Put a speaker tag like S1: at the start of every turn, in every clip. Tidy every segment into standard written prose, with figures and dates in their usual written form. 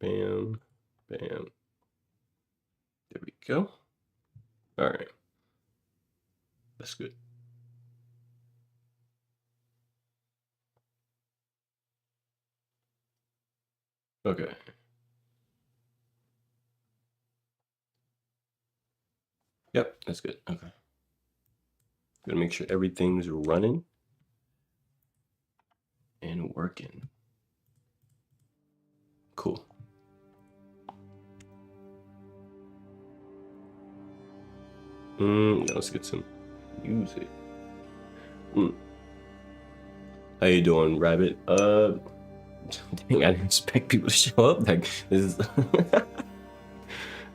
S1: Bam, bam. There we go. All right. That's good. Okay. Yep, that's good. Okay. Gotta make sure everything's running and working. Cool. Let's get some music. How you doing, Rabbit? Dang, I didn't expect people to show up. Like, this is it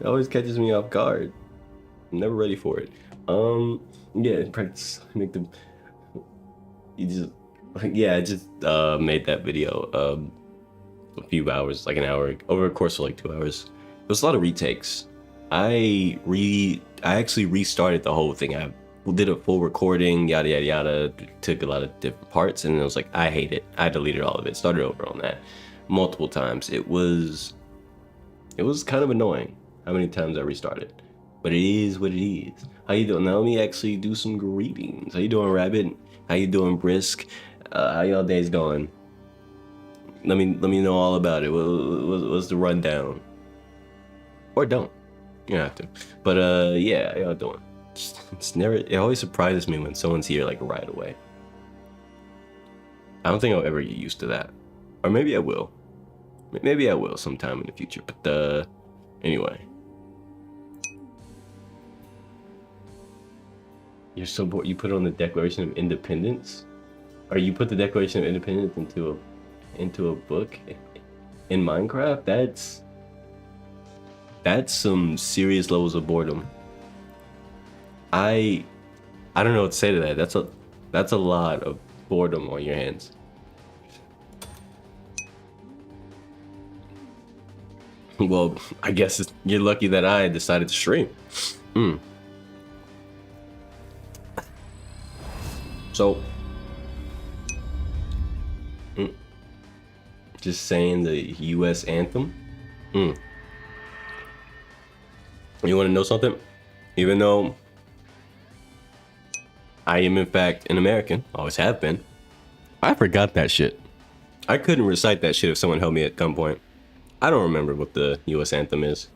S1: always catches me off guard. I'm never ready for it. Yeah, practice. Make them. You just, yeah, I just made that video a few hours, like an hour, over a course of like 2 hours. It was a lot of retakes. I actually restarted the whole thing. I did a full recording, yada yada yada, took a lot of different parts, and I was like, I hate it. I deleted all of it, started over on that multiple times. It was kind of annoying how many times I restarted, but it is what it is. How you doing? Now let me actually do some greetings. How you doing, Rabbit? How you doing, Brisk? How y'all days going? Let me know all about it. What's the rundown? Or don't. You don't have to. But yeah, how y'all doing? It's never. It always surprises me when someone's here like right away. I don't think I'll ever get used to that, or maybe I will. Maybe I will sometime in the future. But anyway. You're so bored. You put on the Declaration of Independence, or you put the Declaration of Independence into a book in Minecraft. That's some serious levels of boredom. I don't know what to say to that. That's a lot of boredom on your hands. Well, I guess you're lucky that I decided to stream. So, just saying the U.S. anthem. You want to know something? Even though I am in fact an American, always have been, I forgot that shit. I couldn't recite that shit if someone held me at gunpoint. I don't remember what the U.S. anthem is,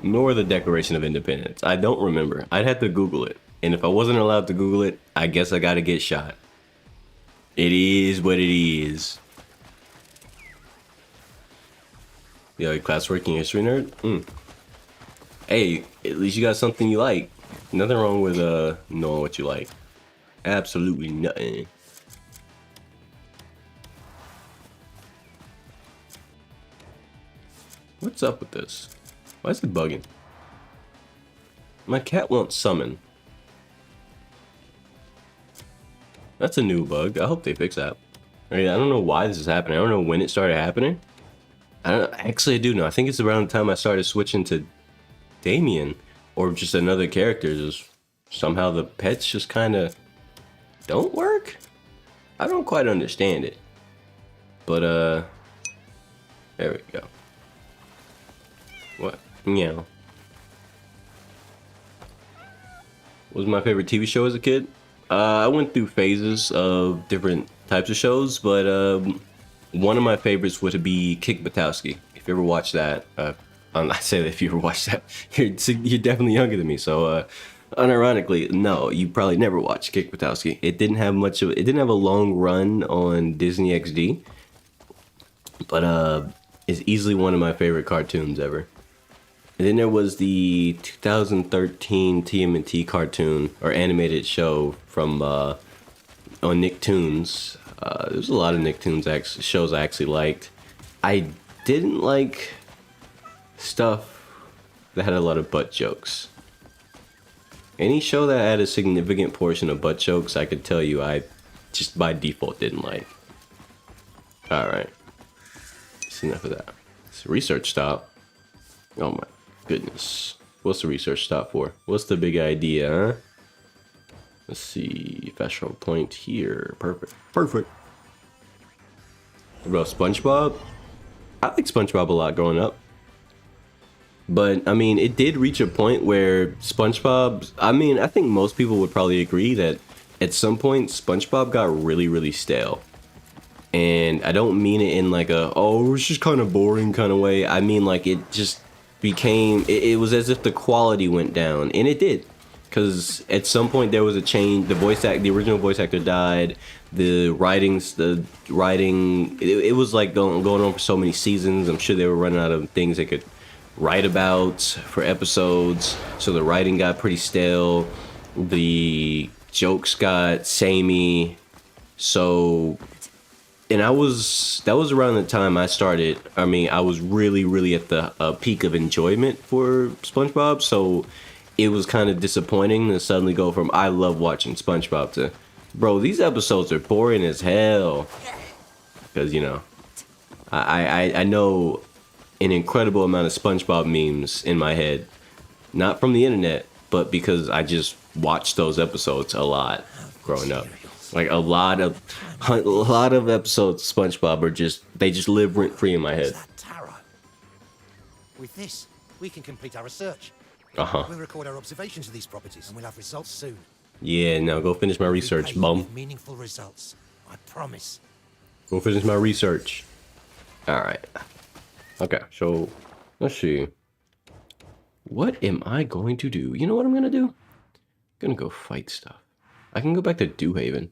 S1: nor the Declaration of Independence. I don't remember. I'd have to Google it. And if I wasn't allowed to Google it, I guess I gotta get shot. It is what it is. Yo, class working history nerd? Hey, at least you got something you like. Nothing wrong with knowing what you like. Absolutely nothing. What's up with this? Why is it bugging? My cat won't summon. That's a new bug. I hope they fix that. I mean, I don't know why this is happening. I don't know when it started happening. Actually, I do know. I think it's around the time I started switching to Damien, or just another character. Just somehow the pets just kind of don't work. I don't quite understand it. But there we go. What? Meow. What was my favorite TV show as a kid? I went through phases of different types of shows, but one of my favorites would be Kick Buttowski. If you ever watched that, I say that if you ever watched that, you're definitely younger than me. So, unironically, no, you probably never watched Kick Buttowski. It didn't have it didn't have a long run on Disney XD, but it's easily one of my favorite cartoons ever. And then there was the 2013 TMNT cartoon or animated show from on Nicktoons. There's a lot of Nicktoons shows I actually liked. I didn't like stuff that had a lot of butt jokes. Any show that had a significant portion of butt jokes, I could tell you I just by default didn't like. Alright. That's enough of that. It's a research stop. Oh my goodness. What's the research stop for? What's the big idea, huh? Let's see. Fast travel point here. Perfect. Perfect. What about SpongeBob? I like SpongeBob a lot growing up. But I mean, it did reach a point where SpongeBob, I mean, I think most people would probably agree that at some point SpongeBob got really, really stale. And I don't mean it in like a, oh, it's just kind of boring kind of way. I mean, like, it just became, it was as if the quality went down, and it did. Because at some point there was a change. The original voice actor died. The writing, it was like going on for so many seasons. I'm sure they were running out of things they could write about for episodes. So the writing got pretty stale. The jokes got samey. So, and that was around the time I started. I mean, I was really, really at the peak of enjoyment for SpongeBob. So it was kind of disappointing to suddenly go from I love watching SpongeBob to, bro, these episodes are boring as hell. Because, you know, I know an incredible amount of SpongeBob memes in my head. Not from the internet, but because I just watched those episodes a lot growing up. Like a lot of episodes of SpongeBob they just live rent free in my head.
S2: With this, we can complete our research. We'll record our observations of these properties, and we'll have results soon.
S1: Yeah, now go finish my research, bum.
S2: Meaningful results, I promise.
S1: Go finish my research. All right. Okay, so let's see. What am I going to do? You know what I'm gonna do? I'm gonna go fight stuff. I can go back to Dewhaven.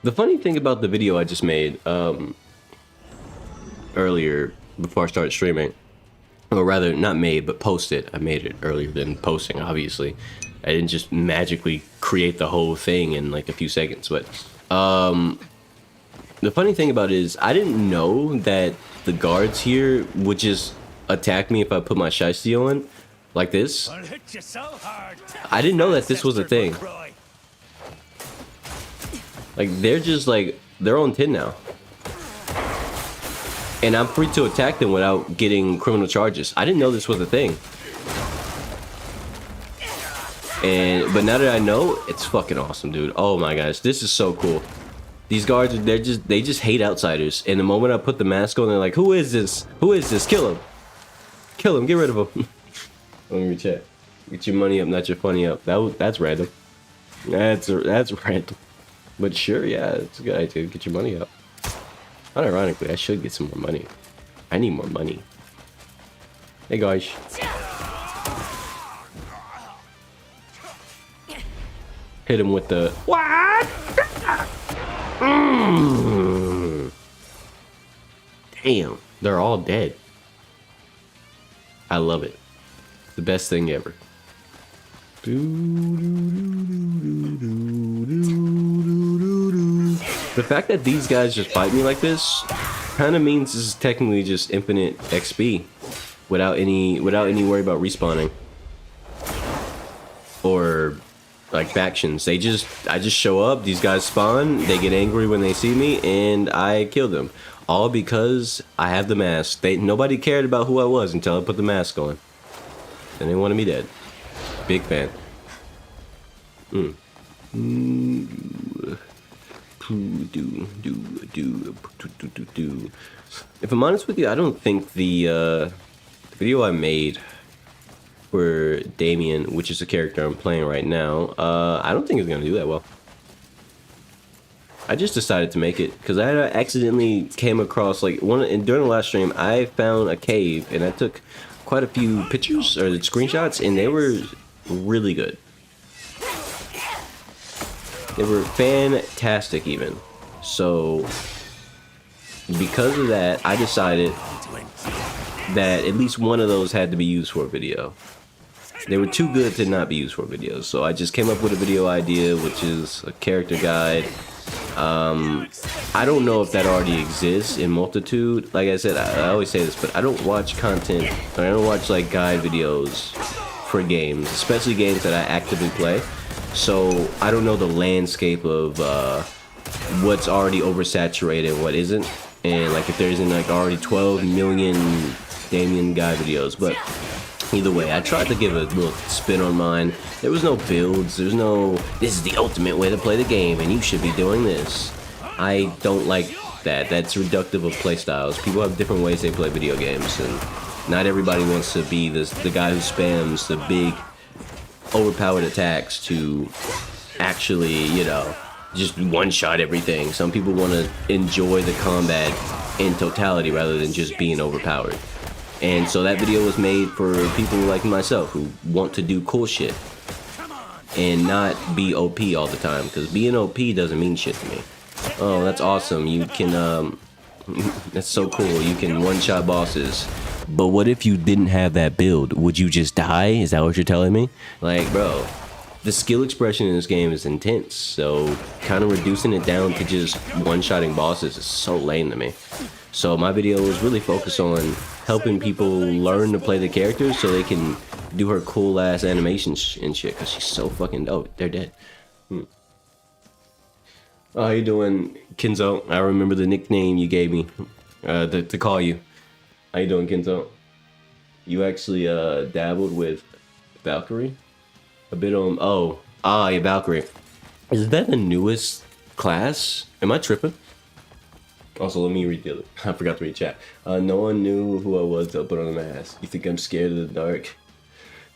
S1: The funny thing about the video I just made earlier before I started streaming, or rather not made but posted. I made it earlier than posting, obviously. I didn't just magically create the whole thing in like a few seconds, but the funny thing about it is I didn't know that the guards here would just attack me if I put my shiesty on like this. I didn't know that this was a thing. Like, they're just like, they're on 10 now. And I'm free to attack them without getting criminal charges. I didn't know this was a thing. But now that I know, it's fucking awesome, dude. Oh my gosh, this is so cool. These guards, they just hate outsiders. And the moment I put the mask on, they're like, who is this? Who is this? Kill him. Kill him, get rid of him. Let me check. Get your money up, not your funny up. That's random. That's random. But sure, yeah, it's a good idea. Get your money up. Unironically, I should get some more money. I need more money. Hey guys. Hit him with the what? Damn, they're all dead. I love it. The best thing ever. The fact that these guys just fight me like this kind of means this is technically just infinite XP without any worry about respawning or like factions. I just show up, these guys spawn, they get angry when they see me, and I kill them. All because I have the mask. Nobody cared about who I was until I put the mask on. And they wanted me dead. Big fan. If I'm honest with you, I don't think the video I made for Damien, which is the character I'm playing right now, I don't think it's gonna do that well. I just decided to make it because I accidentally came across like during the last stream I found a cave and I took quite a few pictures or screenshots and they were really good. They were fantastic even. So because of that, I decided that at least one of those had to be used for a video. They were too good to not be used for videos. So I just came up with a video idea, which is a character guide. I don't know if that already exists in Multitude. Like I said, I always say this, but I don't watch content, or I don't watch like guide videos for games, especially games that I actively play. So I don't know the landscape of what's already oversaturated and what isn't, and like if there isn't like already 12 million Damien guide videos. But either way, I tried to give a little spin on mine. There was no builds, there's no this is the ultimate way to play the game and you should be doing this. I don't like That's reductive of play styles. People have different ways they play video games, and not everybody wants to be the guy who spams the big overpowered attacks to actually, you know, just one-shot everything. Some people want to enjoy the combat in totality rather than just being overpowered. And so that video was made for people like myself who want to do cool shit and not be OP all the time, because being OP doesn't mean shit to me. Oh, that's awesome. You can, that's so cool. You can one-shot bosses. But what if you didn't have that build? Would you just die? Is that what you're telling me? Like, bro, the skill expression in this game is intense. So kind of reducing it down to just one-shotting bosses is so lame to me. So my video was really focused on helping people learn to play the characters so they can do her cool ass animations and shit, because she's so fucking dope. They're dead. Oh, how you doing, Kenzo? I remember the nickname you gave me to call you. How you doing, Kenzo? You actually dabbled with Valkyrie? A bit on... Oh. Ah, yeah, Valkyrie. Is that the newest class? Am I tripping? Also, let me read the other... I forgot to read chat. No one knew who I was till I put on a mask. You think I'm scared of the dark?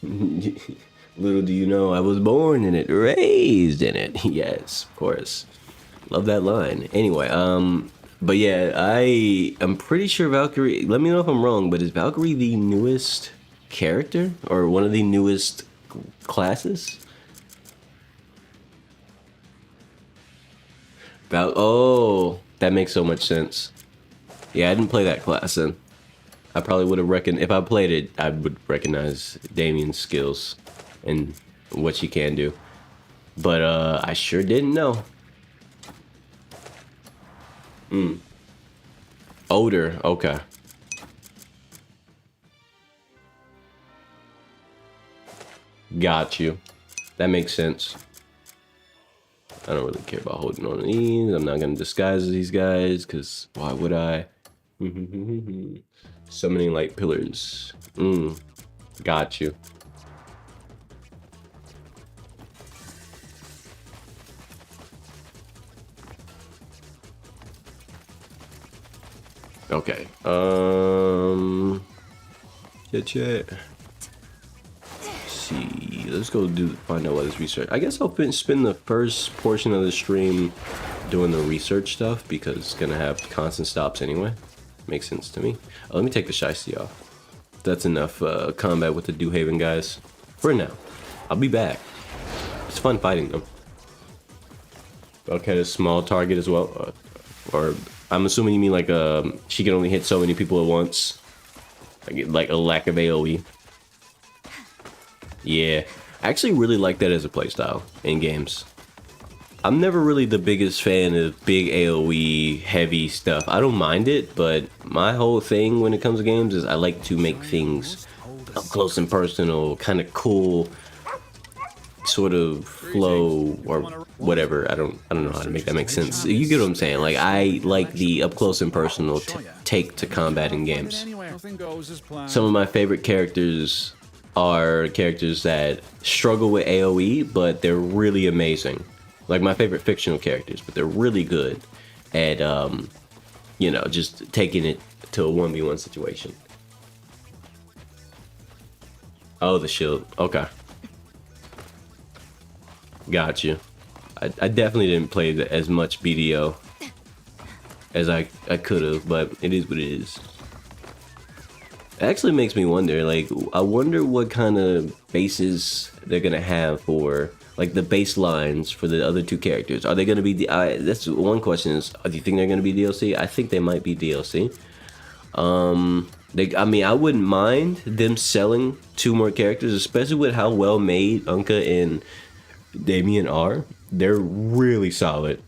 S1: Little do you know, I was born in it, raised in it. Yes, of course. Love that line. Anyway, but yeah, I'm pretty sure Valkyrie, let me know if I'm wrong, but is Valkyrie the newest character? Or one of the newest classes? Oh, that makes so much sense. Yeah, I didn't play that class then. I probably would have reckoned, if I played it, I would recognize Damien's skills and what she can do. But I sure didn't know. Older, okay. Got you. That makes sense. I don't really care about holding on to these. I'm not gonna disguise these guys, because why would I? Summoning light pillars. Got you. Okay. Chat. Let's see. Let's go find out what this research. I guess I'll spend the first portion of the stream doing the research stuff, because it's gonna have constant stops anyway. Makes sense to me. Let me take the Shiesty off. That's enough combat with the Dewhaven guys for now. I'll be back. It's fun fighting them. Okay, a small target as well, or I'm assuming you mean like she can only hit so many people at once, like a lack of AOE. Yeah, I actually really like that as a playstyle in games. I'm never really the biggest fan of big AOE heavy stuff. I don't mind it, but my whole thing when it comes to games is I like to make things up close and personal, kind of cool, sort of flow or whatever. I don't know how to make that make sense. You get what I'm saying? Like, I like the up close and personal take to combat in games. Some of my favorite characters are characters that struggle with AOE, but they're really amazing. Like my favorite fictional characters, but they're really good at, you know, just taking it to a 1v1 situation. Oh, the shield. Okay. Got you. I definitely didn't play as much BDO as I could have, but it is what it is. It actually makes me wonder, like, I wonder what kind of bases they're gonna have for, like, the baselines for the other two characters. Are they gonna be that's one question is, do you think they're gonna be DLC? I think they might be DLC. I mean, I wouldn't mind them selling 2 more characters, especially with how well made Unka and Damien are. They're really solid.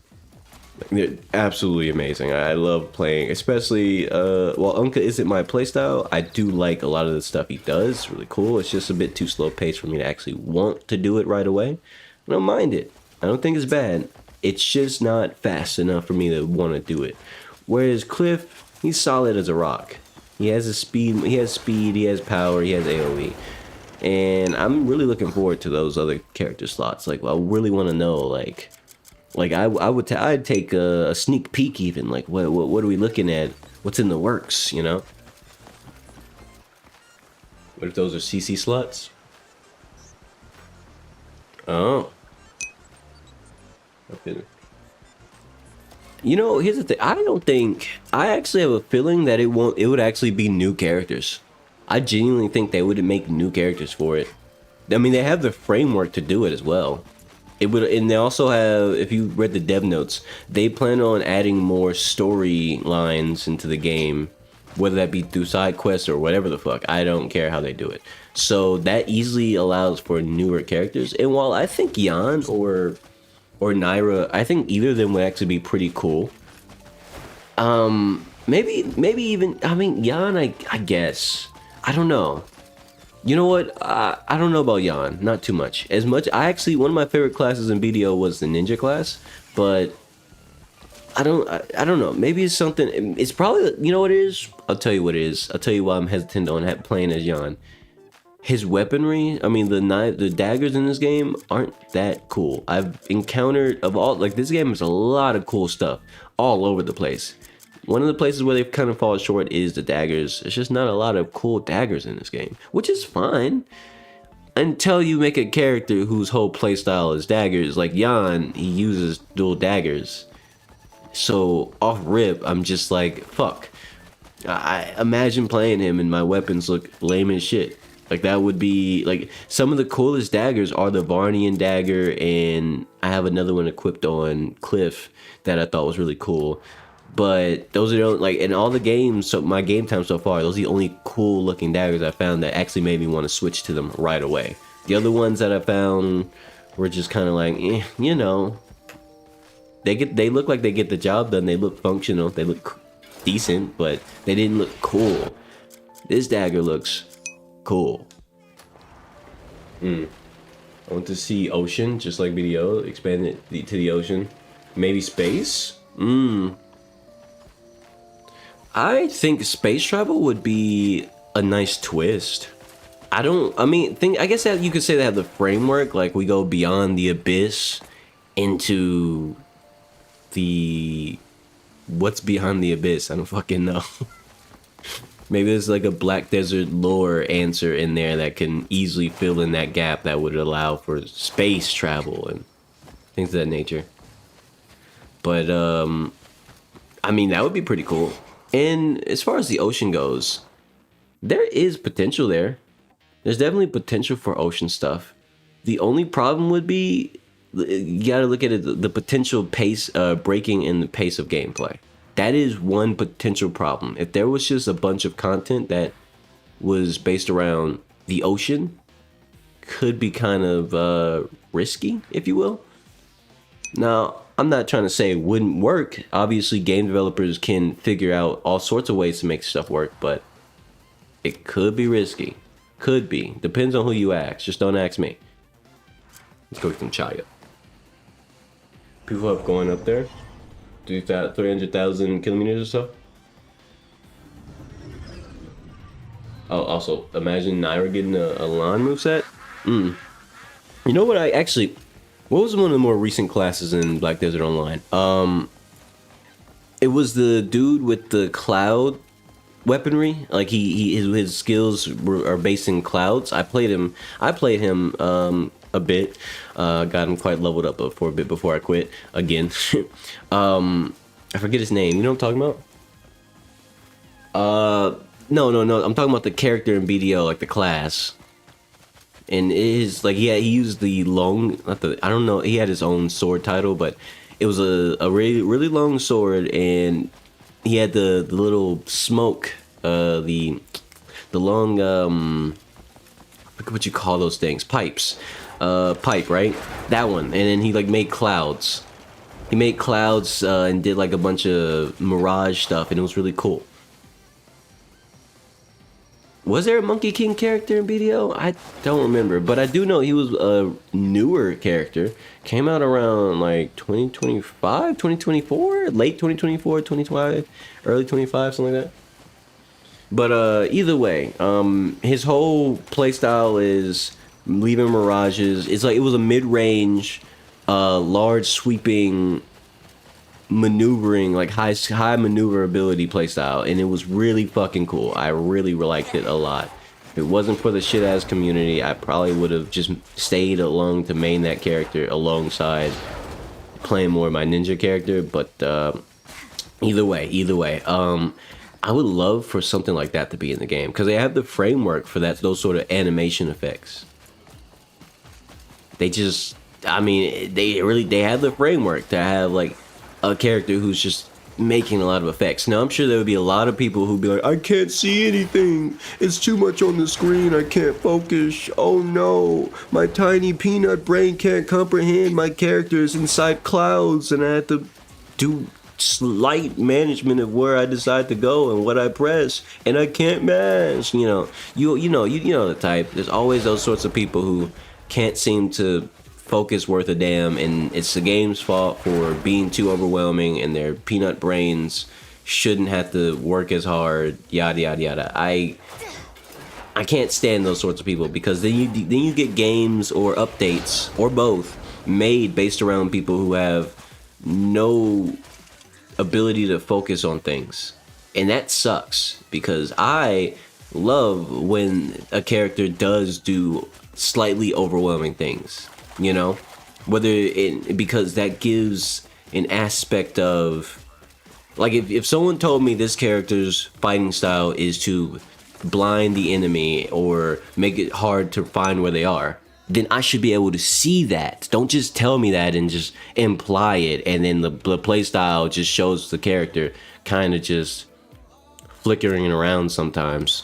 S1: They're absolutely amazing. I love playing, especially while Unka isn't my playstyle, I do like a lot of the stuff he does. It's really cool. It's just a bit too slow paced for me to actually want to do it right away. I don't mind it. I don't think it's bad. It's just not fast enough for me to want to do it. Whereas Cliff, he's solid as a rock. He has speed, he has power, he has AoE. And I'm really looking forward to those other character slots. Like, I really want to know, like, Like I'd take a sneak peek even. Like what are we looking at? What's in the works? You know. What if those are CC slots? Oh. Okay. You know, here's the thing. I actually have a feeling that it would actually be new characters. I genuinely think they would make new characters for it. I mean, they have the framework to do it as well. It would, and they also have, if you read the dev notes, they plan on adding more storylines into the game, whether that be through side quests or whatever the fuck. I don't care how they do it. So that easily allows for newer characters. And while I think Jan or Naira, I think either of them would actually be pretty cool. Maybe even, I mean, Jan, I guess. I don't know. You know what? I don't know about Jan. Not too much. I actually, one of my favorite classes in BDO was the ninja class, but I don't know. Maybe it's something, it's probably, you know what it is? I'll tell you what it is. I'll tell you why I'm hesitant on playing as Jan. His weaponry, I mean, the daggers in this game aren't that cool. I've encountered, this game has a lot of cool stuff all over the place. One of the places where they've kind of fallen short is the daggers. There's just not a lot of cool daggers in this game, which is fine. Until you make a character whose whole playstyle is daggers. Like Jan, he uses dual daggers. So off rip, I'm just like, fuck. I imagine playing him and my weapons look lame as shit. Like that would be like some of the coolest daggers are the Varnian dagger, and I have another one equipped on Cliff that I thought was really cool. But those are like in all the games, so my game time so far, those are the only cool looking daggers I found that actually made me want to switch to them right away. The other ones that I found were just kind of like, you know, they look like they get the job done. They look functional. They look decent, but they didn't look cool. This dagger looks cool. I want to see ocean, just like BDO, expand it to the ocean. Maybe space? I think space travel would be a nice twist. I guess that you could say they have the framework, like we go beyond the abyss into what's behind the abyss? I don't fucking know. Maybe there's like a Black Desert lore answer in there that can easily fill in that gap that would allow for space travel and things of that nature. But, I mean, that would be pretty cool. And as far as the ocean goes, there is potential there. There's definitely potential for ocean stuff. The only problem would be, you gotta look at it, the potential pace, breaking in the pace of gameplay. That is one potential problem. If there was just a bunch of content that was based around the ocean, could be kind of risky, if you will. Now, I'm not trying to say it wouldn't work. Obviously, game developers can figure out all sorts of ways to make stuff work, but it could be risky. Could be. Depends on who you ask. Just don't ask me. Let's go get some chaya. People up going up there. 300,000 kilometers or so. Oh, also, imagine Naira getting a lawn moveset. You know what what was one of the more recent classes in Black Desert Online? It was the dude with the cloud weaponry. Like his skills are based in clouds. I played him a bit. Got him quite leveled up for a bit before I quit again. I forget his name. You know what I'm talking about? No. I'm talking about the character in BDO, like the class. And it is like, yeah, he used the long, I don't know, he had his own sword title, but it was a really, really long sword, and he had the little smoke, the long, I forget what you call those things, pipes, pipe, right? That one. And then he like made clouds. He made clouds and did like a bunch of mirage stuff, and it was really cool. Was there a Monkey King character in BDO? I don't remember, but I do know he was a newer character. Came out around like 2025, 2024, late 2024, 2025, early 25, something like that. But either way, his whole playstyle is leaving mirages. It's like it was a mid-range large sweeping maneuvering, like high maneuverability playstyle, and it was really fucking cool. I really liked it a lot. If it wasn't for the shit ass community, I probably would have just stayed along to main that character alongside playing more of my ninja character. But either way, I would love for something like that to be in the game, because they have the framework for those sort of animation effects. They just, I mean, they have the framework to have like a character who's just making a lot of effects. Now I'm sure there would be a lot of people who'd be like, I can't see anything, it's too much on the screen, I can't focus, oh no, my tiny peanut brain can't comprehend my characters inside clouds, and I have to do slight management of where I decide to go and what I press, and I can't mash. You know the type. There's always those sorts of people who can't seem to focus worth a damn, and it's the game's fault for being too overwhelming, and their peanut brains shouldn't have to work as hard, yada yada yada. I can't stand those sorts of people, because then you get games or updates or both made based around people who have no ability to focus on things, and that sucks, because I love when a character does do slightly overwhelming things, you know, because that gives an aspect of, like, if someone told me this character's fighting style is to blind the enemy or make it hard to find where they are, then I should be able to see that. Don't just tell me that and just imply it, and then the play style just shows the character kind of just flickering around sometimes.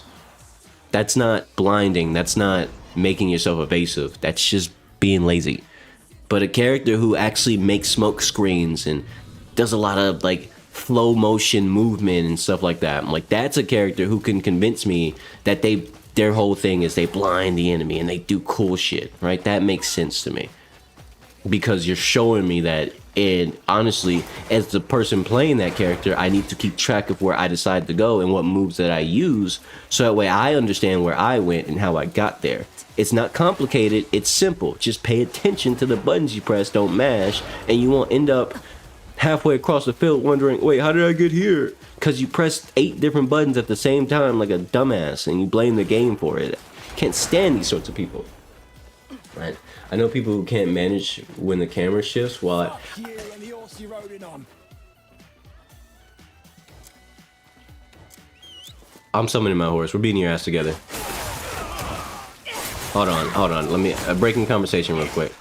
S1: That's not blinding, that's not making yourself evasive, that's just being lazy. But a character who actually makes smoke screens and does a lot of like flow motion movement and stuff like that, I'm like, that's a character who can convince me that their whole thing is they blind the enemy and they do cool shit, right? That makes sense to me, because you're showing me that. And honestly, as the person playing that character, I need to keep track of where I decide to go and what moves that I use, so that way I understand where I went and how I got there. It's not complicated, it's simple. Just pay attention to the buttons you press, don't mash, and you won't end up halfway across the field wondering, wait, how did I get here? Because you pressed 8 different buttons at the same time like a dumbass, and you blame the game for it. Can't stand these sorts of people. Right? I know people who can't manage when the camera shifts while I'm summoning my horse. We're beating your ass together. Hold on. Let me breaking conversation real quick.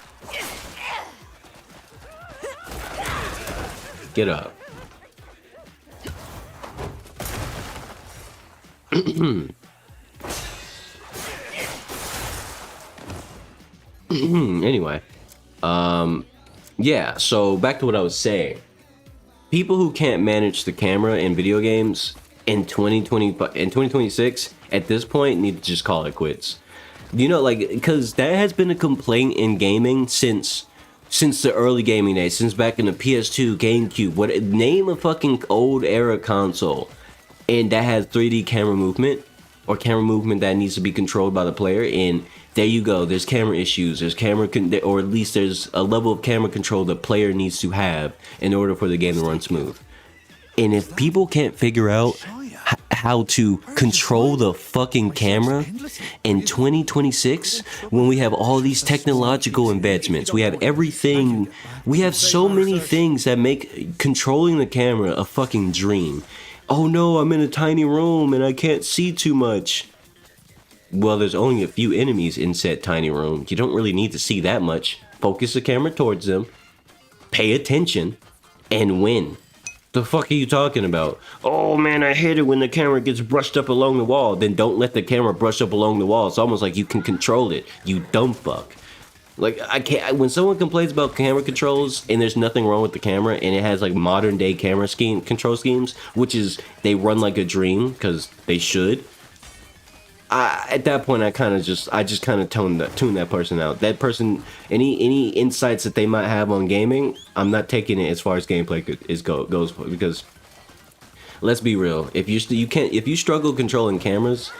S1: Get up. Anyway, yeah, so back to what I was saying. People who can't manage the camera in video games in 2026 at this point need to just call it quits. You know, like, because that has been a complaint in gaming since the early gaming days, since back in the PS2, GameCube. Name a fucking old era console and that has 3D camera movement, or camera movement that needs to be controlled by the player, and there you go, there's camera issues, there's or at least there's a level of camera control the player needs to have in order for the game to run smooth. And if people can't figure out how to control the fucking camera in 2026, when we have all these technological advancements, we have everything, we have so many things that make controlling the camera a fucking dream. Oh no, I'm in a tiny room and I can't see too much. Well, there's only a few enemies in said tiny room. You don't really need to see that much. Focus the camera towards them, pay attention, and win. The fuck are you talking about? Oh man, I hate it when the camera gets brushed up along the wall. Then don't let the camera brush up along the wall. It's almost like you can control it. You dumb fuck. Like, I can't, when someone complains about camera controls and there's nothing wrong with the camera and it has like modern day camera control schemes, which is, they run like a dream, because they should. At that point, I just kind of tune that person out. That person, any insights that they might have on gaming, I'm not taking it as far as gameplay goes, because let's be real. If you struggle controlling cameras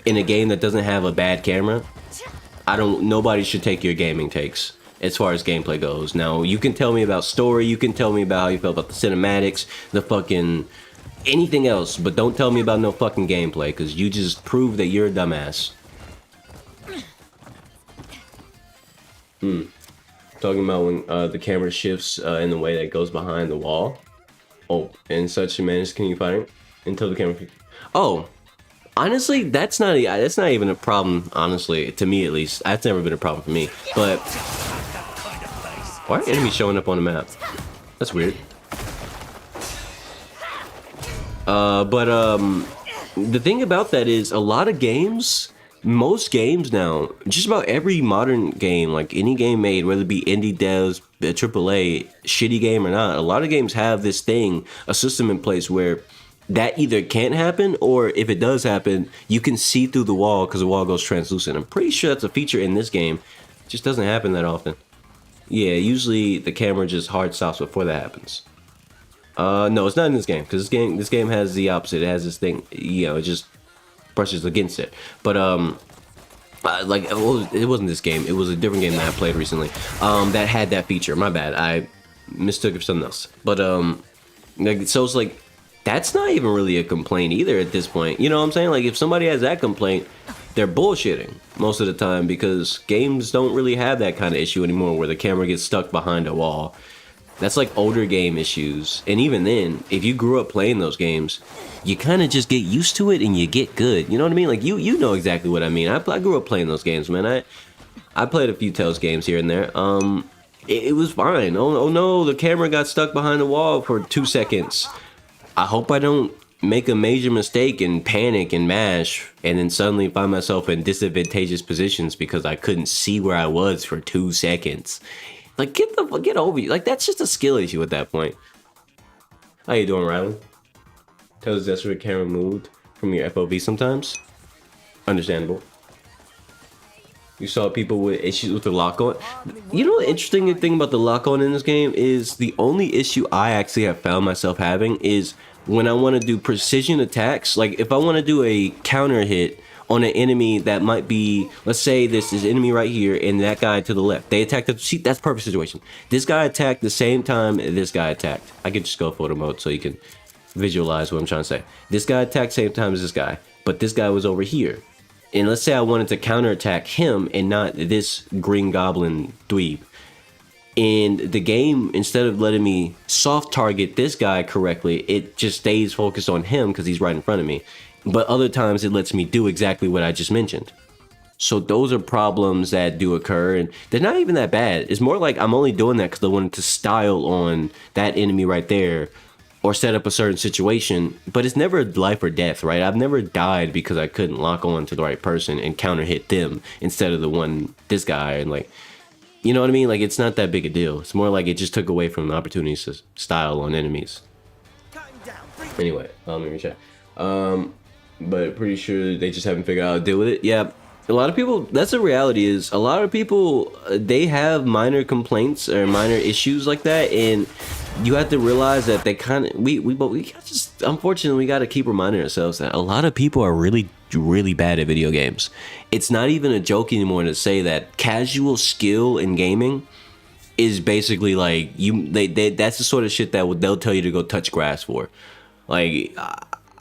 S1: in a game that doesn't have a bad camera, nobody should take your gaming takes. as far as gameplay goes. Now, you can tell me about story, you can tell me about how you felt about the cinematics, the fucking anything else, but don't tell me about no fucking gameplay, because you just prove that you're a dumbass. Talking about when the camera shifts in the way that it goes behind the wall. Oh, and such a manner can you find it until the camera. Oh, honestly, that's not even a problem. Honestly, to me at least, that's never been a problem for me. But why are enemies showing up on the map? That's weird. The thing about that is a lot of games. Most games now, just about every modern game, like any game made, whether it be indie devs, AAA, shitty game or not, a lot of games have this thing, a system in place where that either can't happen, or if it does happen, you can see through the wall because the wall goes translucent. I'm pretty sure that's a feature in this game. It just doesn't happen that often. Yeah, usually the camera just hard stops before that happens. No, it's not in this game, because this game has the opposite. It has this thing, you know, it just brushes against it. But like it wasn't this game, it was a different game that I played recently that had that feature. My bad, I mistook it for something else. But like, so it's like that's not even really a complaint either at this point, you know what I'm saying? Like, if somebody has that complaint, they're bullshitting most of the time, because games don't really have that kind of issue anymore where the camera gets stuck behind a wall. That's like older game issues. And even then, if you grew up playing those games, you kind of just get used to it and you get good. You know what I mean? Like, you know exactly what I mean. I grew up playing those games, man. I played a few Tales games here and there. It was fine. Oh no, the camera got stuck behind the wall for 2 seconds. I hope I don't make a major mistake and panic and mash and then suddenly find myself in disadvantageous positions because I couldn't see where I was for 2 seconds. Like, get over you. Like, that's just a skill issue at that point. How you doing, Riley? Tells that's where the camera moved from your FOV sometimes. Understandable. You saw people with issues with the lock-on. You know, the interesting thing about the lock-on in this game is the only issue I actually have found myself having is when I want to do precision attacks. Like, if I want to do a counter hit on an enemy that might be, let's say this is enemy right here and that guy to the left. They attacked the, see, that's perfect situation. This guy attacked the same time this guy attacked. I could just go photo mode so you can visualize what I'm trying to say. This guy attacked same time as this guy, but this guy was over here. And let's say I wanted to counterattack him and not this green goblin dweeb. And the game, instead of letting me soft target this guy correctly, it just stays focused on him because he's right in front of me. But other times it lets me do exactly what I just mentioned. So those are problems that do occur, and they're not even that bad. It's more like I'm only doing that because I wanted to style on that enemy right there or set up a certain situation, but it's never life or death, right? I've never died because I couldn't lock on to the right person and counter hit them instead of the one, this guy, and like, you know what I mean? Like, it's not that big a deal. It's more like it just took away from the opportunities to style on enemies. Anyway, let me check. But pretty sure they just haven't figured out how to deal with it. Yeah, a lot of people, that's the reality, is a lot of people, they have minor complaints or minor issues like that, and you have to realize that they kind of, we just, unfortunately, we got to keep reminding ourselves that a lot of people are really bad at video games. It's not even a joke anymore to say that casual skill in gaming is basically like, that's the sort of shit that they'll tell you to go touch grass for. Like,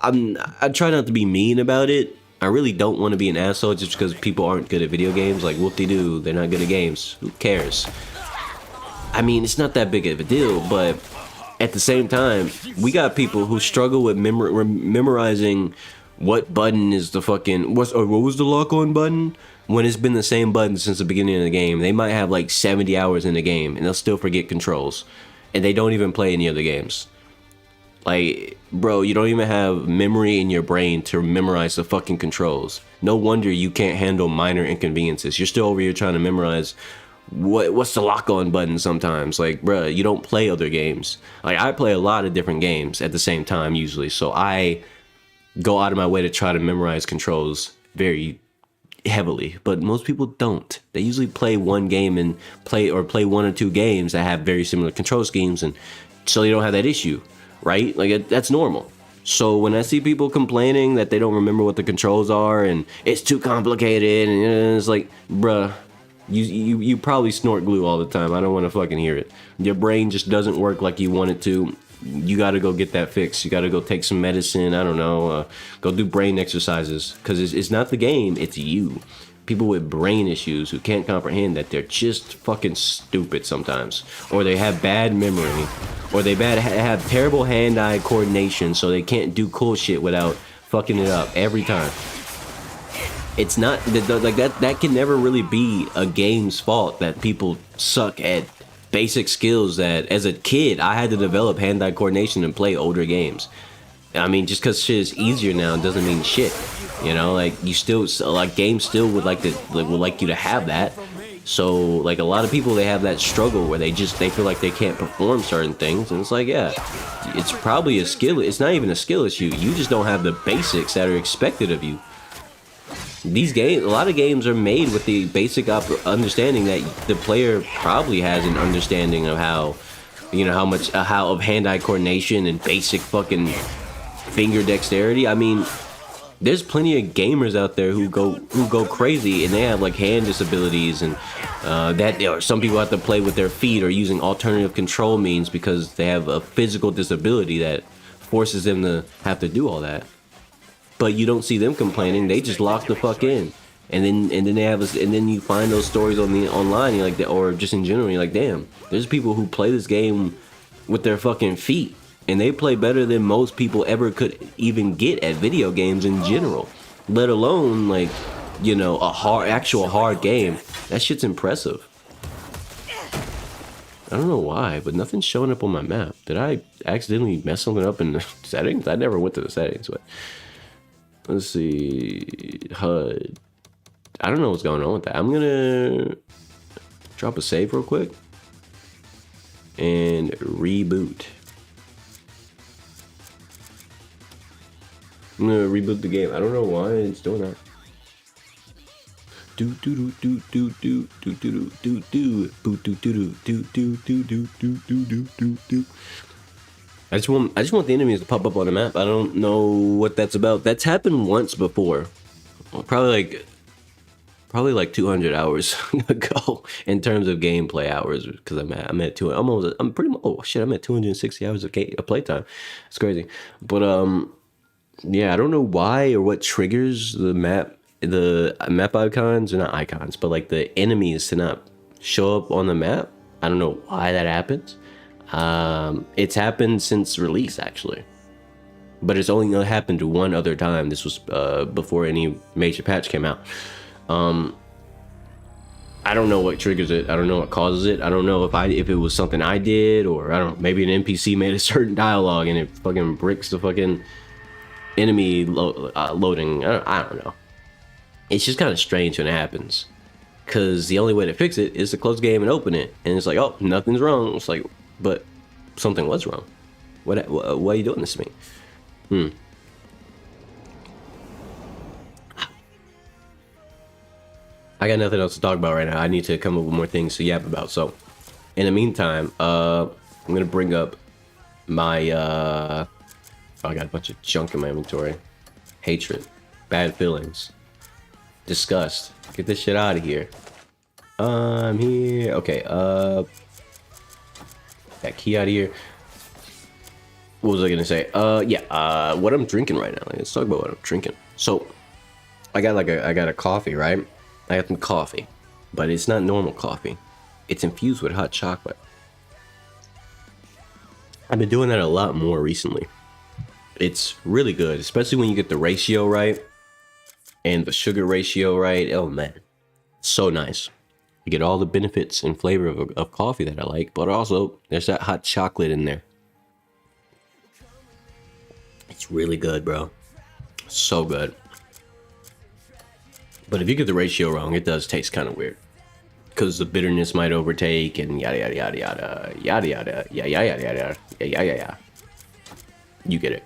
S1: I try not to be mean about it. I really don't want to be an asshole just because people aren't good at video games. Like, whoop-de-doo, they're not good at games. Who cares? I mean, it's not that big of a deal, but at the same time, we got people who struggle with memorizing what button is the fucking, what was the lock-on button? When it's been the same button since the beginning of the game. They might have like 70 hours in the game, and they'll still forget controls. And they don't even play any other games. Like, bro, you don't even have memory in your brain to memorize the fucking controls. No wonder you can't handle minor inconveniences. You're still over here trying to memorize what's the lock-on button sometimes. Like, bro, you don't play other games. Like, I play a lot of different games at the same time usually, so I go out of my way to try to memorize controls very heavily, but most people don't. They usually play one game and play one or two games that have very similar control schemes, and so they don't have that issue. Right? Like, that's normal. So when I see people complaining that they don't remember what the controls are and it's too complicated, and it's like, bruh, You probably snort glue all the time. I don't want to fucking hear it. Your brain just doesn't work like you want it to. You got to go get that fixed. You got to go take some medicine. I don't know. Go do brain exercises, because it's not the game. It's you. People with brain issues who can't comprehend that they're just fucking stupid sometimes, or they have bad memory, or they have terrible hand-eye coordination, so they can't do cool shit without fucking it up every time. It's not like that. That can never really be a game's fault that people suck at basic skills that, as a kid, I had to develop hand-eye coordination and play older games. I mean, just because shit is easier now doesn't mean shit. You know, like, you still, like, games still would like you to have that. So, like, a lot of people, they have that struggle where they feel like they can't perform certain things, and it's like, yeah, it's probably a skill. It's not even a skill issue. You just don't have the basics that are expected of you. These games, a lot of games are made with the basic understanding that the player probably has an understanding of how, you know, how of hand-eye coordination and basic fucking finger dexterity. I mean, there's plenty of gamers out there who go crazy, and they have like hand disabilities, and some people have to play with their feet or using alternative control means because they have a physical disability that forces them to have to do all that. But you don't see them complaining. They just lock the fuck in, and then you find those stories online. You're like, or just in general, you're like, damn. There's people who play this game with their fucking feet, and they play better than most people ever could even get at video games in general. Let alone, like, you know, actual hard game. That shit's impressive. I don't know why, but nothing's showing up on my map. Did I accidentally mess something up in the settings? I never went to the settings, but. Let's see, HUD. I don't know what's going on with that. I'm gonna drop a save real quick and reboot. I'm gonna reboot the game. I don't know why it's doing that. Do do do do do do do do do do do do do do do do do do do do. I just want the enemies to pop up on the map. I don't know what that's about. That's happened once before, probably like 200 hours ago in terms of gameplay hours. Because I'm at 260 hours of playtime. It's crazy, but yeah, I don't know why or what triggers the map icons, or not icons, but like the enemies to not show up on the map. I don't know why that happens. It's happened since release, actually, but it's only happened one other time. This was before any major patch came out. I don't know what triggers it. I don't know what causes it. I don't know if it was something I did, or I don't. Maybe an NPC made a certain dialogue and it fucking bricks the fucking enemy loading. I don't know. It's just kind of strange when it happens, because the only way to fix it is to close the game and open it, and it's like, oh, nothing's wrong. It's like, but something was wrong. Why are you doing this to me? I got nothing else to talk about right now. I need to come up with more things to yap about. So, in the meantime, I'm gonna bring up my I got a bunch of junk in my inventory. Hatred, bad feelings, disgust. Get this shit out of here. I'm here. Okay. That key out of here. What was I gonna say? Yeah. What I'm drinking right now. Let's talk about what I'm drinking. So, I got a coffee, right? I got some coffee, but it's not normal coffee. It's infused with hot chocolate. I've been doing that a lot more recently. It's really good, especially when you get the ratio right and the sugar ratio right. Oh man, so nice. You get all the benefits and flavor of coffee that I like, but also there's that hot chocolate in there. It's really good, bro. So good. But if you get the ratio wrong, it does taste kind of weird, because the bitterness might overtake and yada yada yada yada yada yada yada yada yada yada yada. You get it.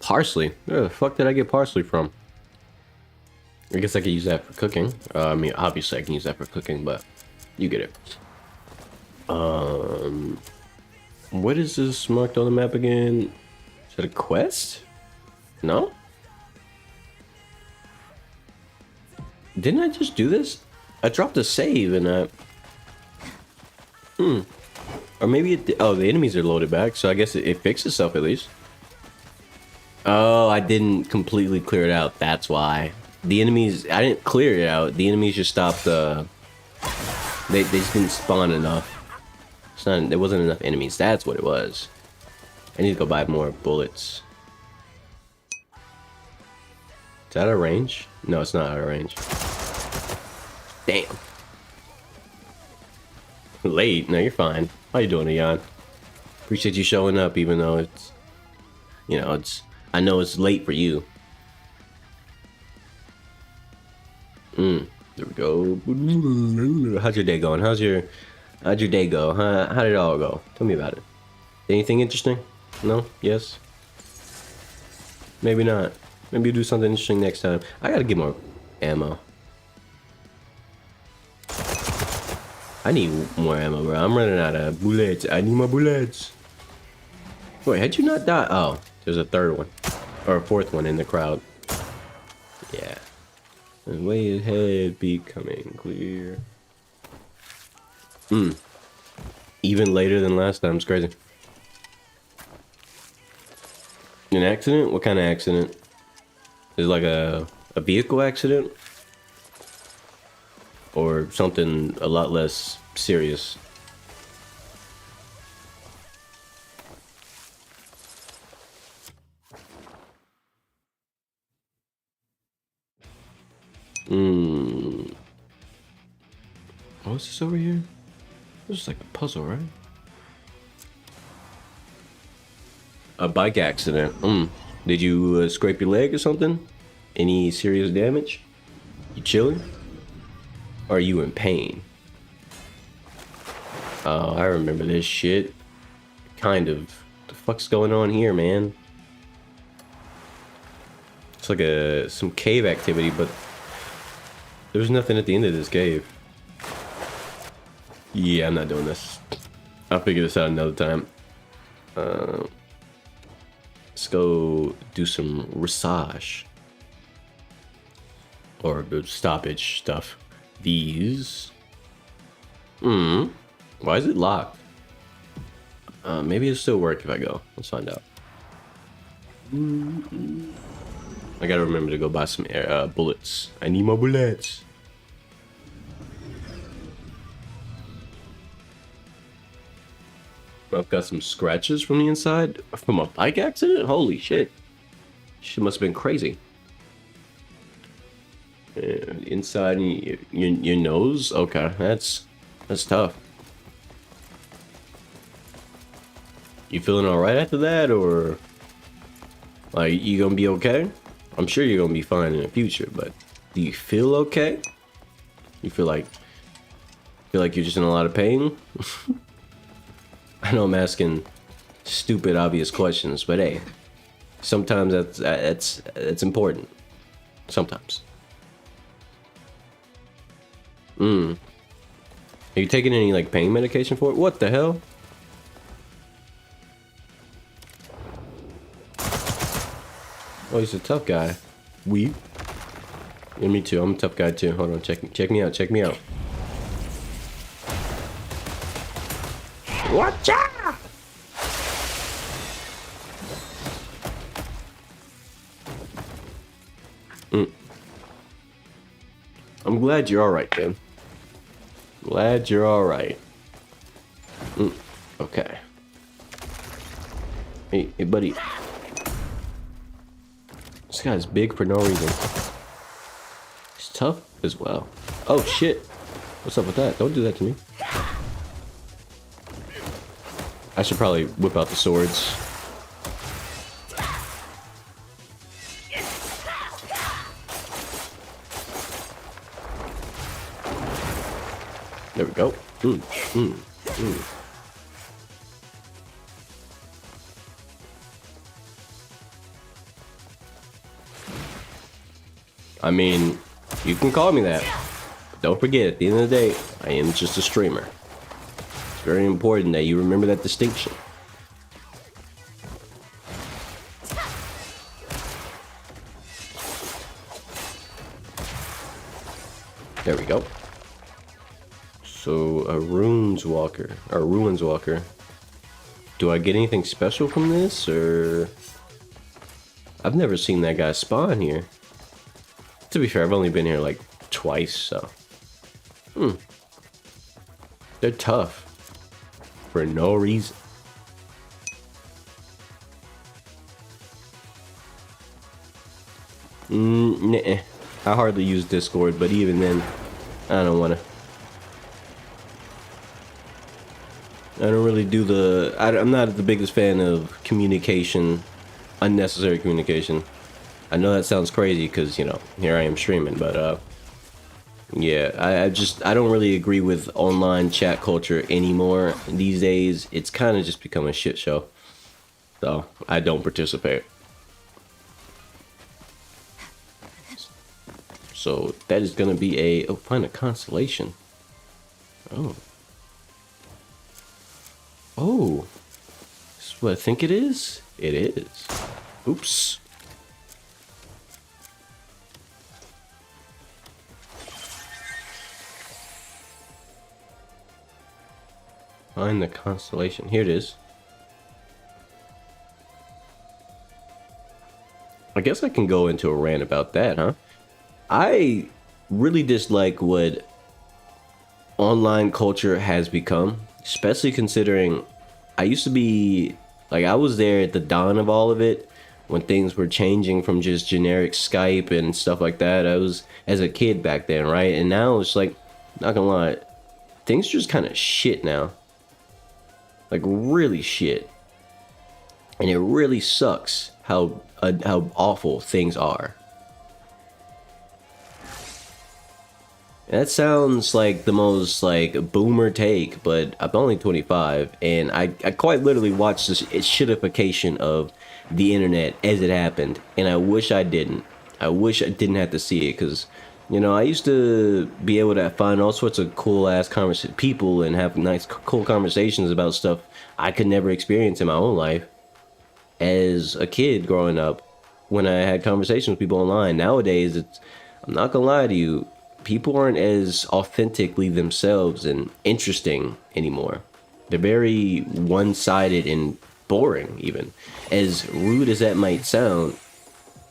S1: Parsley. Where the fuck did I get parsley from? I guess I could use that for cooking. I mean, obviously I can use that for cooking, but you get it. What is this marked on the map again? Is that a quest? No? Didn't I just do this? I dropped a save and or maybe it, oh, the enemies are loaded back, so I guess it fixed itself at least. Oh, I didn't completely clear it out. That's why. The enemies, I didn't clear it out. The enemies just stopped. They just didn't spawn enough. It's not. There wasn't enough enemies. That's what it was. I need to go buy more bullets. Is that out of range? No, it's not out of range. Damn. Late? No, you're fine. How you doing, Ian? Appreciate you showing up, even though it's, you know, it's. I know it's late for you. There we go. How's your day going? How'd your day go? How did it all go? Tell me about it. Anything interesting? No? Yes? Maybe not. Maybe do something interesting next time. I gotta get more ammo. I need more ammo, bro. I'm running out of bullets. I need more bullets. Wait, had you not died? Oh, there's a third one. Or a fourth one in the crowd. Yeah. And way ahead, becoming clear. Even later than last time. It's crazy. An accident? What kind of accident? Is it like a vehicle accident? Or something a lot less serious? What's this over here? This is like a puzzle, right? A bike accident. Did you scrape your leg or something? Any serious damage? You chilling? Or are you in pain? Oh, I remember this shit. Kind of. What the fuck's going on here, man? It's like some cave activity, but there's nothing at the end of this cave. Yeah, I'm not doing this. I'll figure this out another time. Let's go do some massage. Or the stoppage stuff. These. Why is it locked? Maybe it'll still work if I go. Let's find out. I gotta remember to go buy some bullets. I need more bullets. I've got some scratches from the inside from a bike accident. Holy shit! Shit must have been crazy. Inside your nose. Okay, that's tough. You feeling all right after that, or like you gonna be okay? I'm sure you're gonna be fine in the future, but do you feel okay? You feel like you're just in a lot of pain? I know I'm asking stupid, obvious questions, but hey, sometimes that's important. Sometimes. Are you taking any like pain medication for it? What the hell? Oh, he's a tough guy. Yeah, me too. I'm a tough guy too. Hold on, check me out. Check me out. Watch out! I'm glad you're all right, man. Glad you're all right. Okay. Hey, buddy. This guy's big for no reason. He's tough as well. Oh shit! What's up with that? Don't do that to me. I should probably whip out the swords. There we go. I mean, you can call me that. But don't forget, at the end of the day, I am just a streamer. It's very important that you remember that distinction. There we go. So a runes walker or ruins walker. Do I get anything special from this, or I've never seen that guy spawn here. To be fair, I've only been here like twice, so they're tough for no reason. Nah. I hardly use Discord, but even then, I don't want to. I don't really do the... I'm not the biggest fan of communication, unnecessary communication. I know that sounds crazy because, you know, here I am streaming, but yeah, I don't really agree with online chat culture anymore. These days, it's kind of just become a shit show. So, I don't participate. So, that is going to be a... Oh, find a constellation. Oh. Oh. This is what I think it is? It is. Oops. Find the constellation. Here it is. I guess I can go into a rant about that, huh? I really dislike what online culture has become, especially considering I used to be, like, I was there at the dawn of all of it, when things were changing from just generic Skype and stuff like that. I was as a kid back then, right? And now it's like, not gonna lie, things are just kind of shit now. Like, really shit. And it really sucks how awful things are. That sounds like the most, like, boomer take, but I'm only 25, and I quite literally watched this shitification of the internet as it happened, and I wish I didn't. I wish I didn't have to see it, because, you know, I used to be able to find all sorts of cool-ass people and have nice, cool conversations about stuff I could never experience in my own life as a kid growing up when I had conversations with people online. Nowadays, I'm not gonna lie to you, people aren't as authentically themselves and interesting anymore. They're very one-sided and boring, even. As rude as that might sound,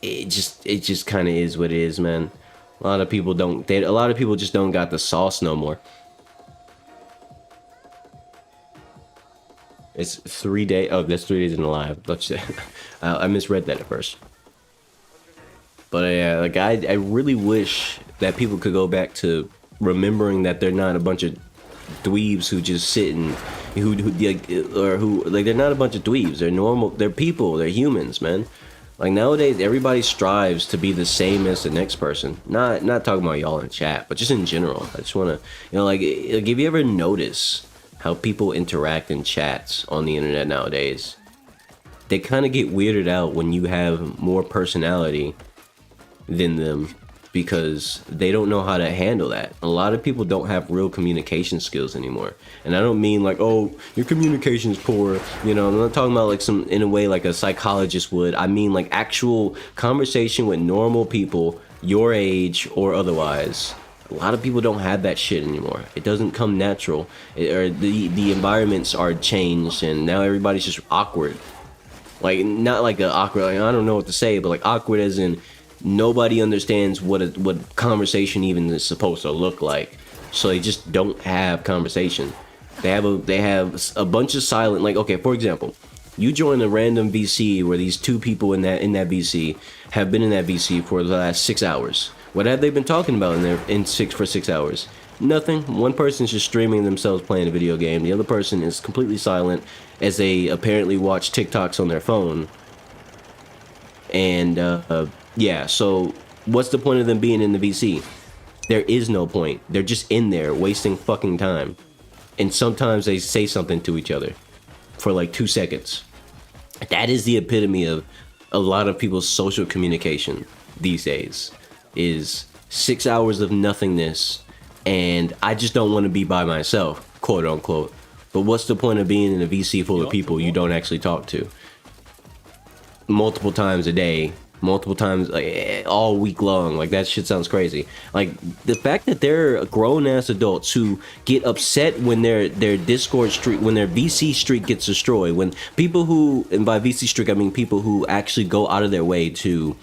S1: it just kind of is what it is, man. A lot of people just don't got the sauce no more. It's 3 days. Oh, that's 3 days in the live. I misread that at first. But yeah, like I really wish that people could go back to remembering that they're not a bunch of dweebs who just sit and who they're not a bunch of dweebs. They're normal. They're people. They're humans, man. Like nowadays, everybody strives to be the same as the next person. Not talking about y'all in chat, but just in general. I just want to, you know, like if you ever notice how people interact in chats on the internet nowadays, they kind of get weirded out when you have more personality than them, because they don't know how to handle that. A lot of people don't have real communication skills anymore. And I don't mean like, oh, your communication's poor. You know, I'm not talking about like some, in a way like a psychologist would. I mean like actual conversation with normal people your age or otherwise. A lot of people don't have that shit anymore. It doesn't come natural. Or the environments are changed and now everybody's just awkward. Like, not like a awkward, like, I don't know what to say, but like awkward as in nobody understands what conversation even is supposed to look like. So they just don't have conversation. They have a bunch of silent, like, okay, for example, you join a random VC where these two people in that VC have been in that VC for the last 6 hours. What have they been talking about for 6 hours? Nothing. One person's just streaming themselves playing a video game. The other person is completely silent as they apparently watch TikToks on their phone. And yeah, so what's the point of them being in the VC? There is no point. They're just in there wasting fucking time. And sometimes they say something to each other for like 2 seconds. That is the epitome of a lot of people's social communication these days, is 6 hours of nothingness, and I just don't want to be by myself, quote unquote. But what's the point of being in a VC full of people you don't actually talk to multiple times a day multiple times, like all week long. Like that shit sounds crazy. Like the fact that they're grown ass adults who get upset when their Discord streak, when their VC streak gets destroyed, when people who, and by VC streak I mean people who actually go out of their way to,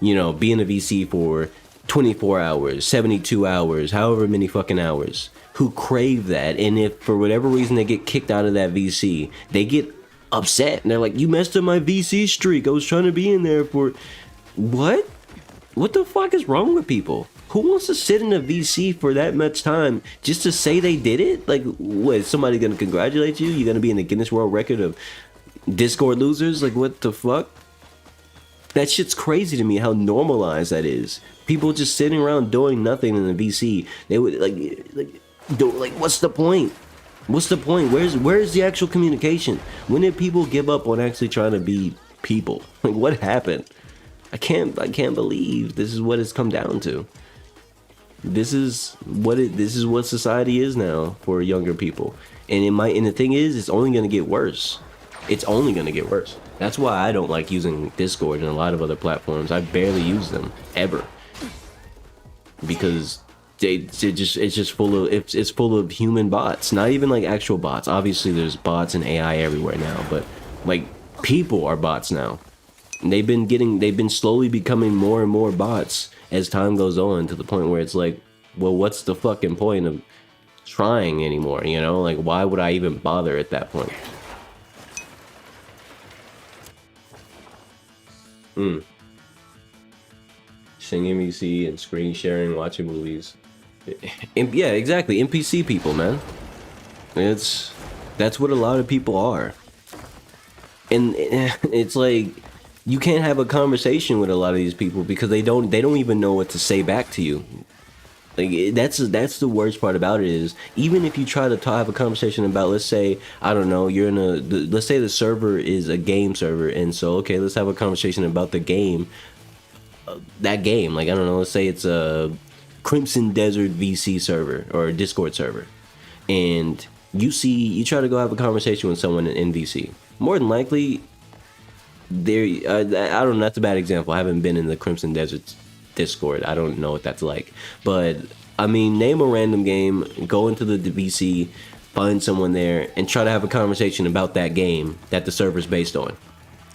S1: you know, be in a VC for 24 hours, 72 hours, however many fucking hours, who crave that, and if for whatever reason they get kicked out of that VC, they get upset and they're like, you messed up my VC streak, I was trying to be in there for what the fuck is wrong with people? Who wants to sit in a VC for that much time just to say they did it? Like, what, is somebody gonna congratulate you? You're gonna be in the Guinness World Record of Discord losers? Like, what the fuck? That shit's crazy to me how normalized that is. People just sitting around doing nothing in the VC. They would like what's the point? What's the point? Where's the actual communication? When did people give up on actually trying to be people? Like, what happened? I can't believe this is what it's come down to. This is what society is now for younger people. And the thing is, it's only gonna get worse. It's only gonna get worse. That's why I don't like using Discord and a lot of other platforms. I barely use them ever. Because it's just full of human bots, not even like actual bots. Obviously there's bots and AI everywhere now, but like people are bots now. And they've been slowly becoming more and more bots as time goes on, to the point where it's like, well, what's the fucking point of trying anymore, you know? Like, why would I even bother at that point? Singing VC and screen sharing, watching movies. Yeah, exactly. NPC people, man. That's what a lot of people are. And it's like, you can't have a conversation with a lot of these people because they don't even know what to say back to you. Like, that's the worst part about it is, even if you try to have a conversation about, let's say, I don't know, you're in let's say the server is a game server, and so, okay, let's have a conversation about the game, that game, like, I don't know, let's say it's a Crimson Desert VC server or a Discord server, and you try to go have a conversation with someone in VC. More than likely, I don't know, that's a bad example. I haven't been in the Crimson Desert Discord. I don't know what that's like. But, I mean, name a random game, go into the VC, find someone there, and try to have a conversation about that game that the server's based on.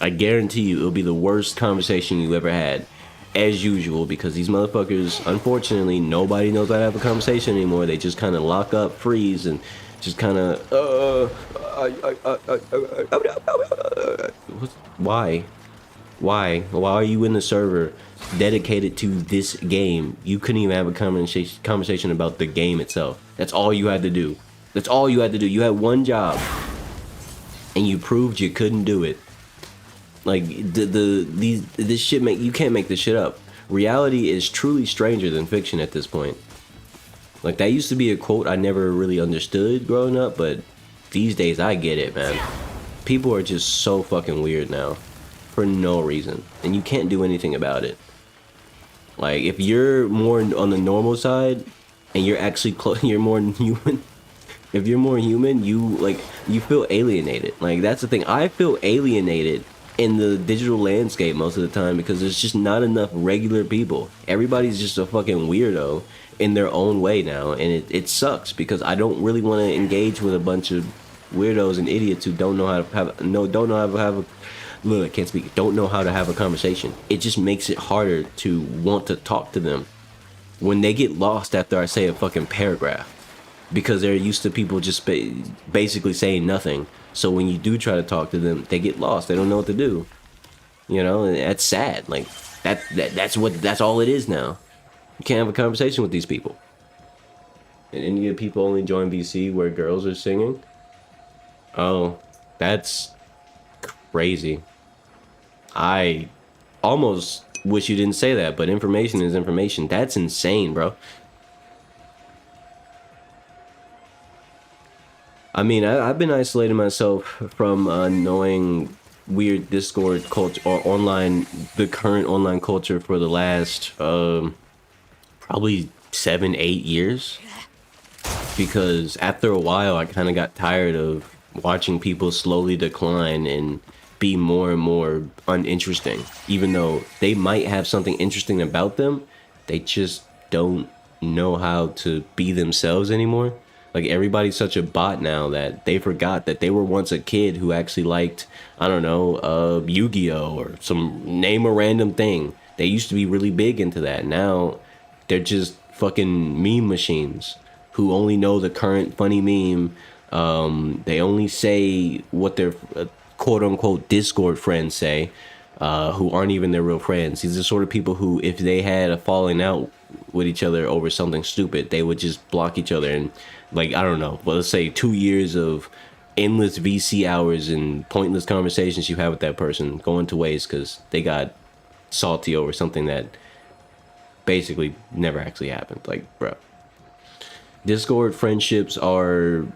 S1: I guarantee you it'll be the worst conversation you ever had, as usual, because these motherfuckers, unfortunately, nobody knows how to have a conversation anymore. They just kind of lock up, freeze, and just kind of, why are you in the server dedicated to this game? You couldn't even have a conversation about the game itself. That's all you had to do. You had one job, and you proved you couldn't do it. Like, this shit, you can't make this shit up. Reality is truly stranger than fiction at this point. Like, that used to be a quote I never really understood growing up, but these days I get it, man. People are just so fucking weird now, for no reason, and you can't do anything about it. Like, if you're more on the normal side, and you're actually you're more human. If you're more human, you feel alienated. Like, that's the thing. I feel alienated in the digital landscape most of the time because there's just not enough regular people. Everybody's just a fucking weirdo in their own way now, and it sucks because I don't really want to engage with a bunch of weirdos and idiots who don't know how to have a conversation. It just makes it harder to want to talk to them when they get lost after I say a fucking paragraph, because they're used to people just basically saying nothing. So when you do try to talk to them, they get lost. They don't know what to do. You know, and that's sad. Like, that's all it is now. You can't have a conversation with these people. And Indian people only join VC where girls are singing? Oh, that's crazy. I almost wish you didn't say that, but information is information. That's insane, bro. I mean, I've been isolating myself from knowing weird Discord culture or the current online culture for the last probably 7-8 years, because after a while I kind of got tired of watching people slowly decline and be more and more uninteresting. Even though they might have something interesting about them, they just don't know how to be themselves anymore. Like, everybody's such a bot now that they forgot that they were once a kid who actually liked, I don't know, Yu-Gi-Oh! Or name a random thing. They used to be really big into that. Now they're just fucking meme machines who only know the current funny meme. They only say what their quote unquote Discord friends say, who aren't even their real friends. These are the sort of people who, if they had a falling out with each other over something stupid, they would just block each other. And, like, I don't know, let's say 2 years of endless VC hours and pointless conversations you have with that person going to waste because they got salty over something that basically never actually happened. Like, bro, Discord friendships are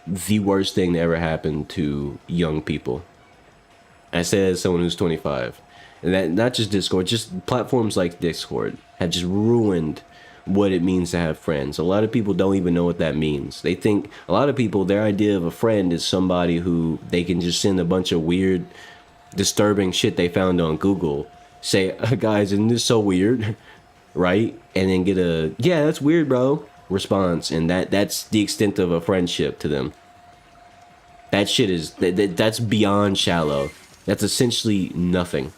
S1: the worst thing that ever happened to young people. I say as someone who's 25. And that, not just Discord, just platforms like Discord have just ruined what it means to have friends. A lot of people don't even know what that means. They think, a lot of people, their idea of a friend is somebody who they can just send a bunch of weird, disturbing shit they found on Google, say, guys, isn't this so weird? Right? And then get a, yeah, that's weird, bro, response. And that's the extent of a friendship to them. That shit is, that's beyond shallow. That's essentially nothing.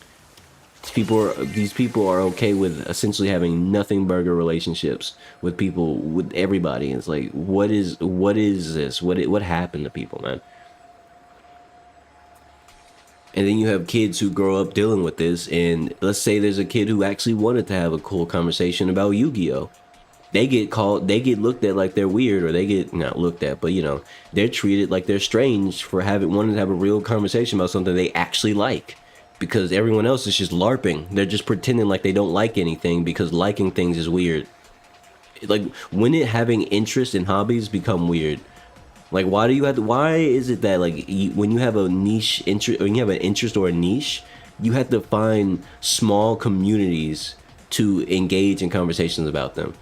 S1: These people are okay with essentially having nothing burger relationships with people, with everybody. It's like, what is this? What happened to people, man? And then you have kids who grow up dealing with this, and let's say there's a kid who actually wanted to have a cool conversation about Yu-Gi-Oh! They get looked at like they're weird, or they get, not looked at, but, you know, they're treated like they're strange for wanting to have a real conversation about something they actually like. Because everyone else is just LARPing. They're just pretending like they don't like anything because liking things is weird. Like, when did having interest in hobbies become weird? Like, why is it that, like, when you have a niche interest, or when you have an interest or a niche, you have to find small communities to engage in conversations about them?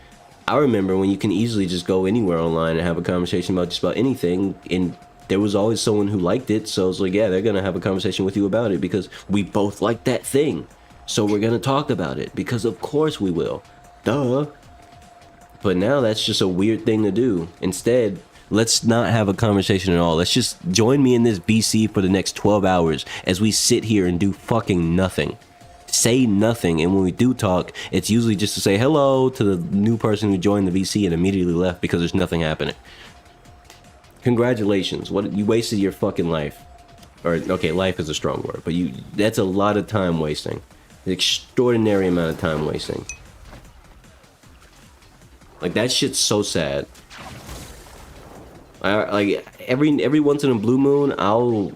S1: I remember when you can easily just go anywhere online and have a conversation about just about anything, and there was always someone who liked it, so it's like, yeah, they're gonna have a conversation with you about it because we both like that thing, so we're gonna talk about it because of course we will, duh. But now that's just a weird thing to do. Instead, let's not have a conversation at all. Let's just join me in this BC for the next 12 hours as we sit here and do fucking nothing. Say nothing, and when we do talk, it's usually just to say hello to the new person who joined the VC and immediately left because there's nothing happening. Congratulations, you wasted your fucking life. Or, okay, life is a strong word, but that's a lot of time wasting. An extraordinary amount of time wasting. Like, that shit's so sad. Like, every once in a blue moon, I'll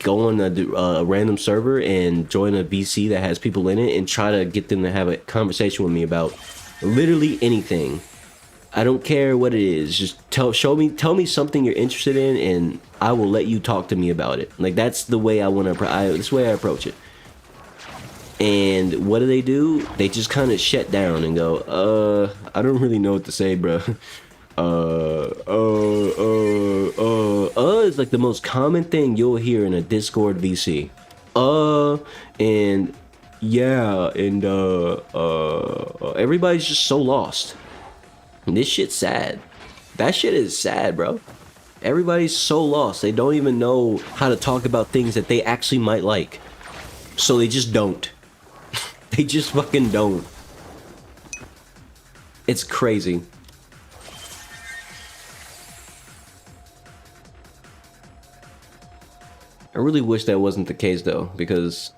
S1: go on a random server and join a VC that has people in it and try to get them to have a conversation with me about literally anything. I don't care what it is. Just tell me something you're interested in, and I will let you talk to me about it. Like, that's the way I want to. That's the way I approach it. And what do? They just kind of shut down and go, I don't really know what to say, bro. Is like the most common thing you'll hear in a Discord VC. And yeah, and everybody's just so lost. And this shit's sad. That shit is sad, bro. Everybody's so lost. They don't even know how to talk about things that they actually might like. So they just don't. They just fucking don't. It's crazy. I really wish that wasn't the case, though, because,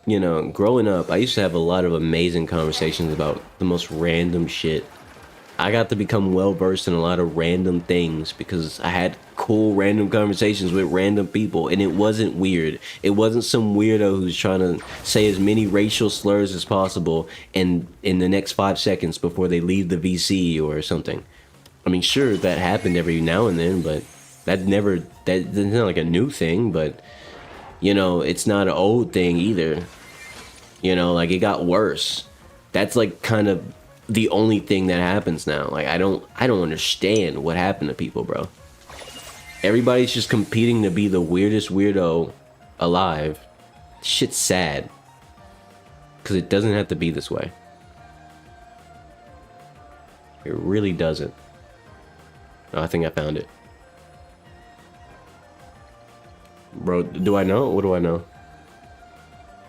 S1: you know, growing up, I used to have a lot of amazing conversations about the most random shit. I got to become well-versed in a lot of random things because I had cool random conversations with random people, and it wasn't weird. It wasn't some weirdo who's trying to say as many racial slurs as possible in the next 5 seconds before they leave the VC or something. I mean, sure, that happened every now and then, but that's not like a new thing, but, you know, it's not an old thing either. You know, like, it got worse. That's like kind of the only thing that happens now. Like, I don't understand what happened to people, bro. Everybody's just competing to be the weirdest weirdo alive, Shit's sad. Because it doesn't have to be this way. It really doesn't. Oh, I think I found it. Bro, do I know? What do I know?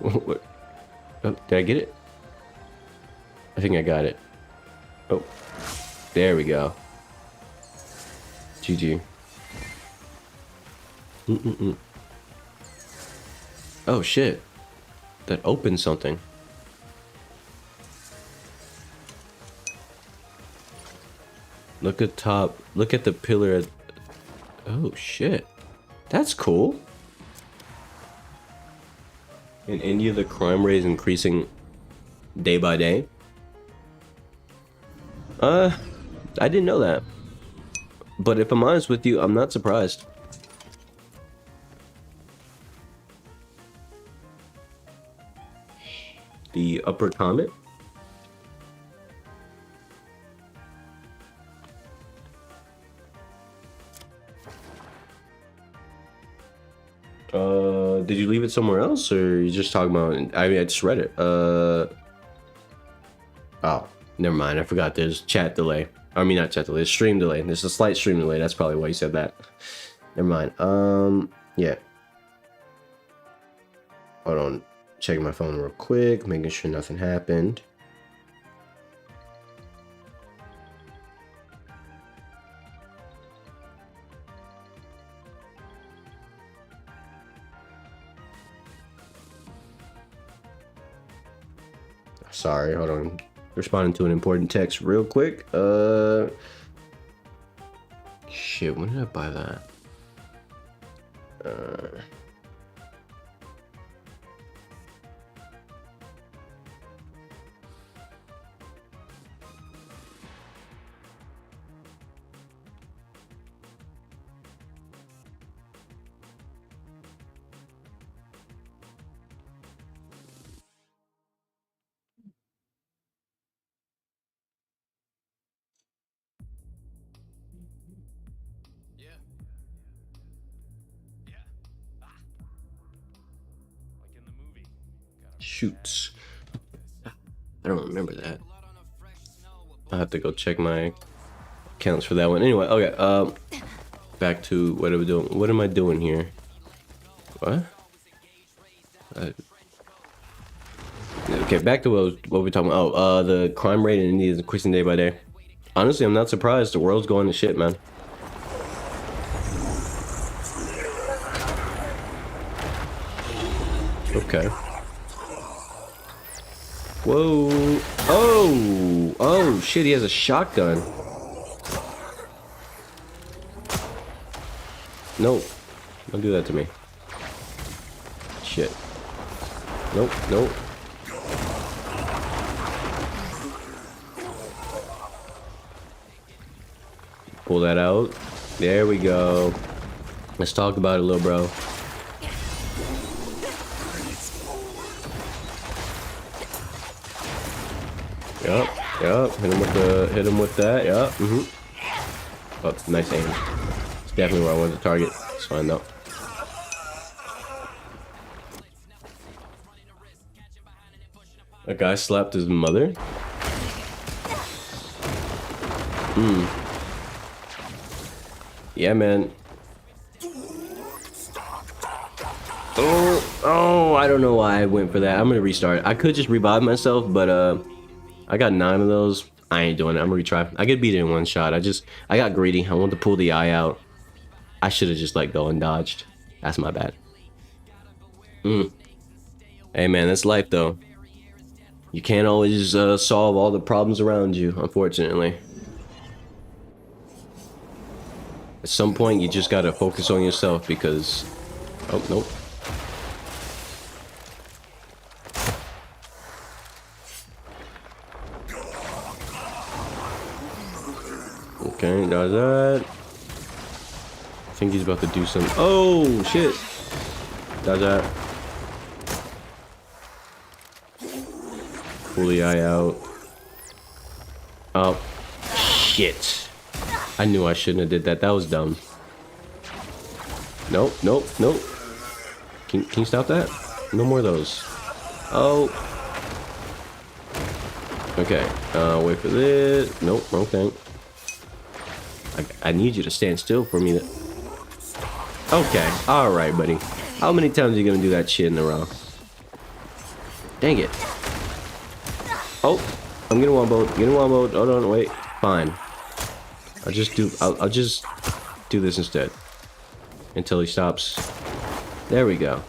S1: What? Oh, did I get it? I think I got it. Oh, there we go. GG. Oh shit. That opened something. Look at top. Look at the pillar. Oh shit. That's cool. In India, the crime rate is increasing day by day. I didn't know that. But if I'm honest with you, I'm not surprised. The upper comment. Did you leave it somewhere else, or you just talking about? I mean, I just read it. Oh, never mind. I forgot. There's chat delay. I mean, not chat delay. There's stream delay. There's a slight stream delay. That's probably why you said that. Never mind. Yeah. Hold on. Checking my phone real quick, making sure nothing happened. Sorry, hold on. Responding to an important text real quick. Shit, when did I buy that? Shoots. I don't remember that. I'll have to go check my accounts for that one. Anyway, okay. Back to what are we doing? What am I doing here? What? Okay, back to what we're talking about. Oh, the crime rate in India is increasing day by day. Honestly, I'm not surprised. The world's going to shit, man. Okay. Whoa. Oh. Oh, shit, he has a shotgun. Nope. Don't do that to me. Shit. Nope, nope. Pull that out. There we go. Let's talk about it, little bro. Yup, yup. Hit him with that. Yup. Oh, nice aim. It's definitely where I wanted to target. It's fine though. A guy slapped his mother. Yeah, man. Oh, I don't know why I went for that. I'm gonna restart. I could just revive myself, but I got 9 of those. I ain't doing it. I'm gonna retry. I could beat it in one shot. I got greedy. I wanted to pull the eye out. I should have just let go and dodged. That's my bad. Hey man, that's life though. You can't always solve all the problems around you, unfortunately. At some point, you just gotta focus on yourself because... Oh, nope. Okay, does that. I think he's about to do some. Oh shit! Does that. Pull the eye out. Oh shit! I knew I shouldn't have did that. That was dumb. Nope, nope, nope. Can you stop that? No more of those. Oh. Okay. Wait for this. Nope. Wrong thing. I need you to stand still for me. Okay. All right, buddy. How many times are you gonna do that shit in a row? Dang it. Oh, I'm getting one boat. Getting one boat. Hold on. Wait. Fine. I'll just do this instead until he stops. There we go.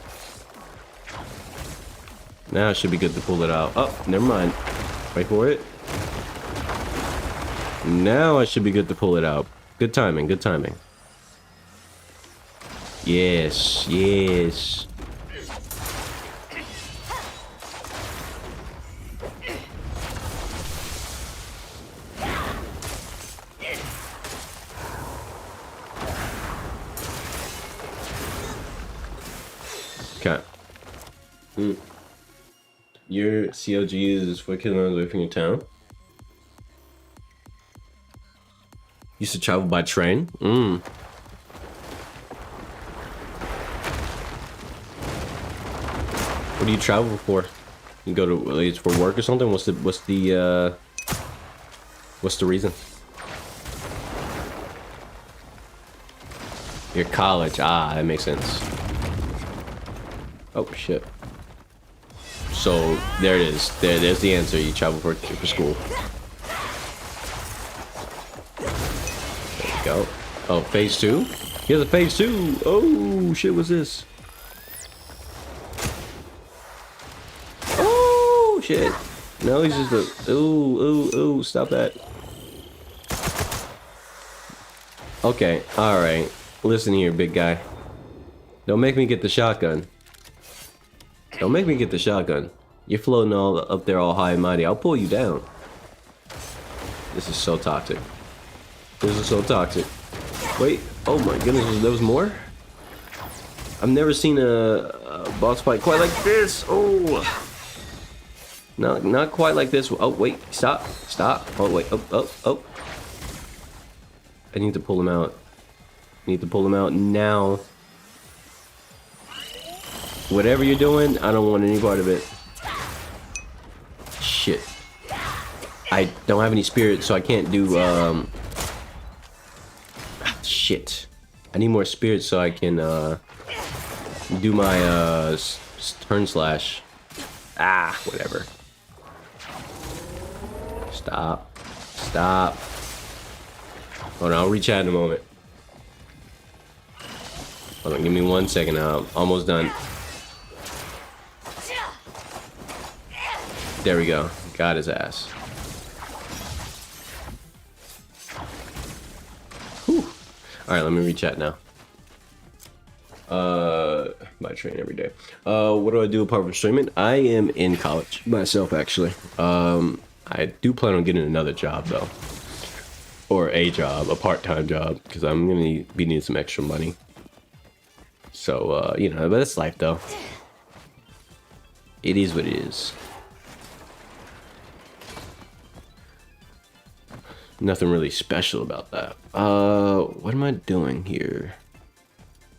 S1: Now it should be good to pull it out. Oh, never mind. Wait for it. Now I should be good to pull it out. Good timing, good timing. Yes, yes. Okay. Your CLG is 4 kilometers away from your town. Used to travel by train. What do you travel for? You go to, like, it's for work or something? What's the reason? Your college. Ah, that makes sense. Oh shit. So there it is. There's the answer. You travel for school. There we go. Oh, phase 2? Here's a phase 2. Oh shit, what's this? Oh shit. No, he's just a ooh, stop that. Okay, alright. Listen here, big guy. Don't make me get the shotgun. Don't make me get the shotgun. You're floating all up there all high and mighty. I'll pull you down. This is so toxic. This is so toxic. Wait. Oh my goodness, there was more? I've never seen a boss fight quite like this. Oh. Not quite like this. Oh, wait. Stop. Stop. Oh, wait. Oh. I need to pull him out. I need to pull him out now. Whatever you're doing, I don't want any part of it. Shit. I don't have any spirit, so I can't do, shit. I need more spirit so I can, do my, turn slash. Ah, whatever. Stop. Stop. Hold on, I'll reach out in a moment. Hold on, give me 1 second now. I'm almost done. There we go. Got his ass. Whew. Alright, let me reach out now. By train every day. What do I do apart from streaming? I am in college myself, actually. I do plan on getting another job though. Or a job, a part-time job, because I'm gonna be needing some extra money. So, you know, but it's life though. It is what it is. Nothing really special about that. What am I doing here?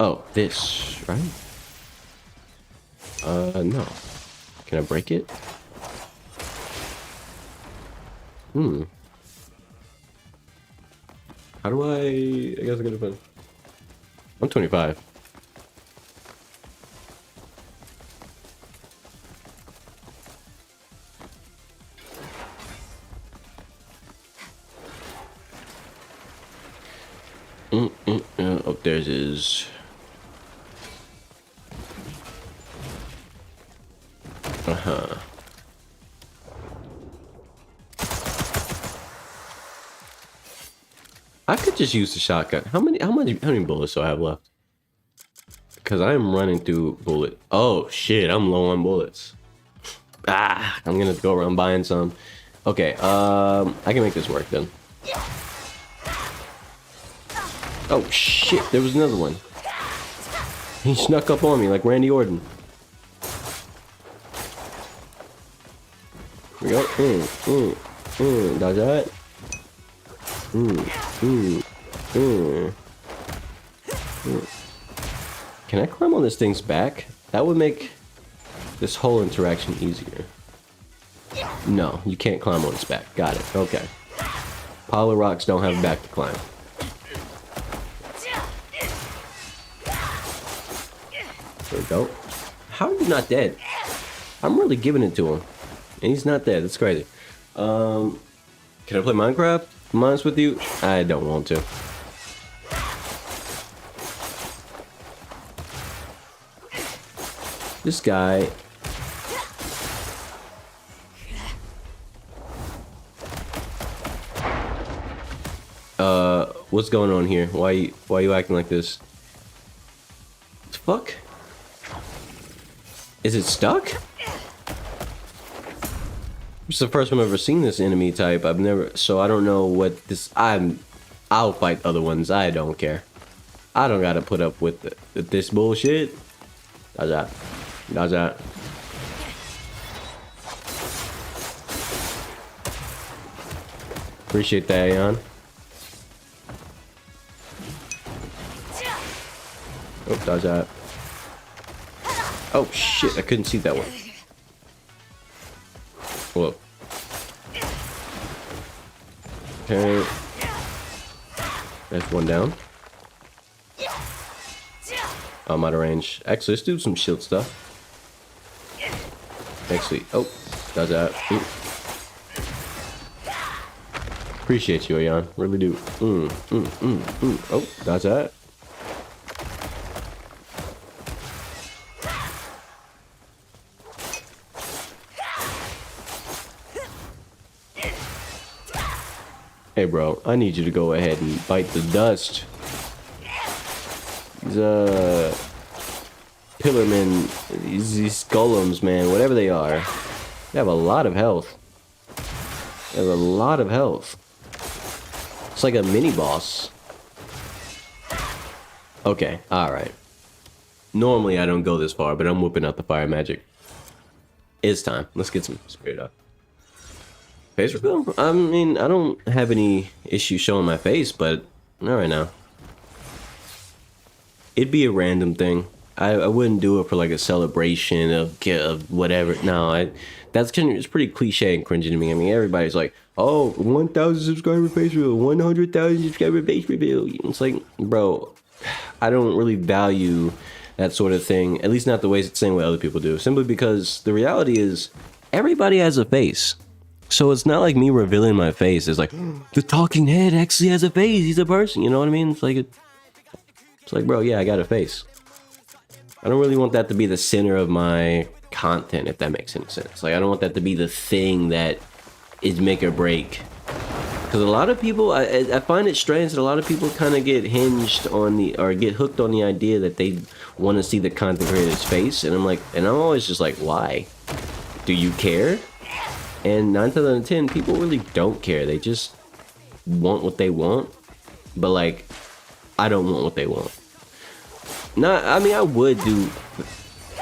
S1: Oh, this, right? No. Can I break it? How do I guess I gotta put 125. Oh, there's his. I could just use the shotgun. How many bullets do I have left? Because I am running through bullet. Oh shit, I'm low on bullets. Ah, I'm gonna go around buying some. Okay, I can make this work then. Oh shit, there was another one. He snuck up on me like Randy Orton. Here we go. Dodge that. Can I climb on this thing's back? That would make this whole interaction easier. No, you can't climb on its back. Got it. Okay. Pile of rocks don't have a back to climb. There we go. How are you not dead? I'm really giving it to him. And he's not dead. That's crazy. Can I play Minecraft? Be honest with you, I don't want to. This guy. What's going on here? Why you acting like this? What the fuck? Is it stuck? It's the first time I've ever seen this enemy type. I've never, so I don't know what this. I'll fight other ones. I don't care. I don't gotta put up with this bullshit. Dodge that. Dodge that. Appreciate that, Aeon. Oh, dodge that. Oh shit! I couldn't see that one. Whoa. Okay. That's one down. I'm out of range. Actually, let's do some shield stuff. Actually, oh, does that. Ooh. Appreciate you, Aeon. Really do. Oh, does that. Hey bro, I need you to go ahead and bite the dust. These pillarmen, these golems, man, whatever they are, they have a lot of health. They have a lot of health. It's like a mini boss. Okay, alright. Normally I don't go this far, but I'm whipping out the fire magic. It's time. Let's get some spirit up. Face reveal? I mean, I don't have any issue showing my face, but not right now. It'd be a random thing. I wouldn't do it for like a celebration of whatever. No, it's pretty cliche and cringy to me. I mean, everybody's like, oh, 1,000 subscriber face reveal, 100,000 subscriber face reveal. It's like, bro, I don't really value that sort of thing, at least not the same way other people do. Simply because the reality is, everybody has a face. So it's not like me revealing my face. It's like, the talking head actually has a face. He's a person. You know what I mean? It's like, bro, yeah, I got a face. I don't really want that to be the center of my content, if that makes any sense. Like, I don't want that to be the thing that is make or break. Because a lot of people, I find it strange that a lot of people kind of get hinged on or get hooked on the idea that they want to see the content creator's face. And I'm always just like, why? Do you care? And 9 times out of 10, people really don't care. They just want what they want. But like, I don't want what they want. I mean, I would do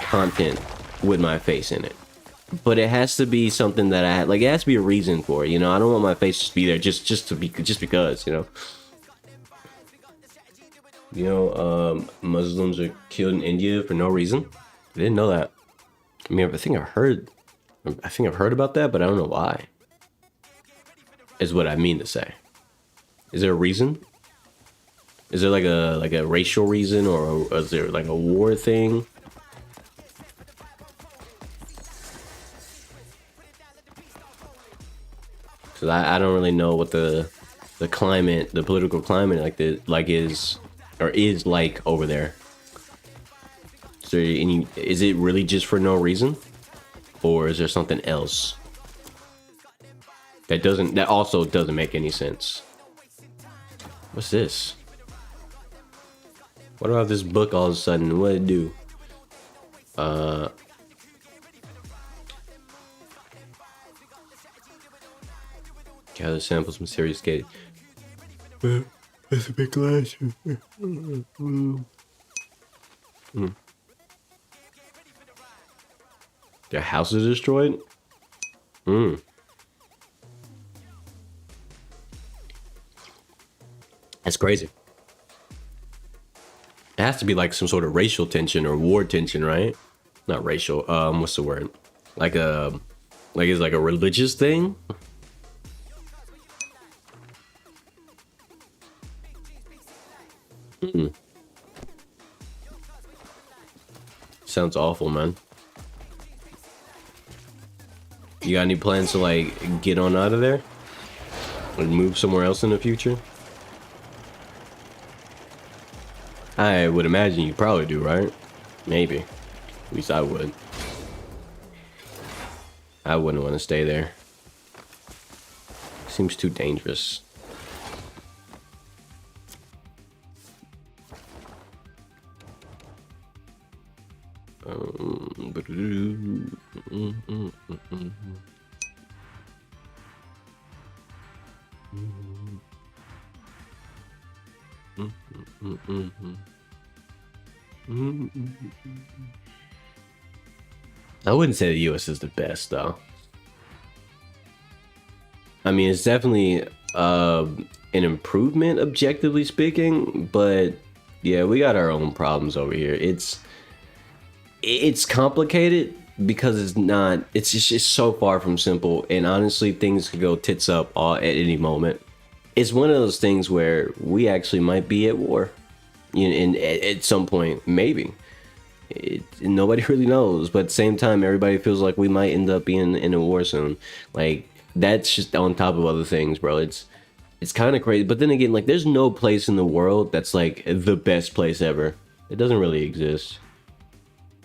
S1: content with my face in it. But it has to be something that it has to be a reason for it, you know? I don't want my face to be there just because, you know? You know, Muslims are killed in India for no reason. I didn't know that. I mean, I think I've heard about that, but I don't know why. Is what I mean to say. Is there a reason? Is there like a racial reason, or is there like a war thing? Cause I don't really know what the climate, the political climate is like over there. So is it really just for no reason? Or is there something else that also doesn't make any sense? What's this? What about this book all of a sudden? What did it do? Gather samples from serious skating. That's a big glass. Their house is destroyed? That's crazy. It has to be like some sort of racial tension or war tension, right? not racial. What's the word? Like it's like a religious thing. Sounds awful, man. You got any plans to like get on out of there and move somewhere else in the future? I would imagine you probably do, right? Maybe. At least I would. I wouldn't want to stay there. Seems too dangerous. I wouldn't say the US is the best though. I mean, it's definitely an improvement objectively speaking, but yeah, we got our own problems over here. It's complicated because it's just so far from simple, and honestly things could go tits up at any moment. It's one of those things where we actually might be at war, at some point, maybe. Nobody really knows, but at the same time, everybody feels like we might end up being in a war soon. Like, that's just on top of other things, bro. It's kind of crazy. But then again, like, there's no place in the world that's like the best place ever. It doesn't really exist.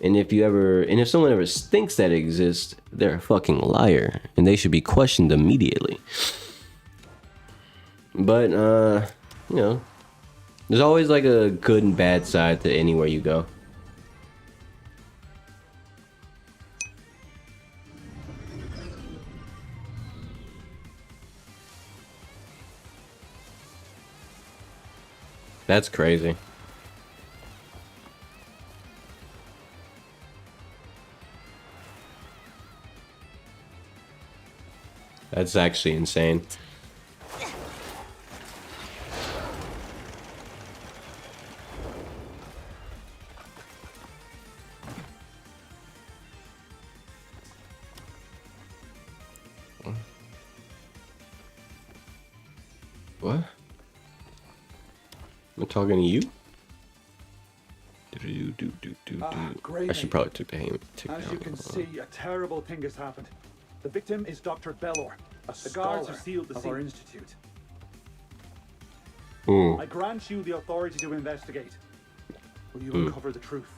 S1: And if someone ever thinks that it exists, they're a fucking liar, and they should be questioned immediately. But there's always like a good and bad side to anywhere you go. That's crazy. That's actually insane. What? I'm talking to you? I should probably took the aim.
S3: As you can see, a terrible thing has happened. The victim is Dr. Bellor, the guards who sealed the our institute. I grant you the authority to investigate. Will you uncover the truth?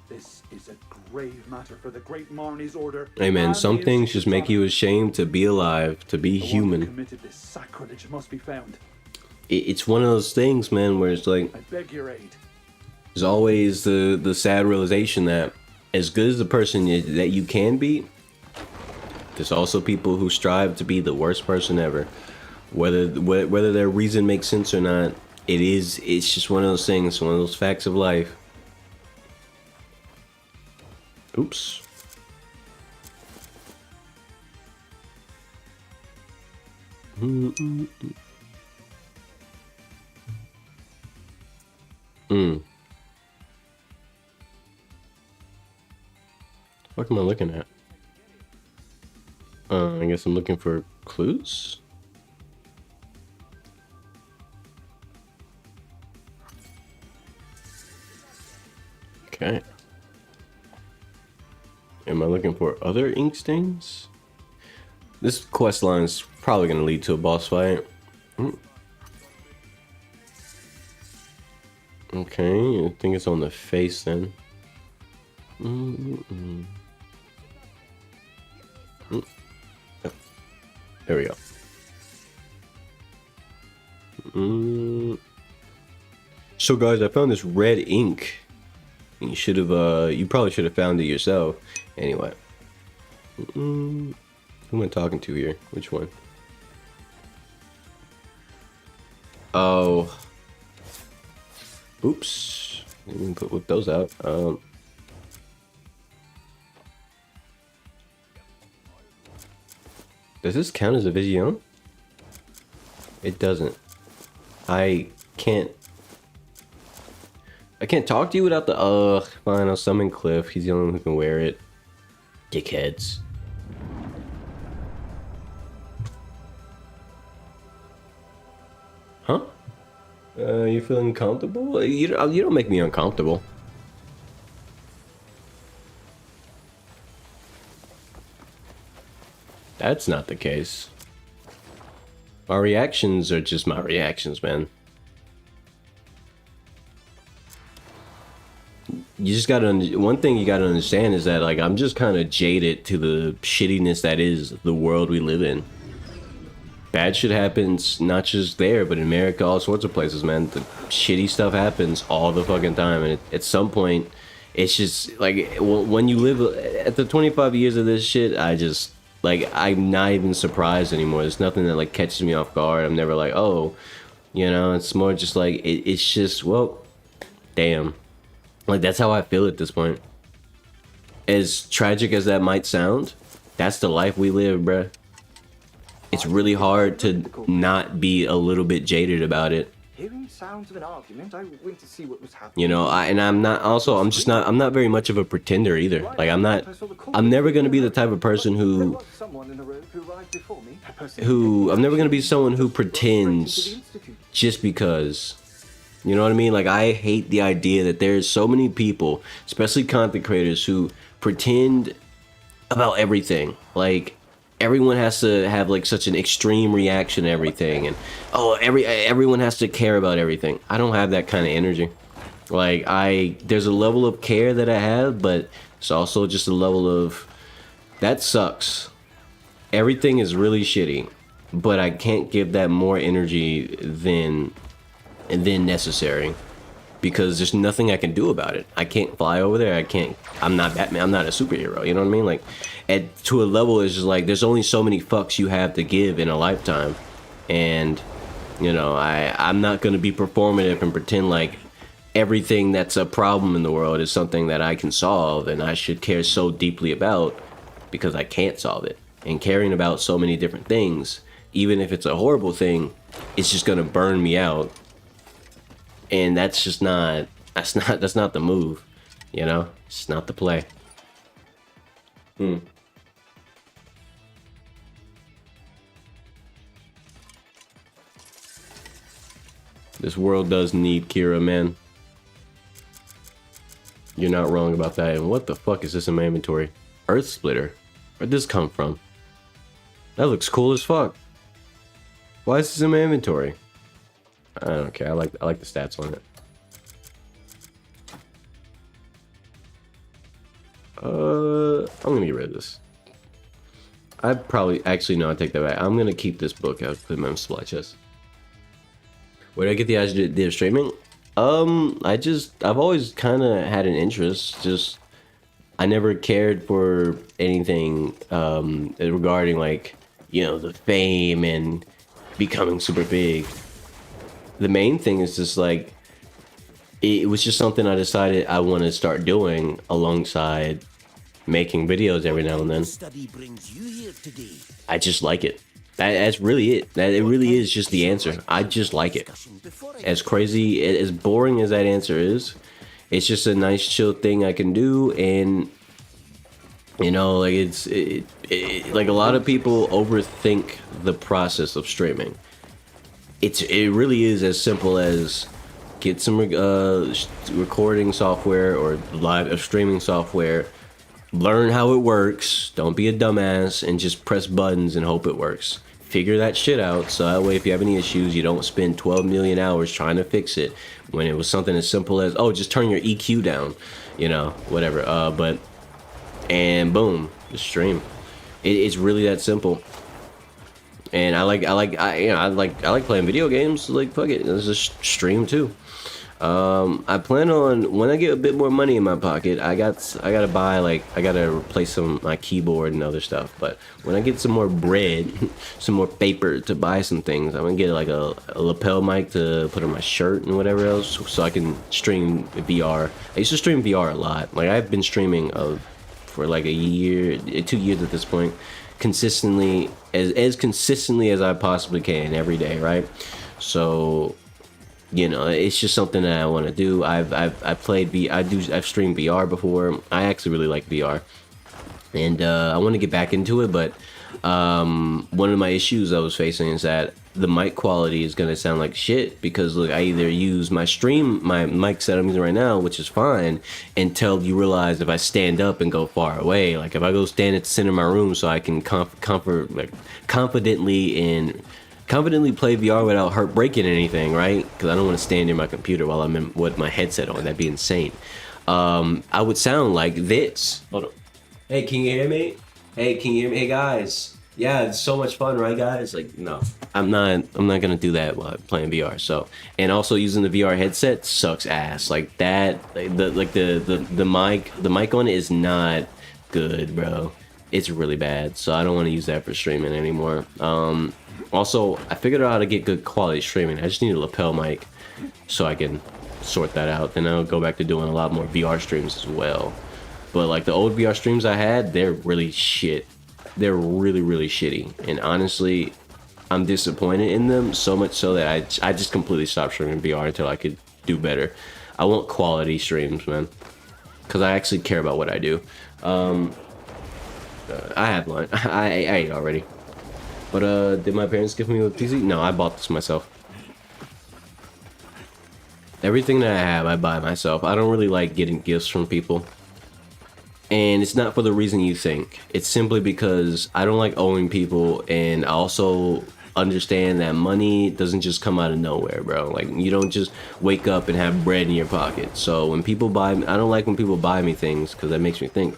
S3: This is a grave matter for the Great Marnie's order.
S1: Hey man, some things just make you ashamed to be alive, to be human.
S3: The one who committed this sacrilege must be found.
S1: It's one of those things, man, where it's like,
S3: I beg your aid.
S1: There's always the sad realization that as good as the person that you can be, there's also people who strive to be the worst person ever. Whether their reason makes sense or not, it's just one of those things, one of those facts of life. Oops. What am I looking at? I guess I'm looking for clues? Okay. Am I looking for other ink stains? This quest line is probably going to lead to a boss fight. Okay, I think it's on the face then. There we go. So guys, I found this red ink. You probably should have found it yourself. Anyway. Who am I talking to here? Which one? Oh. Oops. Let me whip those out. Does this count as a vision? It doesn't. I can't. I can't talk to you without the fine, I'll summon Cliff. He's the only one who can wear it. Dickheads. Huh? You feeling comfortable? You don't make me uncomfortable. That's not the case. My reactions are just my reactions, man. You just gotta, one thing you gotta understand is that, like, I'm just kind of jaded to the shittiness that is the world we live in. Bad shit happens, not just there, but in America, all sorts of places, man. The shitty stuff happens all the fucking time, and at some point, it's just, like, when you live, at the 25 years of this shit, I just, like, I'm not even surprised anymore. There's nothing that, like, catches me off guard. I'm never like, oh, you know, it's more just like, it's just, well, damn. Like, that's how I feel at this point. As tragic as that might sound, that's the life we live, bruh. It's really hard to not be a little bit jaded about it.
S4: Hearing sounds of an argument, I went to see what was happening.
S1: You know, I'm not very much of a pretender either. Like, I'm never gonna be the type of person who I'm never gonna be someone who pretends just because. You know what I mean? Like, I hate the idea that there's so many people, especially content creators, who pretend about everything. Like, everyone has to have, like, such an extreme reaction to everything, and everyone has to care about everything. I don't have that kind of energy. Like, there's a level of care that I have, but it's also just a level of, that sucks. Everything is really shitty, but I can't give that more energy than necessary, because there's nothing I can do about it. I can't fly over there. I'm not Batman. I'm not a superhero. You know what I mean? Like, to a level, it's just like, there's only so many fucks you have to give in a lifetime. And, you know, I'm not going to be performative and pretend like everything that's a problem in the world is something that I can solve and I should care so deeply about, because I can't solve it. And caring about so many different things, even if it's a horrible thing, it's just going to burn me out. And that's just that's not the move, you know? It's not the play. This world does need Kira, man. You're not wrong about that. And what the fuck is this in my inventory? Earth Splitter? Where'd this come from? That looks cool as fuck. Why is this in my inventory? I don't care. I like the stats on it. I'm gonna get rid of this. I probably actually no. I take that back. I'm gonna keep this book. I'll put it in my supply chest. Where did I get the idea of streaming? I've always kind of had an interest. Just I never cared for anything regarding, like, you know, the fame and becoming super big. The main thing is just, like, it was just something I decided I want to start doing alongside making videos every now and then. I just like it. That's really it. It really is just the answer. I just like it. As crazy, as boring as that answer is, it's just a nice chill thing I can do. And, you know, like, like, a lot of people overthink the process of streaming. It really is as simple as get some recording software or live streaming software, learn how it works, don't be a dumbass, and just press buttons and hope it works. Figure that shit out, so that way if you have any issues, you don't spend 12 million hours trying to fix it when it was something as simple as, oh, just turn your EQ down, you know, whatever. And boom, just stream. It's really that simple. And I like playing video games. Like, fuck it, let's just stream too. I plan on, when I get a bit more money in my pocket, I gotta replace some of my keyboard and other stuff. But when I get some more bread, some more paper to buy some things, I'm gonna get like a lapel mic to put on my shirt and whatever else, so I can stream VR. I used to stream VR a lot. Like, I've been streaming for like a year, 2 years at this point, consistently, as consistently as I possibly can every day, right? So you know, it's just something that I want to do. I've played I've streamed VR before. I actually really like VR, and I want to get back into it. But one of my issues I was facing is that the mic quality is gonna sound like shit because look, I either use my mic set I'm using right now, which is fine, until you realize if I stand up and go far away, like if I go stand at the center of my room so I can confidently play VR without breaking anything, right? Because I don't want to stand near my computer while I'm with my headset on. That'd be insane. I would sound like this. Hold on. Hey, can you hear me? Hey, can you hear me? Hey, guys. Yeah, it's so much fun, right, guys? Like, no, I'm not gonna do that while playing VR. So, and also using the VR headset sucks ass. Like that, the mic on it is not good, bro. It's really bad. So I don't want to use that for streaming anymore. Also, I figured out how to get good quality streaming. I just need a lapel mic, so I can sort that out. Then I'll go back to doing a lot more VR streams as well. But like the old VR streams I had, they're really shit. They're really, really shitty. And honestly, I'm disappointed in them so much so that I just completely stopped streaming VR until I could do better. I want quality streams, man, because I actually care about what I do. I had lunch. I ate already. But did my parents give me a PC? No, I bought this myself. Everything that I have, I buy myself. I don't really like getting gifts from people. And it's not for the reason you think. It's simply because I don't like owing people, and I also understand that money doesn't just come out of nowhere, bro. Like, you don't just wake up and have bread in your pocket. So when people buy me, I don't like when people buy me things because that makes me think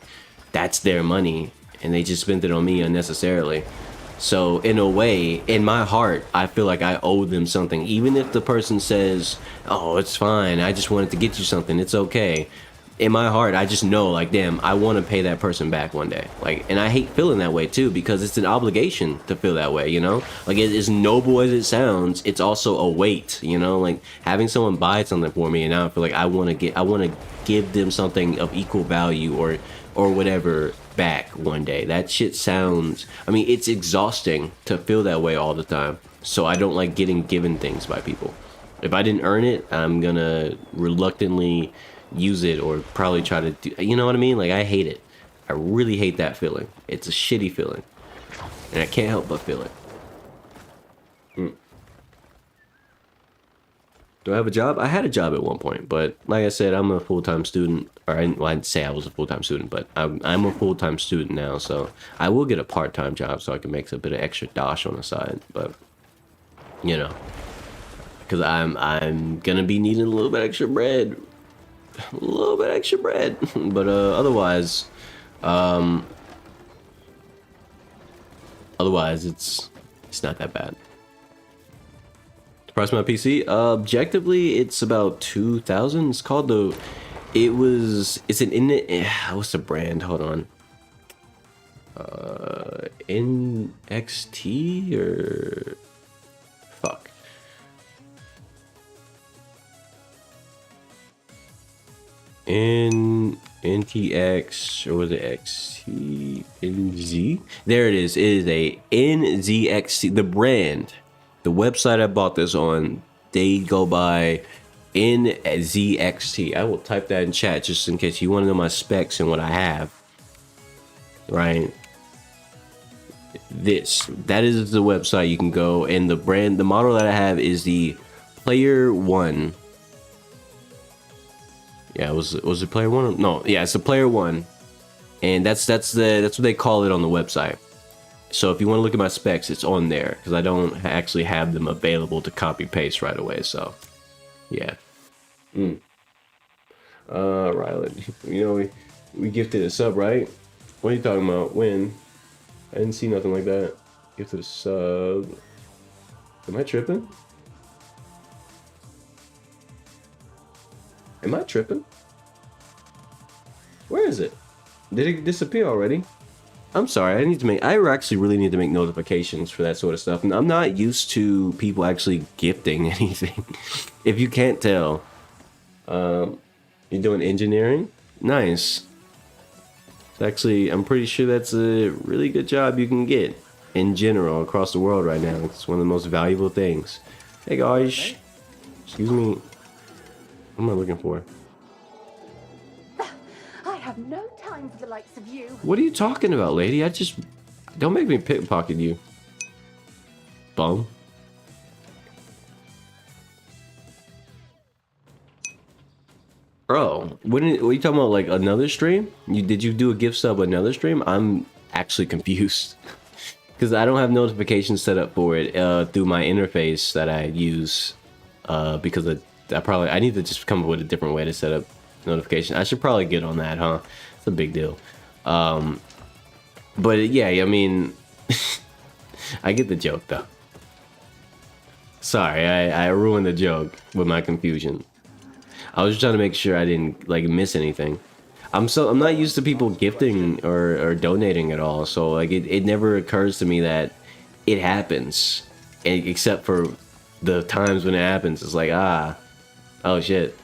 S1: that's their money and they just spent it on me unnecessarily. So in a way, in my heart, I feel like I owe them something. Even if the person says, oh, it's fine, I just wanted to get you something, it's okay. In my heart, I just know, like, damn, I want to pay that person back one day. Like, and I hate feeling that way too, because it's an obligation to feel that way, you know? Like, as noble as it sounds, it's also a weight, you know? Like, having someone buy something for me, and now I feel like I want to give them something of equal value or whatever back one day. That shit sounds, I mean, it's exhausting to feel that way all the time. So I don't like getting given things by people. If I didn't earn it, I'm gonna reluctantly use it or probably try to do, you know what I mean? Like, I hate it. I really hate that feeling. It's a shitty feeling, and I can't help but feel it. Do I have a job? I had a job at one point, but like I said, I'm a full-time student. Or I'd say I was a full-time student, but I'm a full-time student now, so I will get a part-time job so I can make a bit of extra dosh on the side. But you know, because I'm gonna be needing a little bit extra bread. But otherwise it's not that bad. The price of my PC, objectively, it's about 2,000. It's called it's what's the brand? Hold on. NXT or fuck. NTX, or was it XT? NZ? There it is. It is a NZXT. The brand, the website I bought this on, they go by NZXT. I will type that in chat just in case you want to know my specs and what I have. Right. That is the website you can go, and the model that I have is the Player One. Yeah, was it Player One? No, yeah, it's the Player One, and that's what they call it on the website. So if you want to look at my specs, it's on there because I don't actually have them available to copy paste right away. So, yeah. Rylan, you know we gifted a sub, right? What are you talking about? When? I didn't see nothing like that. Gifted a sub. Am I tripping? Am I tripping? Where is it? Did it disappear already? I'm sorry, I actually really need to make notifications for that sort of stuff. And I'm not used to people actually gifting anything. If you can't tell. You're doing engineering? Nice. Actually, I'm pretty sure that's a really good job you can get in general across the world right now. It's one of the most valuable things. Hey guys. Excuse me. What am I looking for?
S5: I have no time for the likes of you.
S1: What are you talking about, lady? Don't make me pickpocket you. Bum. Bro, what are you talking about? Like another stream? Did you do a gift sub another stream? I'm actually confused because I don't have notifications set up for it through my interface that I use because I need to just come up with a different way to set up notification. I should probably get on that, huh? It's a big deal. But yeah, I mean, I get the joke though. Sorry, I ruined the joke with my confusion. I was just trying to make sure I didn't like miss anything. I'm not used to people gifting or donating at all, so like it never occurs to me that it happens, except for the times when it happens. It's like, oh shit.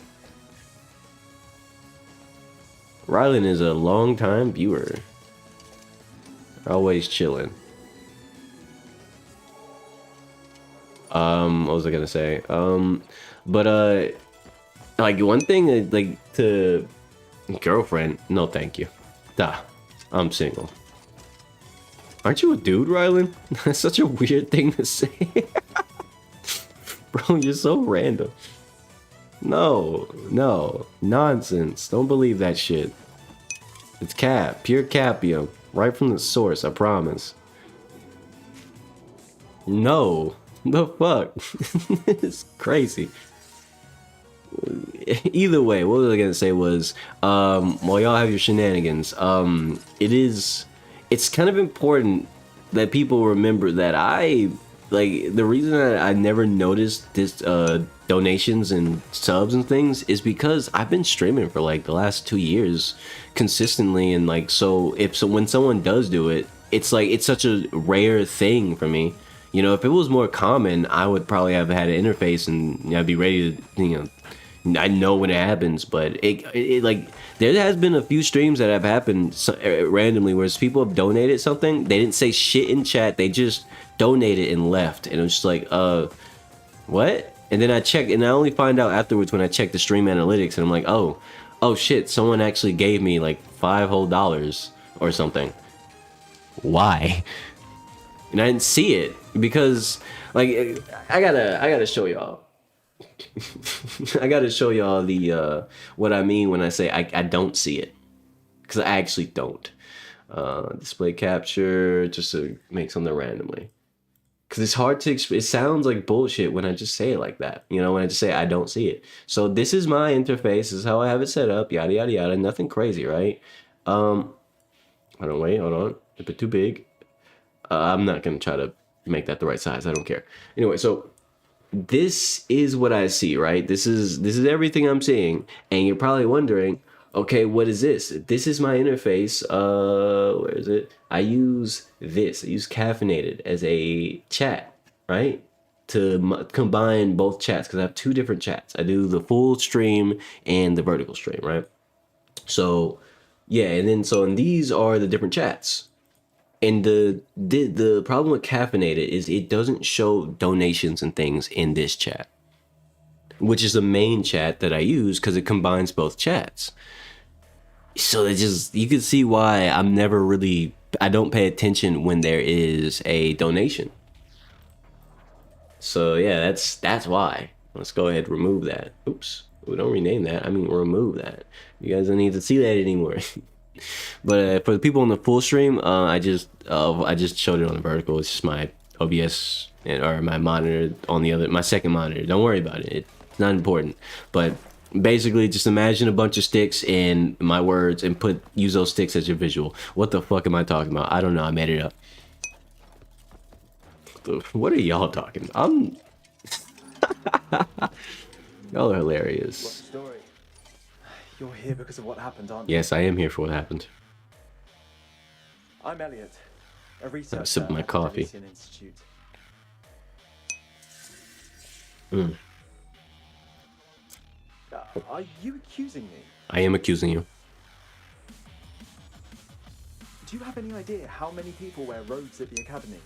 S1: Rylan is a long-time viewer. Always chilling. What was I gonna say? Like one thing, like to girlfriend, no thank you. Duh, I'm single. Aren't you a dude, Rylan? That's such a weird thing to say. Bro, you're so random. No, nonsense. Don't believe that shit. It's cap, pure capium, right from the source, I promise. No, the fuck? It's crazy. Either way, what was I gonna say was, while y'all have your shenanigans, it's kind of important that people remember that the reason I never noticed this donations and subs and things is because I've been streaming for like the last 2 years consistently, and like when someone does do it, it's like it's such a rare thing for me. You know, if it was more common, I would probably have had an interface and I'd be ready to, I know when it happens. But it like there has been a few streams that have happened randomly where people have donated something, they didn't say shit in chat, they just donated and left, and it was just like, what? And then I checked, and I only find out afterwards when I check the stream analytics, and I'm like, oh shit, someone actually gave me like $5 whole or something. Why? And I didn't see it because, like, I gotta show y'all. I gotta show y'all the what I mean when I say I don't see it, because I actually don't. Display capture just to make something randomly, because it's hard to it sounds like bullshit when I just say it like that, when I just say I don't see it. So this is my interface, this is how I have it set up, yada yada yada, nothing crazy, right? Hold on, a bit too big. I'm not gonna try to make that the right size, I don't care. Anyway, so this is what I see, right? This is everything I'm seeing, and you're probably wondering, okay, what is this? This is my interface. Where is it? I use Caffeinated as a chat, right? To combine both chats, because I have two different chats. I do the full stream and the vertical stream, right? So yeah, and these are the different chats. And the problem with Caffeinated is it doesn't show donations and things in this chat, which is the main chat that I use because it combines both chats. So you can see why I don't pay attention when there is a donation. So yeah, that's why. Let's go ahead and remove that. Oops, we don't rename that. I mean, remove that. You guys don't need to see that anymore. But for the people on the full stream, I just showed it on the vertical. It's just my OBS or my monitor on my second monitor. Don't worry about it. It's not important. But basically, just imagine a bunch of sticks and my words and use those sticks as your visual. What the fuck am I talking about? I don't know. I made it up. What are y'all talking about? Y'all are hilarious.
S6: What's the story? You're here because of what happened, aren't you?
S1: Yes, I am here for what happened.
S6: I'm Elliot, a researcher
S1: sip my coffee.
S6: at the Institute. Are you accusing me?
S1: I am accusing you.
S6: Do you have any idea how many people wear robes at the academy?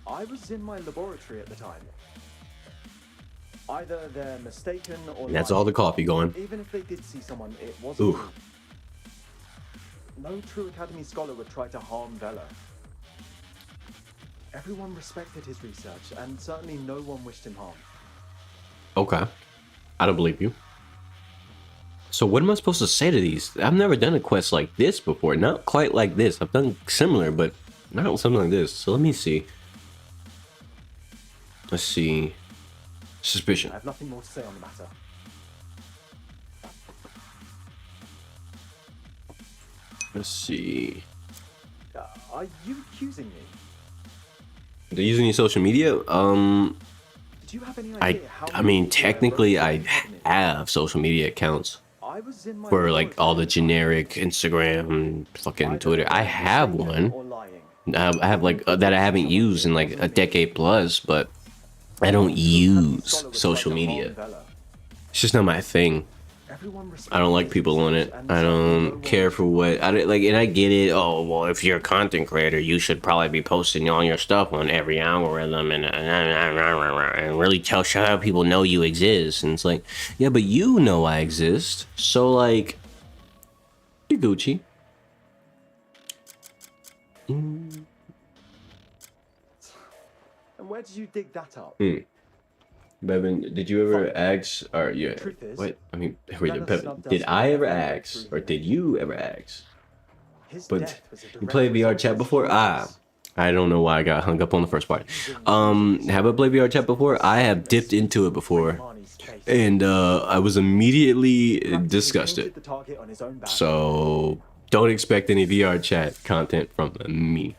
S6: I was in my laboratory at the time. Either they're mistaken or
S1: And that's all the coffee going.
S6: Even if they did see someone, it wasn't.
S1: Ooh.
S6: No true Academy scholar would try to harm Velo. Everyone respected his research, and certainly no one wished him harm.
S1: Okay. I don't believe you. So what am I supposed to say to these? I've never done a quest like this before. Not quite like this. I've done similar, but not something like this. So let me see. Let's see. Suspicion.
S6: I have nothing more to say on the matter.
S1: Let's see.
S6: Are you accusing me?
S1: They're using your social media?
S6: Do you have any idea
S1: I mean, technically I have social media accounts for like all the generic Instagram, fucking Twitter. I have one. I have like that I haven't used in like a decade plus, but I don't use social media. It's just not my thing. I don't like people on it. I don't care for what I like, and I get it. Oh well, if you're a content creator, you should probably be posting all your stuff on every algorithm and really show how people know you exist. And it's like, yeah, but you know I exist, so like, you're Gucci.
S6: And where did you dig that up?
S1: Bevan, did you ever ask, or yeah, what? I mean, Bevan, did I ever ask, or did you ever ask? But you played VR chat before? I don't know why I got hung up on the first part. Have I played VR chat before? I have dipped into it before, and I was immediately disgusted. So don't expect any VR chat content from me.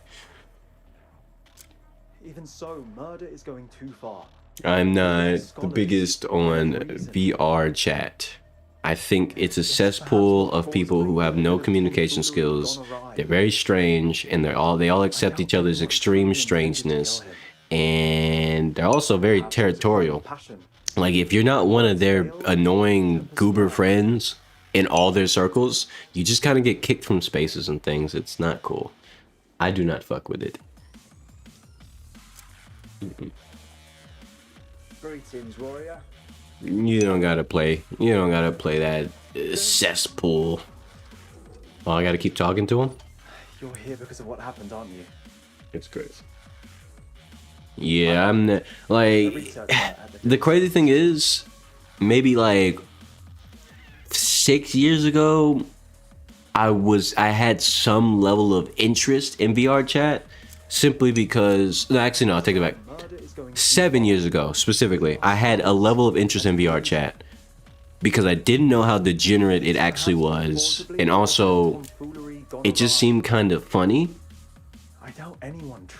S6: Even so, murder is going too far.
S1: I'm not the biggest on VR chat. I think it's a cesspool of people who have no communication skills. They're very strange, and they all accept each other's extreme strangeness, and they're also very territorial. Like, if you're not one of their annoying goober friends in all their circles, you just kind of get kicked from spaces and things. It's not cool. I do not fuck with it.
S4: Greetings, warrior.
S1: You don't gotta play. You don't gotta play that cesspool. Oh, I gotta keep talking to him?
S6: You're here because of what happened, aren't you?
S1: It's crazy. Yeah, I'm not, like, the crazy thing is, maybe like 6 years ago, I had some level of interest in VR chat, simply because, no, actually no, I'll take it back. 7 years ago, specifically, I had a level of interest in VR chat because I didn't know how degenerate it actually was, and also it just seemed kind of funny.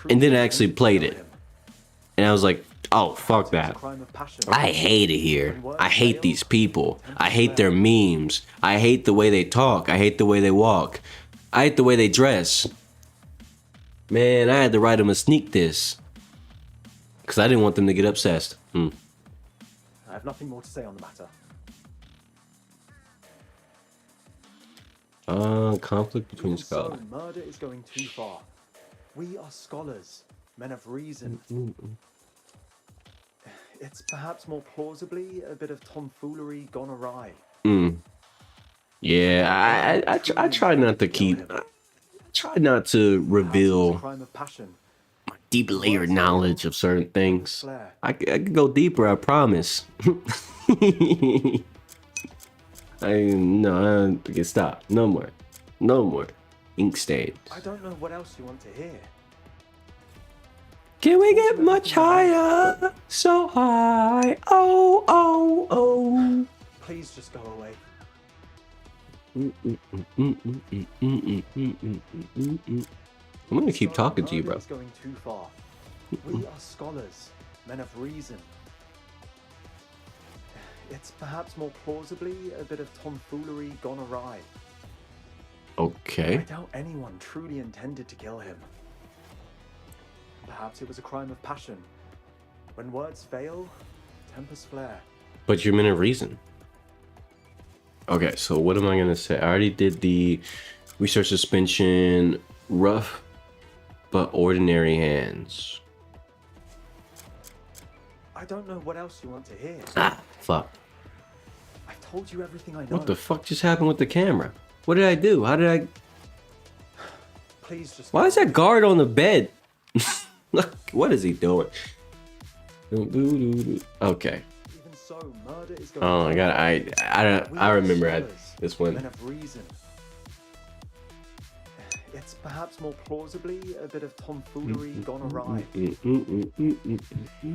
S1: And then I actually played it, and I was like, oh, fuck that. I hate it here. I hate these people. I hate their memes. I hate the way they talk. I hate the way they walk. I hate the way they dress. Man, I had to write them a sneak diss. Because I didn't want them to get obsessed.
S6: I have nothing more to say on the matter.
S1: Conflict between scholars.
S6: So, murder is going too far. We are scholars, men of reason. It's perhaps more plausibly a bit of tomfoolery gone awry.
S1: Yeah, I try not to keep. I try not to reveal deep layered knowledge of certain things. I could go deeper, I promise. No, stop. No more ink stains.
S6: I don't know what else you want to hear.
S1: Can we get much higher? So high. Oh, oh, oh.
S6: Please just go away.
S1: I'm gonna keep talking to you, bro.
S6: Going too far. We are scholars, men of reason. It's perhaps more plausibly a bit of tomfoolery gone awry.
S1: Okay.
S6: I doubt anyone truly intended to kill him. Perhaps it was a crime of passion. When words fail, tempers flare.
S1: But you're men of reason. Okay, so what am I gonna say? I already did the research suspension, rough but ordinary hands.
S6: I don't know what else you want to hear.
S1: Ah, fuck.
S6: I've told you everything I know.
S1: What the fuck just happened with the camera? What did I do? How did I...
S6: Please just.
S1: Why is that guard on the bed? Look, what is he doing? Okay.
S6: Even so, murder is going
S1: Oh my god, I remember this
S6: Men
S1: one.
S6: of reason. It's perhaps more plausibly a bit of tomfoolery gone awry.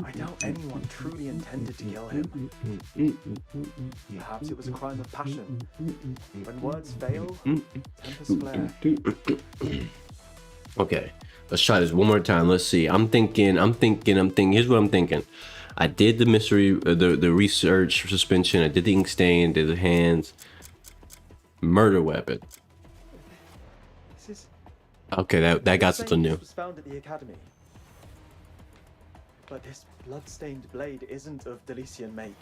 S6: I doubt anyone truly intended to kill him. Perhaps it was a crime of passion. When words fail, tempers flare.
S1: Okay, let's try this one more time. Let's see. I'm thinking. Here's what I'm thinking. I did the mystery, the research suspension. I did the ink stain. Did the hands. Murder weapon.
S6: This is
S1: Okay, that got something new.
S6: This was found at the academy. But this blood-stained blade isn't of Delician make.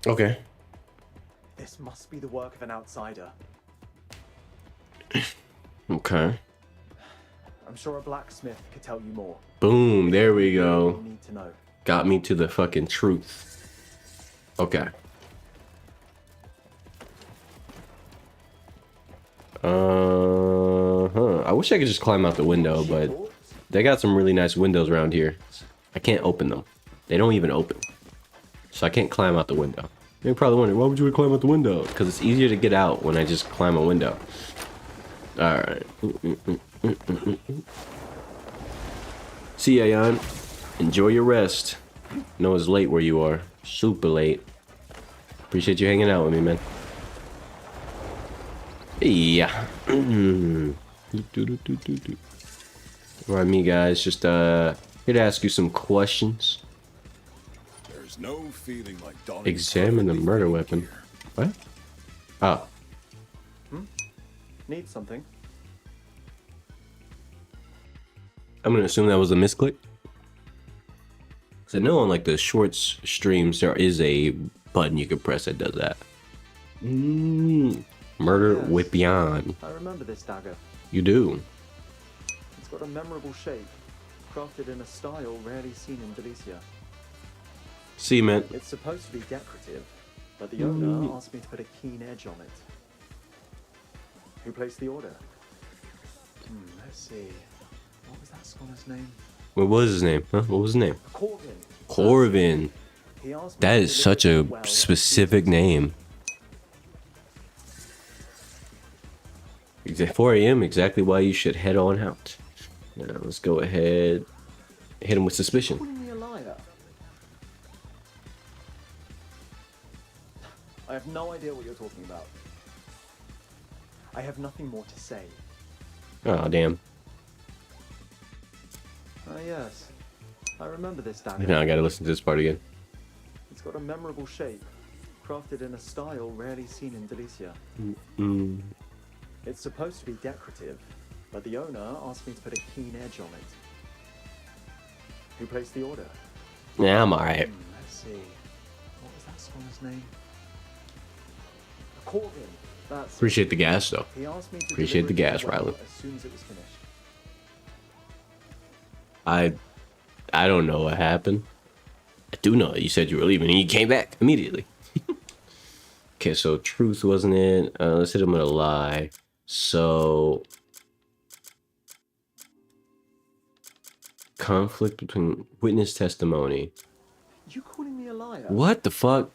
S1: Okay.
S6: This must be the work of an outsider.
S1: Okay.
S6: I'm sure a blacksmith could tell you more.
S1: Boom. There we go.
S6: You need to know.
S1: Got me to the fucking truth. Okay. I wish I could just climb out the window, but they got some really nice windows around here. I can't open them. They don't even open. So I can't climb out the window. You're probably wondering, why would you climb out the window? Because it's easier to get out when I just climb a window. Alright. See ya, Jan. Enjoy your rest. I know it's late where you are. Super late. Appreciate you hanging out with me, man. Yeah. Alright, me guys, just here to ask you some questions.
S7: There's no feeling like
S1: Examine the murder weapon. What? Oh.
S6: Need something?
S1: I'm gonna assume that was a misclick. Cause I know on like the shorts streams there is a button you can press that does that. Murder
S6: Yes.
S1: weapon.
S6: I remember this dagger.
S1: You do.
S6: It's got a memorable shape, crafted in a style rarely seen in Delicia.
S1: See, man.
S6: It's supposed to be decorative, but the owner asked me to put a keen edge on it. Who placed the order? Let's see. What was that scholar's name?
S1: What was his name? Huh? What was his name?
S6: Corvin.
S1: Corvin.
S6: He asked me
S1: That
S6: to
S1: is
S6: deliver
S1: such
S6: it
S1: a
S6: well as soon
S1: specific
S6: as
S1: name. 4 a.m. exactly why you should head on out. Now let's go ahead. Hit him with suspicion.
S6: Calling me a liar. I have no idea what you're talking about. I have nothing more to say.
S1: Oh damn.
S6: Ah yes. I remember this dagger.
S1: Now I gotta listen to this part again.
S6: It's got a memorable shape, crafted in a style rarely seen in Delicia. It's supposed to be decorative, but the owner asked me to put a keen edge on it. Who placed the order?
S1: Yeah, I'm alright.
S6: Let's see. What was that scholar's name? Corvin. That's
S1: Appreciate the gas though.
S6: He asked me to
S1: Appreciate
S6: deliver
S1: the
S6: it
S1: gas,
S6: well
S1: Rylan.
S6: as soon as it was finished.
S1: I don't know what happened. I do know you said you were leaving and you came back immediately. Okay, so truth wasn't it? Let's hit him with a lie. So conflict between witness testimony.
S6: You calling me a liar?
S1: What the fuck?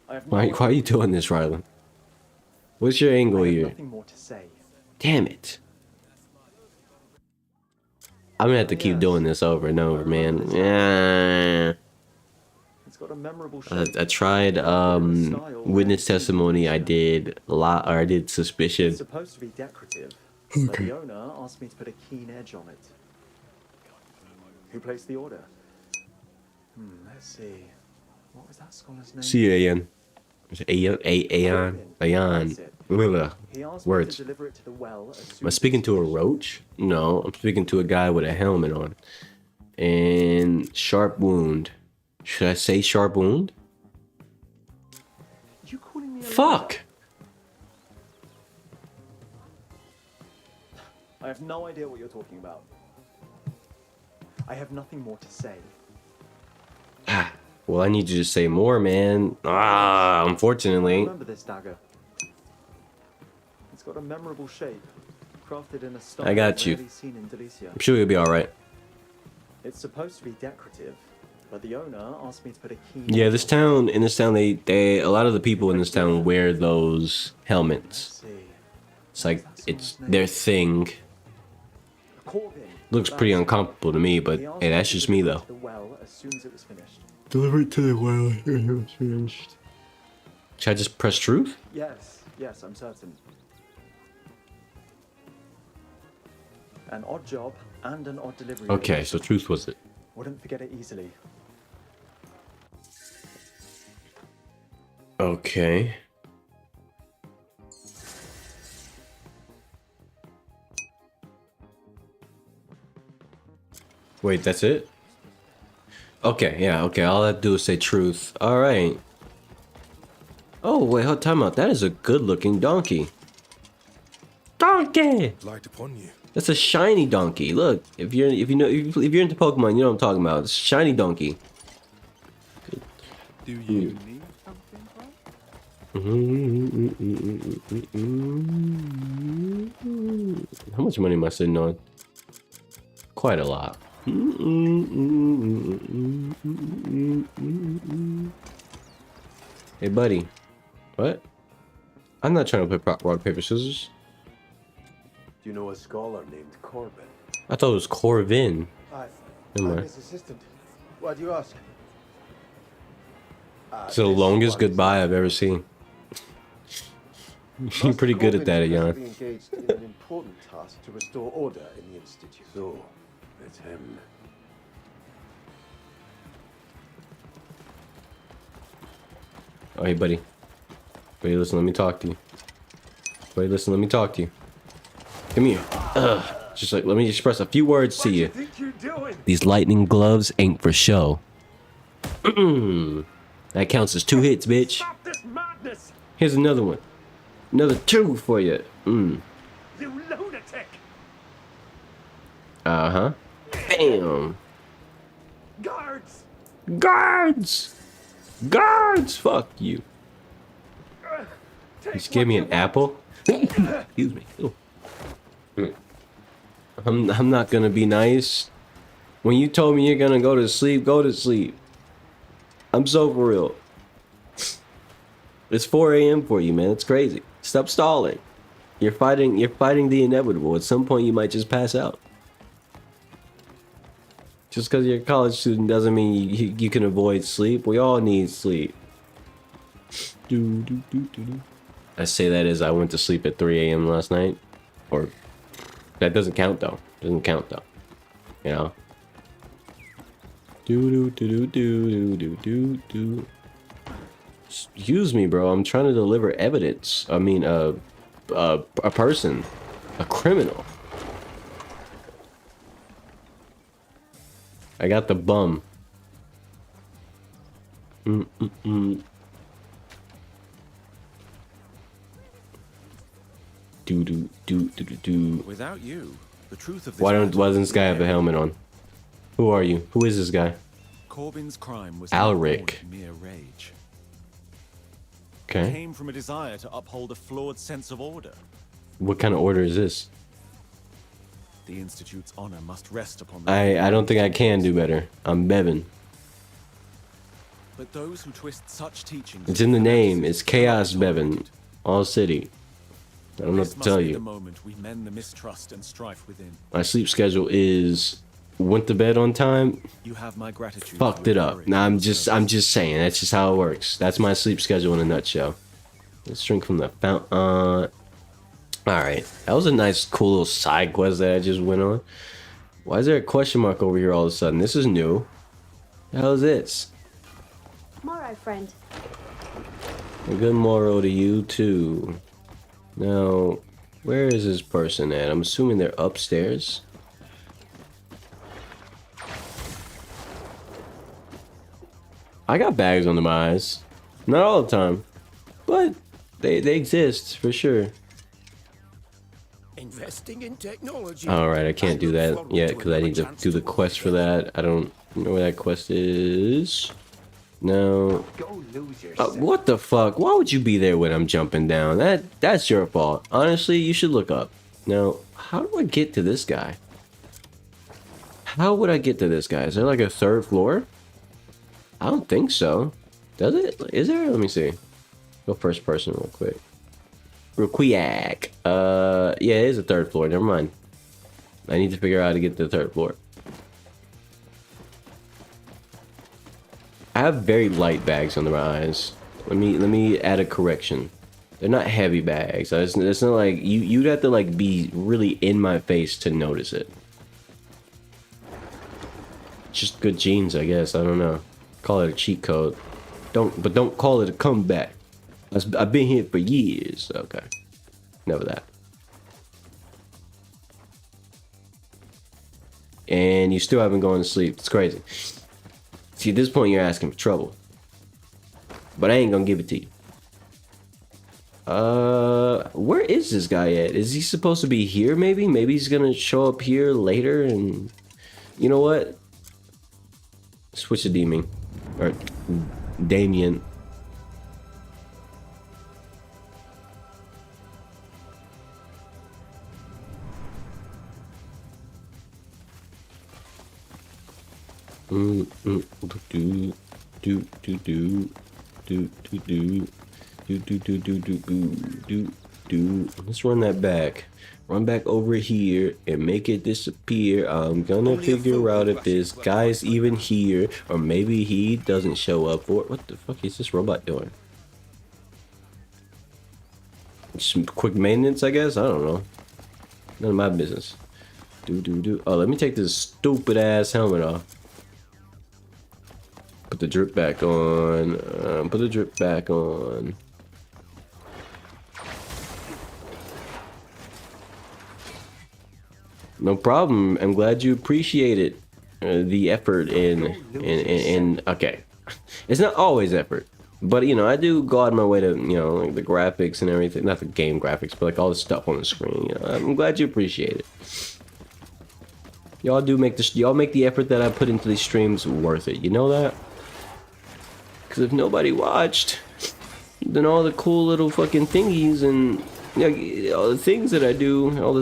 S6: I have no
S1: Why are you doing this, Rylan? What's your angle
S6: I have
S1: here?
S6: nothing more to say.
S1: Damn it. I'm gonna have to keep doing this over and over, man. Yeah.
S6: It's got a memorable shape.
S1: I tried witness testimony. I did a lot, or I did suspicion.
S6: It's supposed to be decorative, but the owner asked me to put a keen edge on it. Who placed the order? Let's see. What was that scholar's name?
S1: C-A-N. Aeon.
S6: That's it. He asked me
S1: Words.
S6: to deliver it to the well as soon
S1: Am I
S6: as
S1: speaking
S6: it's
S1: to a
S6: finished.
S1: roach? No, I'm speaking to a guy with a helmet on. And sharp wound. Should I say sharp wound?
S6: You calling me a liar?
S1: Fuck!
S6: I have no idea what you're talking about. I have nothing more to say.
S1: Well, I need you to say more, man. Unfortunately.
S6: Remember this dagger. It's got a memorable shape, crafted in a style
S1: I got you.
S6: rarely seen in Delicia.
S1: I'm sure you'll be alright.
S6: It's supposed to be decorative, but the owner asked me to put a key.
S1: Yeah, in this town, they a lot of the people in this town wear those helmets. It's like, it's their thing. Looks pretty uncomfortable to me, but hey, that's just me though.
S6: The well as soon as it was finished.
S1: Deliver it to the well when it was finished. Should I just press truth?
S6: Yes, I'm certain. An odd job and an odd delivery.
S1: Okay, so truth was it.
S6: Wouldn't forget it easily.
S1: Okay. Wait, that's it? Okay, yeah, okay. All I have to do is say truth. Alright. Oh, wait, hold time out. That is a good looking donkey. Donkey!
S7: Light upon you.
S1: That's a shiny donkey. Look, if you're into Pokemon, you know what I'm talking about. It's a shiny donkey.
S7: Do you need something, bro?
S1: How much money am I sitting on? Quite a lot. Hey, buddy. What? I'm not trying to play rock, paper, scissors.
S8: Do you know a scholar named Corbin?
S1: I thought it was Corvin.
S8: I'm his assistant. Why do you ask?
S1: It's the longest goodbye I've ever seen. You're pretty good at that, Jan.
S8: Engaged in an important task to restore order in the Institute. So, it's him.
S1: Oh, hey, buddy. Buddy, listen, let me talk to you. Buddy, listen, let me talk to you. Come here. Just like, let me express a few words to you. These lightning gloves ain't for show. That counts as 2 hits, bitch.
S3: Stop this madness!
S1: Here's another one. Another 2 for you.
S3: You lunatic!
S1: Uh-huh. Bam.
S3: Guards!
S1: Guards! Guards! Fuck you. You just gave me an apple? Excuse me. Ooh. I'm not gonna be nice. When you told me you're gonna go to sleep. I'm so for real. It's 4 a.m. for you, man. It's crazy. Stop stalling. You're fighting the inevitable. At some point you might just pass out. Just because you're a college student doesn't mean you can avoid sleep. We all need sleep. I say that as I went to sleep at 3 a.m. last night. Or, that doesn't count though. You know? Excuse me, bro. I'm trying to deliver evidence. I mean, a person. A criminal. I got the bum.
S7: Without you, the truth of this
S1: Why doesn't this guy have a helmet on? Who are you? Who is this guy?
S7: Corbin's crime was
S1: Alric.
S7: mere rage. It
S1: Okay.
S7: came from a desire to uphold a flawed sense of order.
S1: What kind of order is this?
S7: The Institute's honor must rest upon the
S1: I don't think I can do better. I'm Bevan.
S7: But those who twist such teachings,
S1: It's in the name. It's Chaos Bevan. AllCity. I don't know what
S7: this
S1: to
S7: must
S1: tell
S7: be
S1: you.
S7: the moment we mend the mistrust and strife within.
S1: My sleep schedule is went to bed on time,
S7: You have my gratitude.
S1: fucked
S7: for
S1: it
S7: your
S1: up.
S7: courage
S1: Now
S7: and
S1: I'm just saying. That's just how it works. That's my sleep schedule in a nutshell. Let's drink from the fountain. All right, that was a nice, cool little side quest that I just went on. Why is there a question mark over here all of a sudden? This is new. The hell is this?
S5: Morrow, friend.
S1: A good morrow to you too. Now, where is this person at? I'm assuming they're upstairs. I got bags under my eyes. Not all the time, but they exist for sure.
S2: investing in technology.
S1: Alright, I can't do that yet because I need to do the quest for that. I don't know where that quest is. No.
S4: Go lose yourself.
S1: What the fuck? Why would you be there when I'm jumping down? That's your fault. Honestly, you should look up. Now, how do I get to this guy? How would I get to this guy? Is there like a third floor? I don't think so. Does it? Is there? Let me see. Go first person real quick. Real quick. Yeah, it is a third floor. Never mind. I need to figure out how to get to the third floor. I have very light bags under my eyes. Let me add a correction. They're not heavy bags. It's not like you'd have to like be really in my face to notice it. Just good genes, I guess. I don't know. Call it a cheat code. Don't call it a comeback. I've been here for years. Okay. Never that. And you still haven't gone to sleep. It's crazy. See, at this point, you're asking for trouble. But I ain't gonna give it to you. Where is this guy at? Is he supposed to be here, maybe? Maybe he's gonna show up here later and... You know what? Switch to Demon. Or Damien. Let's run that back. Run back over here and make it disappear. I'm gonna figure out if this guy's even here, or maybe he doesn't show up for it. What the fuck is this robot doing? Some quick maintenance, I guess. I don't know. None of my business. Oh, let me take this stupid ass helmet off. Put the drip back on. Put the drip back on. No problem. I'm glad you appreciate it. The effort in okay. It's not always effort, but you know, I do go out of my way to, you know, like the graphics and everything. Not the game graphics, but like all the stuff on the screen. You know, I'm glad you appreciate it. Y'all do make this. Y'all make the effort that I put into these streams worth it. You know that? Because if nobody watched, then all the cool little fucking thingies and, you know, all the things that I do, all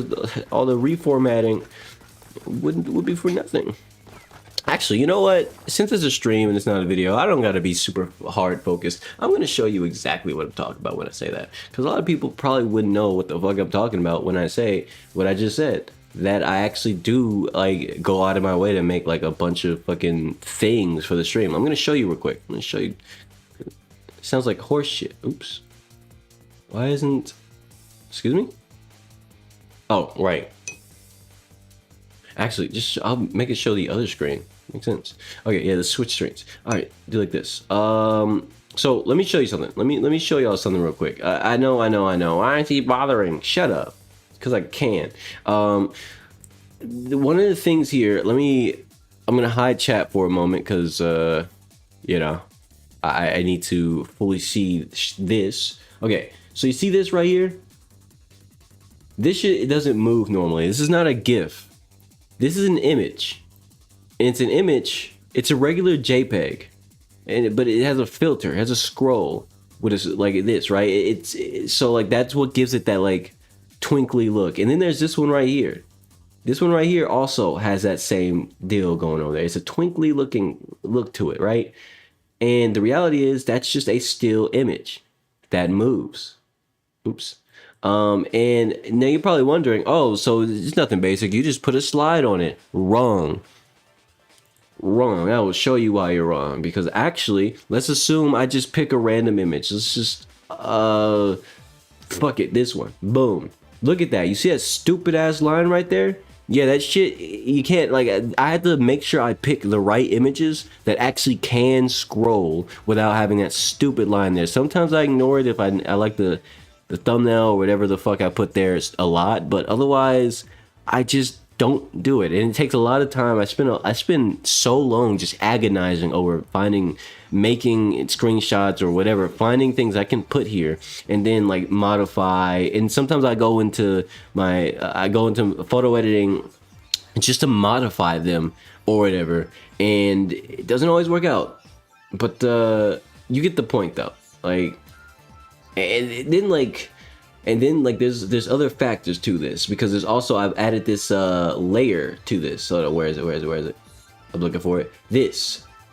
S1: the reformatting would be for nothing. Actually, you know what? Since it's a stream and it's not a video, I don't gotta be super hard focused. I'm gonna show you exactly what I'm talking about when I say that. Because a lot of people probably wouldn't know what the fuck I'm talking about when I say what I just said. That I actually do, like, go out of my way to make, like, a bunch of fucking things for the stream. I'm gonna show you real quick. I'm gonna show you. It sounds like horse shit. Oops. Why isn't... Excuse me? Oh, right. Actually, just I'll make it show the other screen. Makes sense. Okay, yeah, the switch screens. All right, do like this. So let me show you something. Let me show y'all something real quick. I know. Why aren't you bothering? Shut up. Because I can. One of the things here, I'm gonna hide chat for a moment because you know, I need to fully see this. Okay, so you see this right here? This shit, it doesn't move normally. This is not a GIF. This is an image. And it's an image. It's a regular JPEG, but it has a filter. It has a scroll with a, like this, right? It's so like that's what gives it that like twinkly look. And then there's this one right here. This one right here also has that same deal going on there. It's a twinkly looking look to it, right? And the reality is that's just a still image that moves. Oops. And now you're probably wondering, oh, so it's nothing basic. You just put a slide on it. Wrong. I will show you why you're wrong. Because actually, let's assume I just pick a random image. Let's just, fuck it, this one. Boom. Look at that. You see that stupid ass line right there? Yeah, that shit, you can't, like, I had to make sure I pick the right images that actually can scroll without having that stupid line there. Sometimes I ignore it if I like the thumbnail or whatever the fuck I put there a lot, but otherwise, I just don't do it. And it takes a lot of time. I spend so long just agonizing over making screenshots or whatever, finding things I can put here and then like modify. And sometimes I go into photo editing just to modify them or whatever, and it doesn't always work out. But you get the point though. Like, and then there's other factors to this, because there's also, I've added this layer to this. So where is it? I'm looking for it.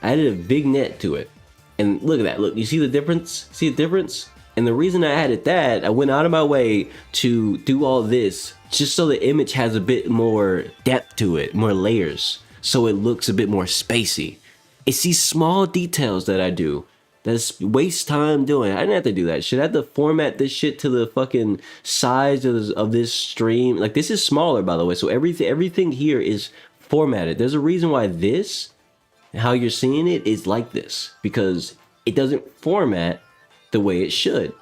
S1: I added a vignette to it, and look at that. Look, you see the difference? And the reason I added that, I went out of my way to do all this just so the image has a bit more depth to it, more layers, so it looks a bit more spacey. It's these small details that I do that's waste time doing. I didn't have to do that shit. I had to format this shit to the fucking size of this stream. Like, this is smaller, by the way, so everything here is formatted. There's a reason why this, how you're seeing it, is like this, because it doesn't format the way it should.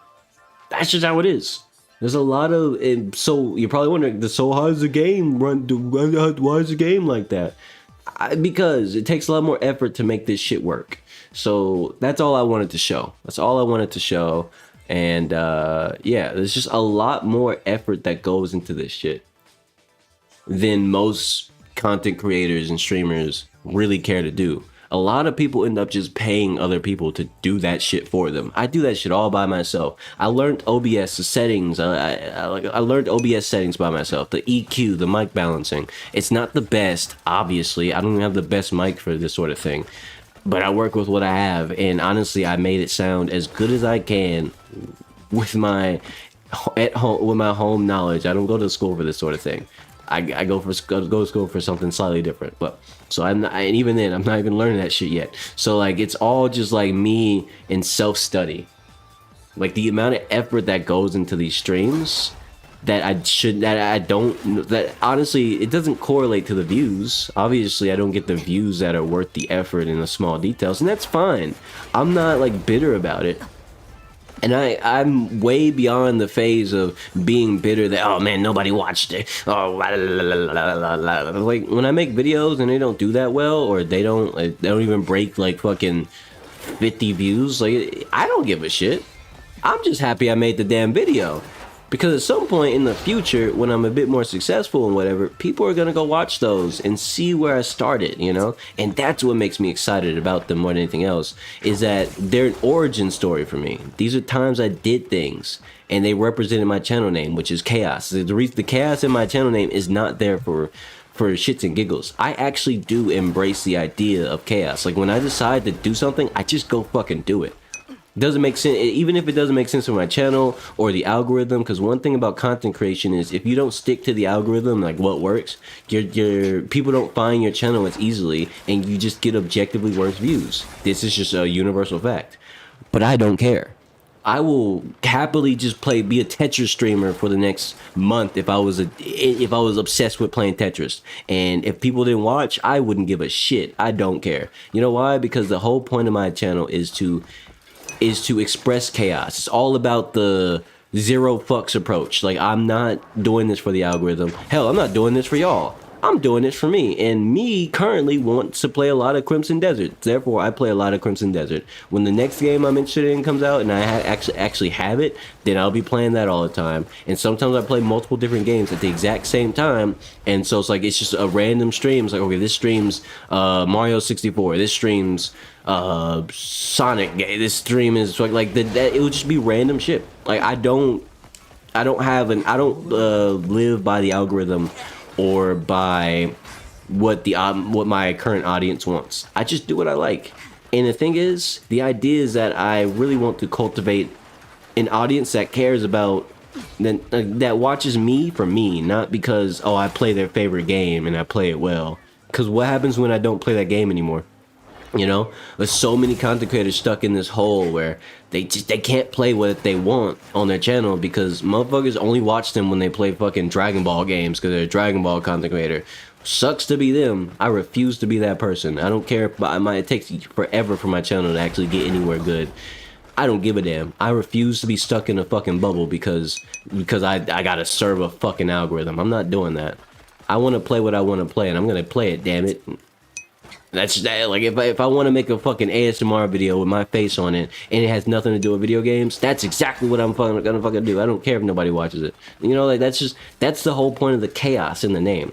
S1: That's just how it is. There's a lot of, and so you're probably wondering, so how does the game run? Why is the game like that? Because it takes a lot more effort to make this shit work. So that's all I wanted to show. And yeah, there's just a lot more effort that goes into this shit than most content creators and streamers really care to do. A lot of people end up just paying other people to do that shit for them. I do that shit all by myself. I learned OBS settings. I learned OBS settings by myself. The EQ, the mic balancing. It's not the best, obviously. I don't even have the best mic for this sort of thing. But I work with what I have, and honestly, I made it sound as good as I can with my home knowledge. I don't go to school for this sort of thing. I go to school for something slightly different. But so and even then, I'm not even learning that shit yet. So like, it's all just like me in self-study. Like, the amount of effort that goes into these streams that honestly, it doesn't correlate to the views. Obviously, I don't get the views that are worth the effort and the small details, and that's fine. I'm not like bitter about it. And I'm way beyond the phase of being bitter that, oh man, nobody watched it. Oh, like, when I make videos and they don't do that well, or they don't even break like fucking 50 views, like, I don't give a shit. I'm just happy I made the damn video. Because at some point in the future, when I'm a bit more successful and whatever, people are going to go watch those and see where I started, you know? And that's what makes me excited about them more than anything else, is that they're an origin story for me. These are times I did things, and they represented my channel name, which is chaos. The chaos in my channel name is not there for shits and giggles. I actually do embrace the idea of chaos. Like, when I decide to do something, I just go fucking do it. Doesn't make sense, even if it doesn't make sense for my channel or the algorithm, because one thing about content creation is, if you don't stick to the algorithm, like what works, your people don't find your channel as easily, and you just get objectively worse views. This is just a universal fact. But I don't care. I will happily just be a Tetris streamer for the next month if I was obsessed with playing Tetris. And if people didn't watch, I wouldn't give a shit. I don't care. You know why? Because the whole point of my channel is to express chaos. It's all about the zero fucks approach. Like, I'm not doing this for the algorithm. Hell, I'm not doing this for y'all. I'm doing this for me. And me currently wants to play a lot of Crimson Desert. Therefore, I play a lot of Crimson Desert. When the next game I'm interested in comes out and I actually have it, then I'll be playing that all the time. And sometimes I play multiple different games at the exact same time. And so it's like, it's just a random stream. It's like, okay, this stream's Mario 64. This stream's Sonic. This stream is like that. It would just be random shit. Like, I don't live by the algorithm or by what my current audience wants. I just do what I like. And the thing is, the idea is that I really want to cultivate an audience that cares about, that watches me for me, not because, oh, I play their favorite game and I play it well. Because what happens when I don't play that game anymore? You know, there's so many content creators stuck in this hole where they can't play what they want on their channel because motherfuckers only watch them when they play fucking Dragon Ball games because they're a Dragon Ball content creator. Sucks to be them. I refuse to be that person. I don't care if it takes forever for my channel to actually get anywhere good. I don't give a damn. I refuse to be stuck in a fucking bubble because I gotta serve a fucking algorithm. I'm not doing that. I want to play what I want to play, and I'm gonna play it. Damn it. That's that. Like if I want to make a fucking ASMR video with my face on it, and it has nothing to do with video games, that's exactly what I'm gonna fucking do. I don't care if nobody watches it. You know, like that's the whole point of the chaos in the name.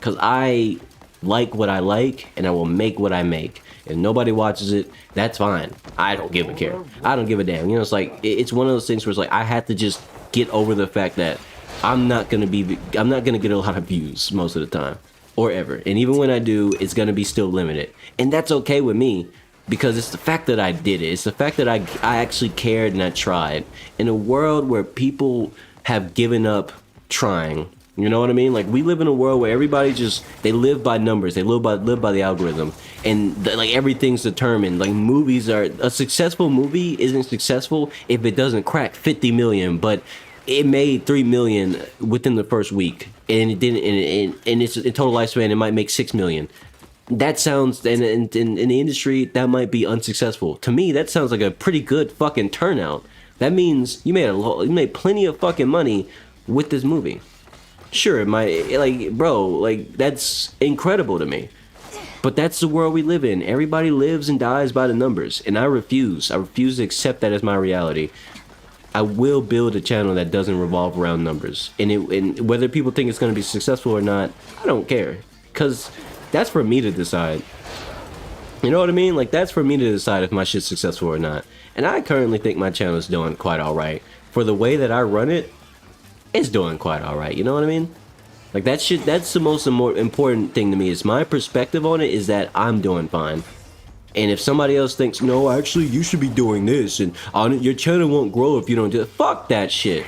S1: Cause I like what I like, and I will make what I make. If nobody watches it, that's fine. I don't give a care. I don't give a damn. You know, it's like it's one of those things where it's like I have to just get over the fact that I'm not gonna get a lot of views most of the time, or ever. And even when I do, it's gonna be still limited, and that's okay with me, because it's the fact that I did it. It's the fact that I actually cared and I tried. In a world where people have given up trying. You know what I mean? Like, we live in a world where everybody they live by numbers. They live by the algorithm. And, like, everything's determined. Like, a successful movie isn't successful if it doesn't crack 50 million, but it made 3 million within the first week. And it didn't, and its total lifespan, it might make 6 million. That sounds, in the industry, that might be unsuccessful. To me, that sounds like a pretty good fucking turnout. That means you made plenty of fucking money with this movie. Sure, that's incredible to me. But that's the world we live in. Everybody lives and dies by the numbers, and I refuse to accept that as my reality. I will build a channel that doesn't revolve around numbers, and whether people think it's going to be successful or not, I don't care, because that's for me to decide. You know what I mean? Like, that's for me to decide if my shit's successful or not. And I currently think my channel is doing quite alright. For the way that I run it, it's doing quite alright, you know what I mean? Like, that's the most important thing to me, is my perspective on it is that I'm doing fine. And if somebody else thinks, no, actually, you should be doing this, and your channel won't grow if you don't do it, fuck that shit.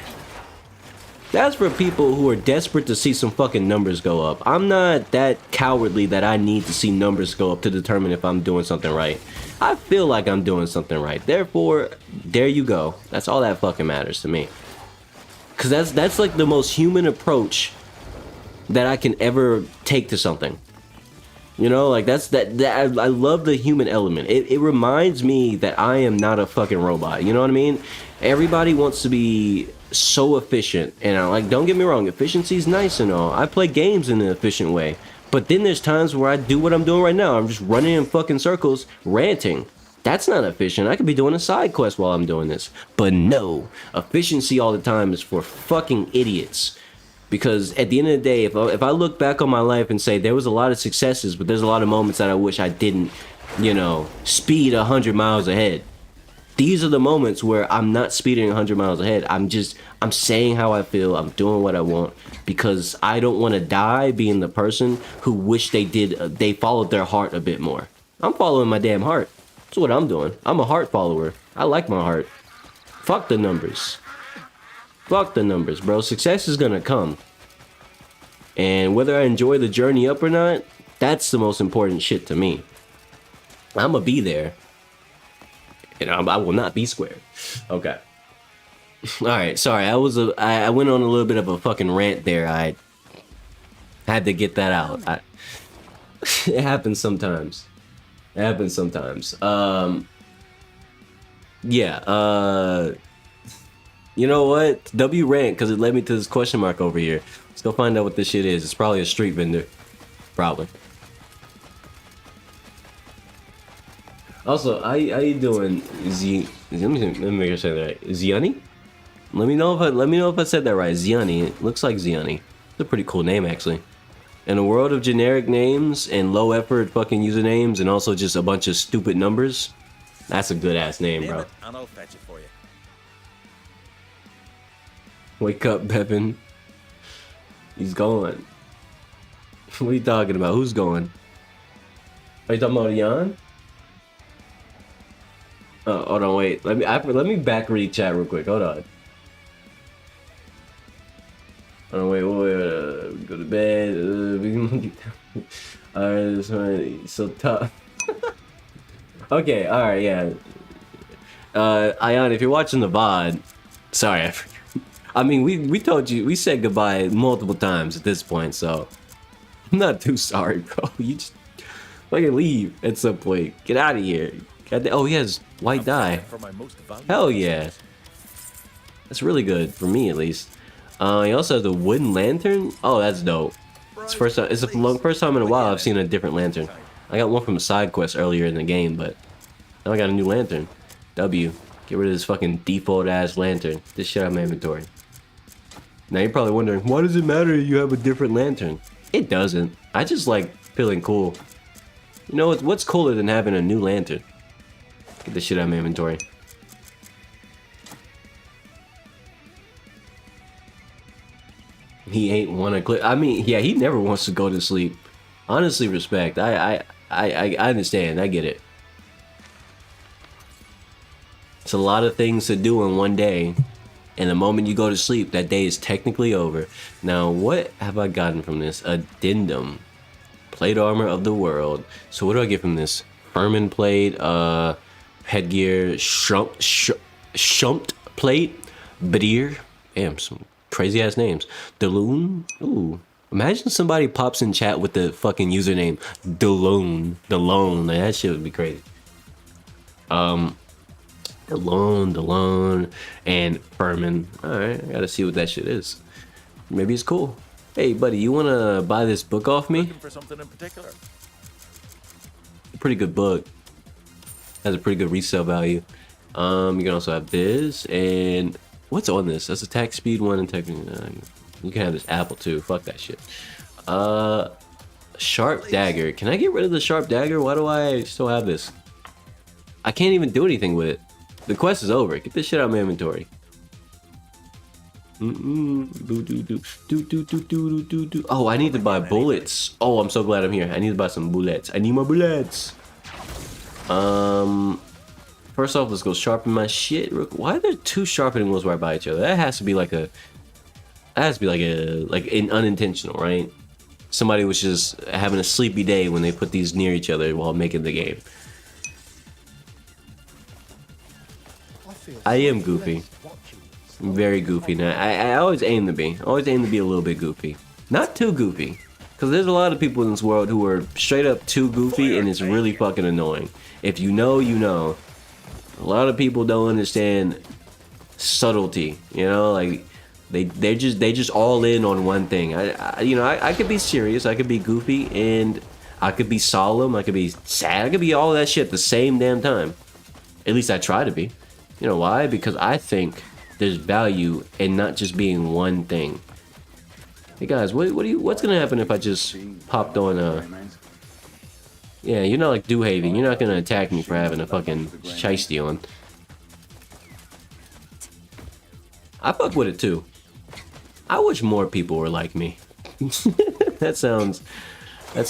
S1: That's for people who are desperate to see some fucking numbers go up. I'm not that cowardly that I need to see numbers go up to determine if I'm doing something right. I feel like I'm doing something right. Therefore, there you go. That's all that fucking matters to me. Because that's like the most human approach that I can ever take to something. You know, like I love the human element. It reminds me that I am not a fucking robot. You know what I mean? Everybody wants to be so efficient. And like, don't get me wrong, efficiency is nice and all. I play games in an efficient way. But then there's times where I do what I'm doing right now. I'm just running in fucking circles, ranting. That's not efficient. I could be doing a side quest while I'm doing this. But no, efficiency all the time is for fucking idiots. Because at the end of the day, if I look back on my life and say there was a lot of successes, but there's a lot of moments that I wish I didn't, you know, speed 100 miles ahead. These are the moments where I'm not speeding 100 miles ahead. I'm saying how I feel. I'm doing what I want, because I don't want to die being the person who wish they followed their heart a bit more. I'm following my damn heart. That's what I'm doing. I'm a heart follower. I like my heart. Fuck the numbers. Fuck the numbers, bro. Success is gonna come. And whether I enjoy the journey up or not, that's the most important shit to me. I'm gonna be there. And I will not be squared. Okay. Alright, sorry. I went on a little bit of a fucking rant there. I had to get that out. It happens sometimes. It happens sometimes. Yeah, you know what? W rant, because it led me to this question mark over here. Let's go find out what this shit is. It's probably a street vendor. Probably. Also, how you doing? Let me make sure I say that right. Ziani? Let me know if I said that right. Ziani. It looks like Ziani. It's a pretty cool name, actually. In a world of generic names and low effort fucking usernames and also just a bunch of stupid numbers, that's a good ass name, bro.
S7: And I'll fetch it for you.
S1: Wake up, Bevan. He's gone. What are you talking about? Who's going? Are you talking about Jan? Oh, hold on, wait. Let me back read chat real quick. Hold on. Oh wait, go to bed. Alright, this one so tough. Okay, alright, yeah. Ion, if you're watching the VOD, sorry, I mean we told you, we said goodbye multiple times at this point, so I'm not too sorry, bro. You just fucking leave at some point. Get out of here. Oh, he has white dye. Hell yeah. That's really good, for me at least. He also has a wooden lantern. Oh, that's dope. It's first time. It's the first time in a while I've seen a different lantern. I got one from a side quest earlier in the game, but now I got a new lantern. W. Get rid of this fucking default ass lantern. Get this shit out of my inventory. Now you're probably wondering, why does it matter if you have a different lantern? It doesn't. I just like feeling cool. You know what's cooler than having a new lantern? Get this shit out of my inventory. He ain't wanna click. I mean, yeah, he never wants to go to sleep. Honestly, respect. I understand. I get it. It's a lot of things to do in one day, and the moment you go to sleep, that day is technically over. Now, what have I gotten from this? Addendum. Plate armor of the world. So what do I get from this? Furman plate, headgear, shumped plate, Badir. Damn, some crazy ass names. Daloon. Ooh. Imagine somebody pops in chat with the fucking username Daloon. Like, that shit would be crazy. Delone, and Furman. Alright, I gotta see what that shit is. Maybe it's cool. Hey, buddy, you wanna buy this book off me?
S7: Looking for something in particular?
S1: Pretty good book. Has a pretty good resale value. You can also have this, and what's on this? That's attack speed 1 and tech. You can have this apple too. Fuck that shit. Sharp dagger. Can I get rid of the sharp dagger? Why do I still have this? I can't even do anything with it. The quest is over. Get this shit out of my inventory. Oh, I need to buy bullets. Oh, I'm so glad I'm here. I need to buy some bullets. I need my bullets. First off, let's go sharpen my shit. Why are there 2 sharpening wheels right by each other? That has to be like a. That has to be like an unintentional, right? Somebody was just having a sleepy day when they put these near each other while making the game. I am goofy. I'm very goofy now. I always aim to be. I always aim to be a little bit goofy. Not too goofy. Because there's a lot of people in this world who are straight up too goofy and it's really fucking annoying. If you know, you know. A lot of people don't understand subtlety. You know, like they just all in on one thing. I could be serious, I could be goofy, and I could be solemn, I could be sad, I could be all that shit at the same damn time. At least I try to be. You know why? Because I think there's value in not just being one thing. Hey guys, what's gonna happen if I just popped on yeah, you're not like Dewhaven. You're not gonna attack me for having a fucking shiesty on. I fuck with it too. I wish more people were like me. that sounds like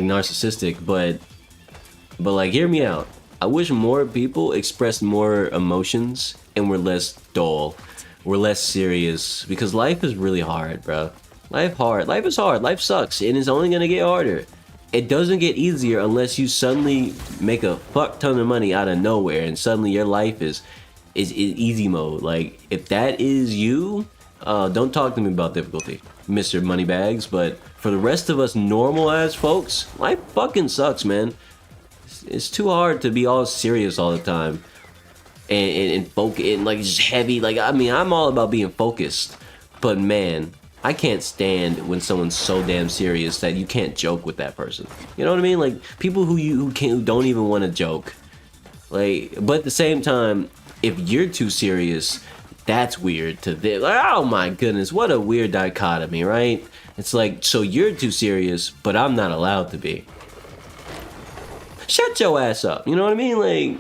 S1: narcissistic, but like, hear me out. I wish more people expressed more emotions and were less dull. We're less serious, because life is really hard, bro. Life is hard. Life sucks, and it's only gonna get harder. It doesn't get easier unless you suddenly make a fuck ton of money out of nowhere, and suddenly your life is easy mode. Like, if that is you, don't talk to me about difficulty, Mr. Moneybags. But for the rest of us normal ass folks, life fucking sucks, man. It's too hard to be all serious all the time. And focus, and like just heavy. Like, I mean, I'm all about being focused, but man, I can't stand when someone's so damn serious that you can't joke with that person. You know what I mean? Like, people who don't even want to joke. Like, but at the same time, if you're too serious, that's weird to them. Like, oh my goodness, what a weird dichotomy, right? It's like, so you're too serious, but I'm not allowed to be. Shut your ass up. You know what I mean? Like,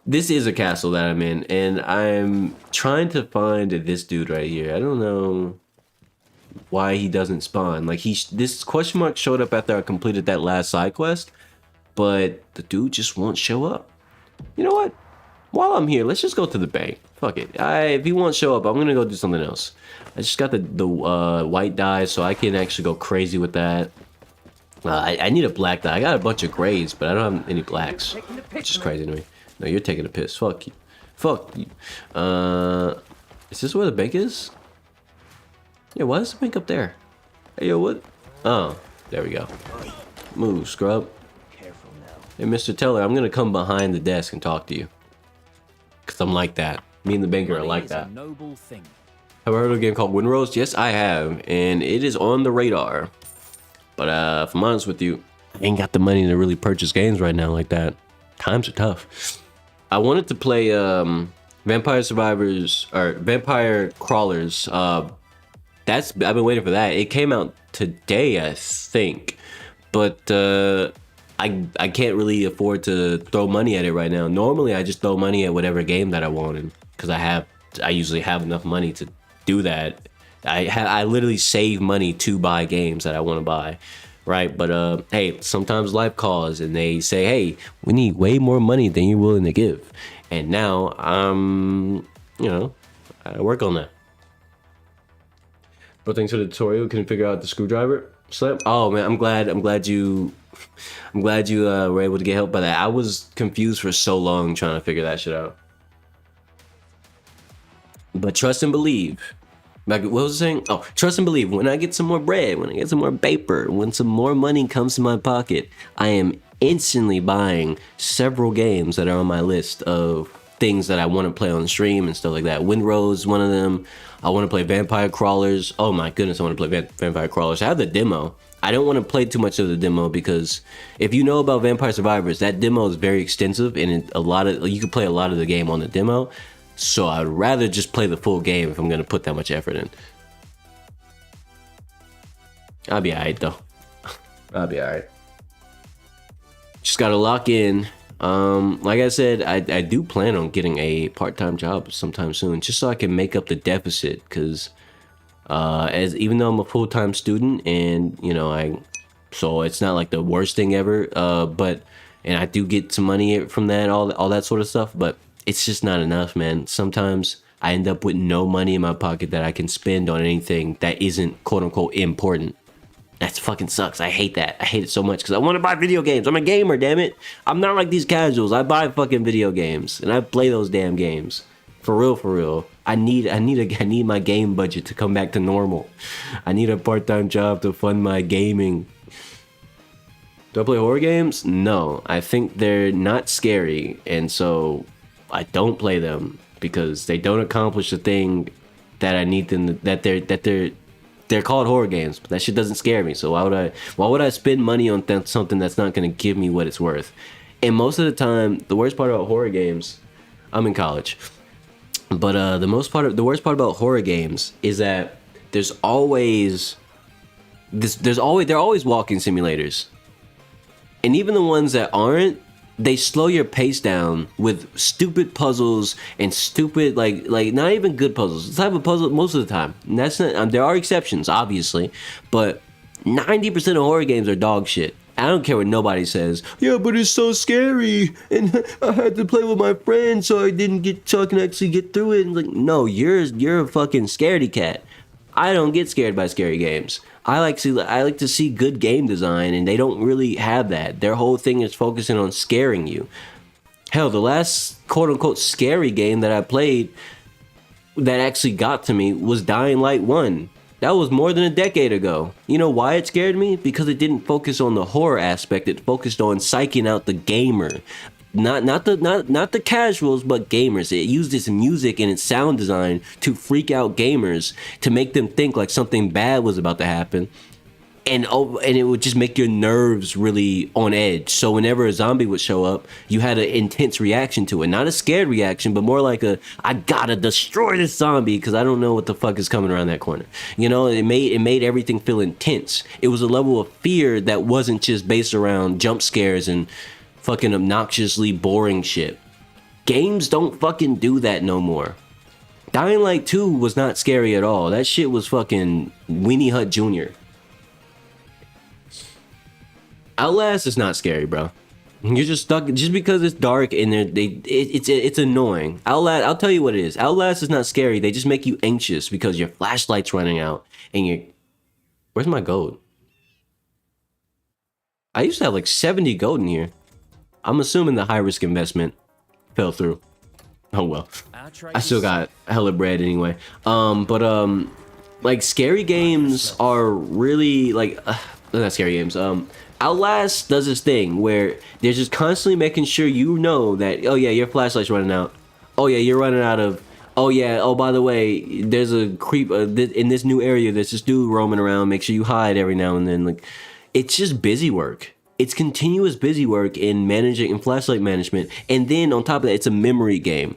S1: this is a castle that I'm in, and I'm trying to find this dude right here. I don't know why he doesn't spawn. Like, this question mark showed up after I completed that last side quest, but the dude just won't show up. You know what? While I'm here, let's just go to the bank. Fuck it. If he won't show up, I'm gonna go do something else. I just got the white dye, so I can actually go crazy with that. I need a black dye. I got a bunch of grays, but I don't have any blacks, which is crazy to me. No, you're taking a piss. Fuck you. Fuck you. Is this where the bank is? Yeah, why is the bank up there? Hey, yo, what? Oh, there we go. Move, scrub. Hey, Mr. Teller, I'm gonna come behind the desk and talk to you. Cause I'm like that. Me and the banker are like that.
S9: Money is a noble thing.
S1: Have I heard of a game called Windrose? Yes, I have, and it is on the radar. But if I'm honest with you, I ain't got the money to really purchase games right now like that. Times are tough. I wanted to play Vampire Survivors or Vampire Crawlers. I've been waiting for that. It came out today, I think, but I can't really afford to throw money at it right now. Normally, I just throw money at whatever game that I wanted because I usually have enough money to do that. I literally save money to buy games that I want to buy, right? But hey, sometimes life calls and they say, hey, we need way more money than you're willing to give. And now I work on that. But thanks for the tutorial, couldn't figure out the screwdriver. Slam. Oh man, I'm glad you were able to get help by that. I was confused for so long trying to figure that shit out. But trust and believe. Like, what was I saying? Oh, trust and believe. When I get some more bread, when I get some more paper, when some more money comes to my pocket, I am instantly buying several games that are on my list of things that I want to play on stream and stuff like that. Windrose is one of them. I want to play Vampire Crawlers. Oh my goodness, I want to play Vampire Crawlers. I have the demo. I don't want to play too much of the demo because if you know about Vampire Survivors, that demo is very extensive and you can play a lot of the game on the demo. So I'd rather just play the full game if I'm going to put that much effort in. I'll be alright though. I'll be alright. Just got to lock in. Like I said, I do plan on getting a part-time job sometime soon, just so I can make up the deficit. Because even though I'm a full-time student, and so it's not like the worst thing ever. And I do get some money from that, all that sort of stuff. But it's just not enough, man. Sometimes I end up with no money in my pocket that I can spend on anything that isn't quote-unquote important. That fucking sucks. I hate that. I hate it so much because I want to buy video games. I'm a gamer, damn it. I'm not like these casuals. I buy fucking video games and I play those damn games. For real, for real. I need my game budget to come back to normal. I need a part-time job to fund my gaming. Do I play horror games? No. I think they're not scary, and so I don't play them because they don't accomplish the thing that I need them they're called horror games, but that shit doesn't scare me. So why would I spend money on something that's not going to give me what it's worth? And most of the time, the worst part about horror games, I'm in college, but the worst part about horror games is that they're always walking simulators, and even the ones that aren't, they slow your pace down with stupid puzzles and stupid like not even good puzzles. It's type of puzzle most of the time. And that's not. There are exceptions, obviously, but 90% of horror games are dog shit. I don't care what nobody says. Yeah, but it's so scary, and I had to play with my friends so I can actually get through it. And like, no, you're a fucking scaredy cat. I don't get scared by scary games. I like to see good game design, and they don't really have that. Their whole thing is focusing on scaring you. Hell, the last quote-unquote scary game that I played that actually got to me was Dying Light 1. That was more than a decade ago. You know why it scared me? Because it didn't focus on the horror aspect. It focused on psyching out the gamer. Not the casuals, but gamers. It used its music and its sound design to freak out gamers, to make them think like something bad was about to happen, and it would just make your nerves really on edge. So whenever a zombie would show up, you had an intense reaction to it. Not a scared reaction, but more like I gotta destroy this zombie because I don't know what the fuck is coming around that corner. It made everything feel intense. It was a level of fear that wasn't just based around jump scares and fucking obnoxiously boring shit. Games don't fucking do that no more. Dying Light 2 was not scary at all. That shit was fucking Weenie Hut Jr. Outlast is not scary, bro. You're just stuck just because it's dark and it's annoying. Outlast, I'll tell you what it is. Outlast is not scary. They just make you anxious because your flashlight's running out and where's my gold? I used to have like 70 gold in here. I'm assuming the high risk investment fell through. Oh well. I still got hella bread anyway. Like scary games are really like not scary games. Outlast does this thing where they're just constantly making sure you know that, oh yeah, your flashlight's running out. Oh yeah, you're running out of Oh yeah. Oh, by the way, there's a creep in this new area. There's this dude roaming around. Make sure you hide every now and then. Like, it's just busy work. It's continuous busy work in managing and flashlight management. And then on top of that, it's a memory game.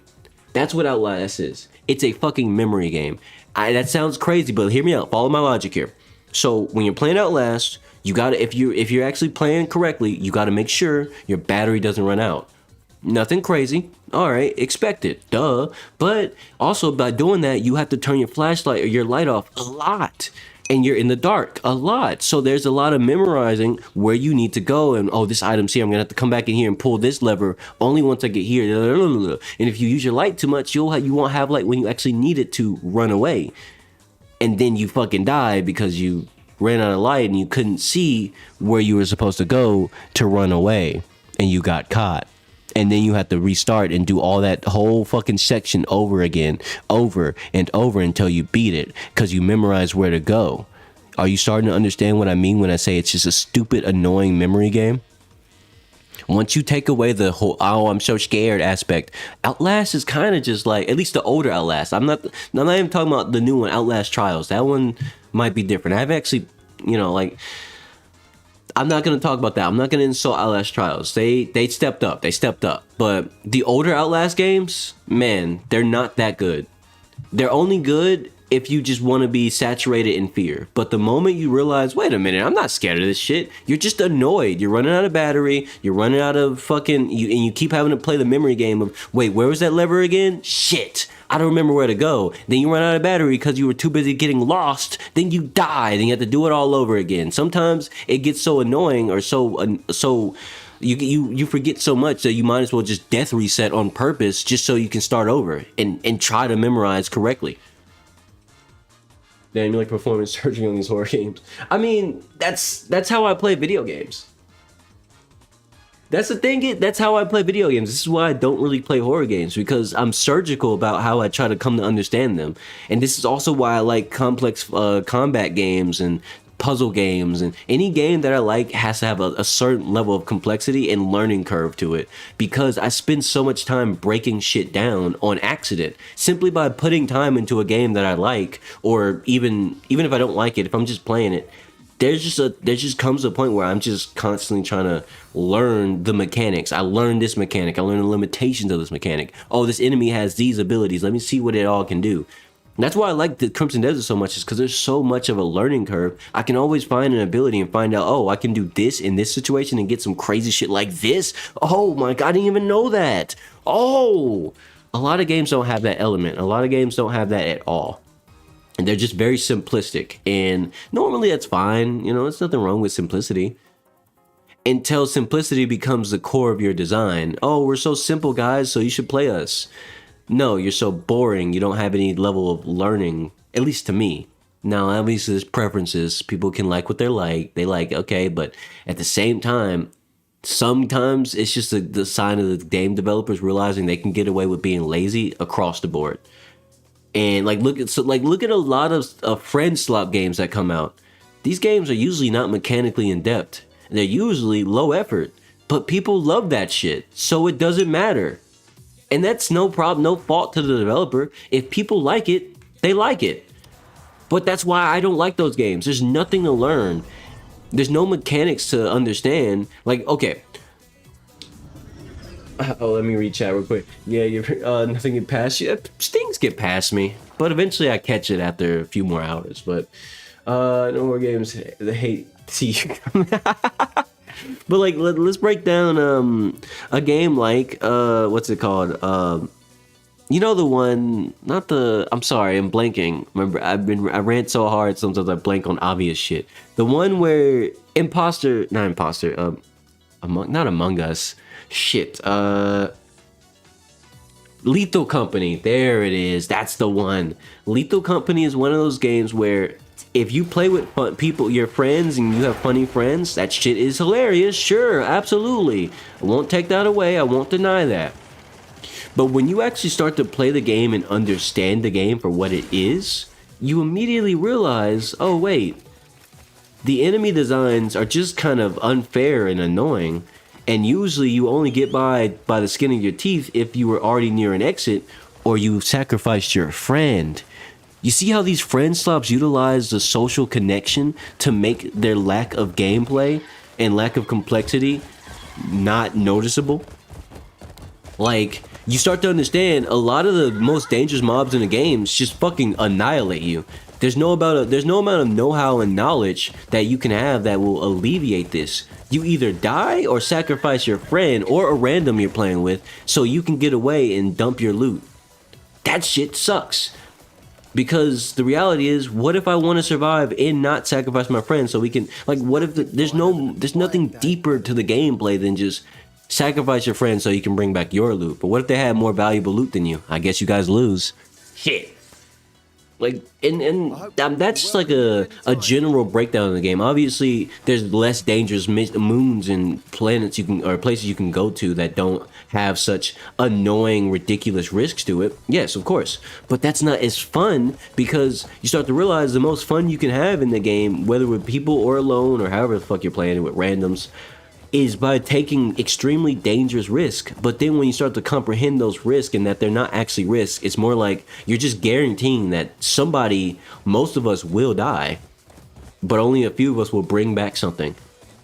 S1: That's what Outlast is. It's a fucking memory game. That sounds crazy, but hear me out. Follow my logic here. So when you're playing Outlast, you gotta if you're actually playing correctly, you gotta make sure your battery doesn't run out. Nothing crazy. All right, expect it. Duh. But also by doing that, you have to turn your flashlight or your light off a lot. And you're in the dark a lot. So there's a lot of memorizing where you need to go. And, oh, this item's here. I'm going to have to come back in here and pull this lever only once I get here. And if you use your light too much, you won't have light when you actually need it to run away. And then you fucking die because you ran out of light and you couldn't see where you were supposed to go to run away. And you got caught. And then you have to restart and do all that whole fucking section over again, over and over until you beat it, because you memorize where to go. Are you starting to understand what I mean when I say it's just a stupid, annoying memory game? Once you take away the whole, oh, I'm so scared aspect, Outlast is kind of just like, at least the older Outlast. I'm not even talking about the new one, Outlast Trials. That one might be different. I've actually, like... I'm not going to talk about that. I'm not going to insult Outlast Trials. They stepped up. They stepped up. But the older Outlast games, man, they're not that good. They're only good if you just want to be saturated in fear. But the moment you realize, wait a minute, I'm not scared of this shit. You're just annoyed. You're running out of battery. You're running out of fucking... and you keep having to play the memory game of, wait, where was that lever again? Shit. I don't remember where to go. Then you run out of battery because you were too busy getting lost. Then you die. Then you have to do it all over again. Sometimes it gets so annoying or so you forget so much that you might as well just death reset on purpose just so you can start over and try to memorize correctly. Damn, you like performance searching on these horror games. I mean, that's how I play video games. That's the thing, that's how I play video games. This is why I don't really play horror games, because I'm surgical about how I try to come to understand them. And this is also why I like complex combat games and puzzle games, and any game that I like has to have a certain level of complexity and learning curve to it, because I spend so much time breaking shit down on accident simply by putting time into a game that I like, or even if I don't like it, if I'm just playing it, there just comes a point where I'm just constantly trying to learn the mechanics. I learn this mechanic. I learn the limitations of this mechanic. Oh, this enemy has these abilities. Let me see what it all can do. And that's why I like the Crimson Desert so much, is because there's so much of a learning curve. I can always find an ability and find out, oh, I can do this in this situation and get some crazy shit like this. Oh my God, I didn't even know that. Oh, a lot of games don't have that element. A lot of games don't have that at all. And they're just very simplistic. And normally that's fine. There's nothing wrong with simplicity. Until simplicity becomes the core of your design. Oh, we're so simple, guys, so you should play us. No, you're so boring. You don't have any level of learning, at least to me. Now, obviously, there's preferences. People can like what they like, okay, but at the same time, sometimes it's just the sign of the game developers realizing they can get away with being lazy across the board. And look at a lot of friend slop games that come out. These games are usually not mechanically in depth. They're usually low effort, but people love that shit, so it doesn't matter. And that's no problem, no fault to the developer. If people like it, they like it. But that's why I don't like those games. There's nothing to learn. There's no mechanics to understand. Okay. Oh, let me read chat real quick. Yeah, nothing get past you. Things get past me, but eventually I catch it after a few more hours. But no more games. They hate see. But let's break down a game like what's it called? The one, not the. I'm sorry, I'm blanking. Remember, I rant so hard sometimes I blank on obvious shit. The one where not Among Us. Shit. Lethal Company. There it is. That's the one. Lethal Company is one of those games where if you play with people, your friends, and you have funny friends, that shit is hilarious. Sure, absolutely. I won't take that away. I won't deny that. But when you actually start to play the game and understand the game for what it is, you immediately realize, oh wait, the enemy designs are just kind of unfair and annoying. And usually you only get by the skin of your teeth if you were already near an exit, or you sacrificed your friend. You see how these friend slops utilize the social connection to make their lack of gameplay and lack of complexity not noticeable? Like, you start to understand a lot of the most dangerous mobs in the games just fucking annihilate you. There's no amount of know-how and knowledge that you can have that will alleviate this. You either die or sacrifice your friend or a random you're playing with so you can get away and dump your loot. That shit sucks. Because the reality is, what if I want to survive and not sacrifice my friend so we can, like, what if there's nothing deeper to the gameplay than just sacrifice your friend so you can bring back your loot. But what if they had more valuable loot than you? I guess you guys lose. Shit. Like, and that's just like a general breakdown of the game. Obviously, there's less dangerous moons and planets you can, or places you can go to that don't have such annoying, ridiculous risks to it. Yes, of course. But that's not as fun because you start to realize the most fun you can have in the game, whether with people or alone or however the fuck you're playing it with randoms, is by taking extremely dangerous risk. But then when you start to comprehend those risks and that they're not actually risks, it's more like you're just guaranteeing that somebody, most of us will die, but only a few of us will bring back something.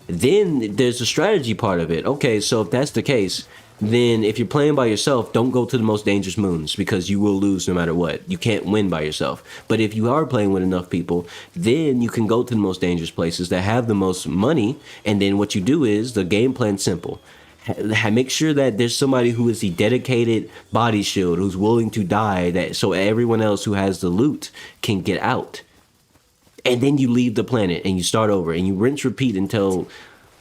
S1: Then there's a strategy part of it. Okay, so if that's the case, then if you're playing by yourself, don't go to the most dangerous moons because you will lose no matter what. You can't win by yourself. But if you are playing with enough people, then you can go to the most dangerous places that have the most money. And then what you do is, the game plan's simple. Make sure that there's somebody who is the dedicated body shield, who's willing to die, that so everyone else who has the loot can get out. And then you leave the planet and you start over and you rinse repeat until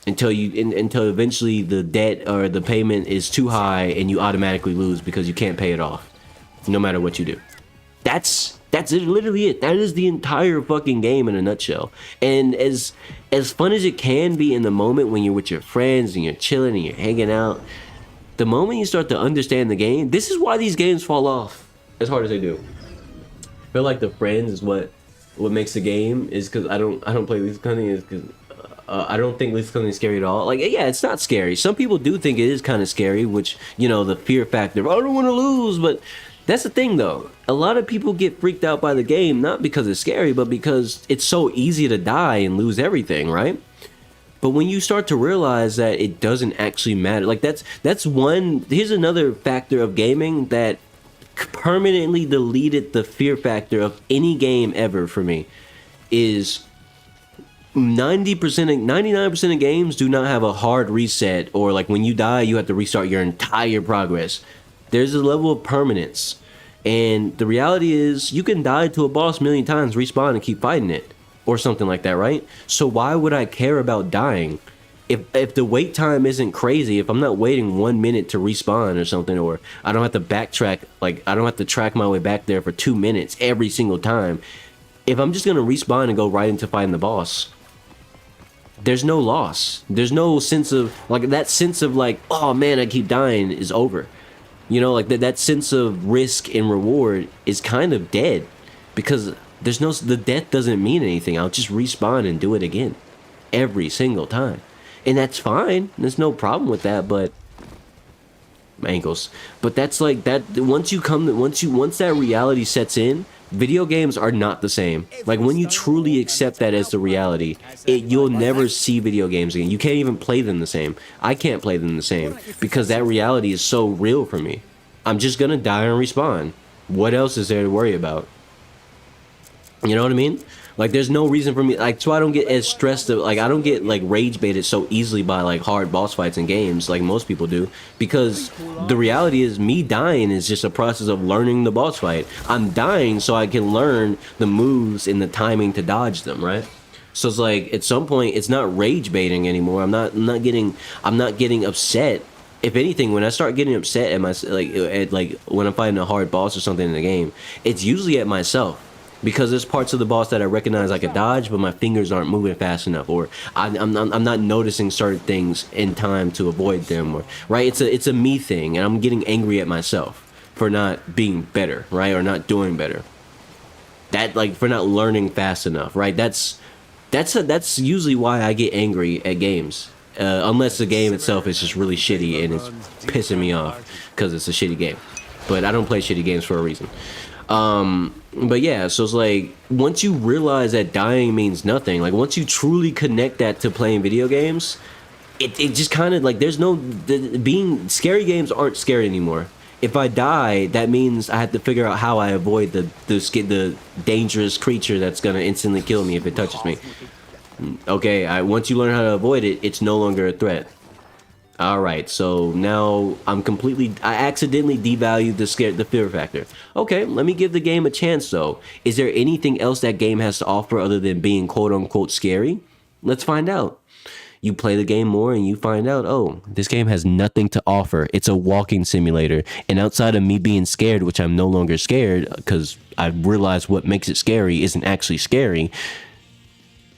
S1: eventually the debt or the payment is too high and you automatically lose because you can't pay it off no matter what you do. That's literally it. That is the entire fucking game in a nutshell. And as fun as it can be in the moment when you're with your friends and you're chilling and you're hanging out, the moment you start to understand the game, this is why these games fall off as hard as they do. I feel like the friends is what makes the game, is because I don't play Lethal Company, is because I don't think Lethal Company is scary at all. Like, yeah, it's not scary. Some people do think it is kind of scary, which, you know, the fear factor, I don't want to lose. But that's the thing, though. A lot of people get freaked out by the game, not because it's scary, but because it's so easy to die and lose everything, right? But when you start to realize that it doesn't actually matter, like that's one, here's another factor of gaming that permanently deleted the fear factor of any game ever for me, is 99% of games do not have a hard reset, or like when you die you have to restart your entire progress. There's a level of permanence, and the reality is you can die to a boss a million times, respawn and keep fighting it or something like that, right? So why would I care about dying if the wait time isn't crazy? If I'm not waiting 1 minute to respawn or something, or I don't have to backtrack, like I don't have to track my way back there for 2 minutes every single time. If I'm just gonna respawn and go right into fighting the boss, there's no loss. There's no sense of, like, that sense of like, oh man, I keep dying is over. You know, like that sense of risk and reward is kind of dead because the death doesn't mean anything. I'll just respawn and do it again every single time. And that's fine. There's no problem with that, but my ankles. But that's like that once that reality sets in, video games are not the same. Like when you truly accept that as the reality, you'll never see video games again. You can't even play them the same. I can't play them the same because that reality is so real for me. I'm just gonna die and respawn. What else is there to worry about? You know what I mean? Like there's no reason for me, like, so I don't get as stressed, like I don't get like rage baited so easily by like hard boss fights in games like most people do, because the reality is me dying is just a process of learning the boss fight. I'm dying so I can learn the moves and the timing to dodge them, right? So it's like at some point it's not rage baiting anymore. I'm not getting upset. If anything, when I start getting upset at my like when I'm fighting a hard boss or something in the game, it's usually at myself. Because there's parts of the boss that I recognize I could dodge, but my fingers aren't moving fast enough, or I'm not noticing certain things in time to avoid them, or right. It's a me thing, and I'm getting angry at myself for not being better, right, or not doing better. That, like, for not learning fast enough, right? That's usually why I get angry at games, unless the game itself is just really shitty and it's pissing me off because it's a shitty game. but I don't play shitty games for a reason. But yeah, so it's like once you realize that dying means nothing, like once you truly connect that to playing video games, it just kind of like there's no being scary games aren't scary anymore. If I die, that means I have to figure out how I avoid the dangerous creature that's gonna instantly kill me if it touches me. Okay, once you learn how to avoid it, it's no longer a threat. Alright, so now I accidentally devalued the fear factor. Okay, let me give the game a chance though. Is there anything else that game has to offer other than being quote unquote scary? Let's find out. You play the game more and you find out, oh, this game has nothing to offer. It's a walking simulator. And outside of me being scared, which I'm no longer scared because I realized what makes it scary isn't actually scary,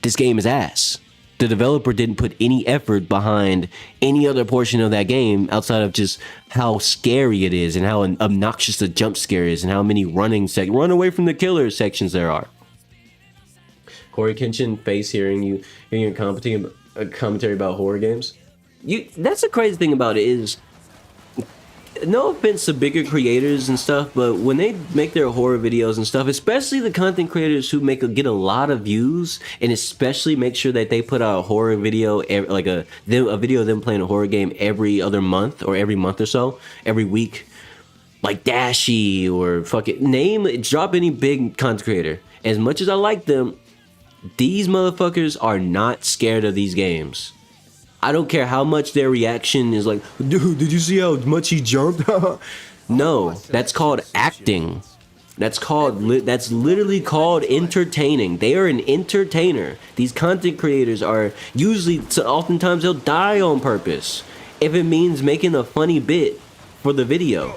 S1: this game is ass. The developer didn't put any effort behind any other portion of that game outside of just how scary it is and how obnoxious the jump scare is and how many run away from the killer sections there are. Corey Kenshin face hearing your commentary about horror games. That's the crazy thing about it is, no offense to bigger creators and stuff, but when they make their horror videos and stuff, especially the content creators who get a lot of views, and especially make sure that they put out a horror video, like a video of them playing a horror game every other month or every month or so, every week, like Dashy or drop any big content creator. As much as I like them, these motherfuckers are not scared of these games. I don't care how much their reaction is like, dude, did you see how much he jumped? No, that's called acting. That's literally called entertaining. They are an entertainer. These content creators are oftentimes they'll die on purpose if it means making a funny bit for the video.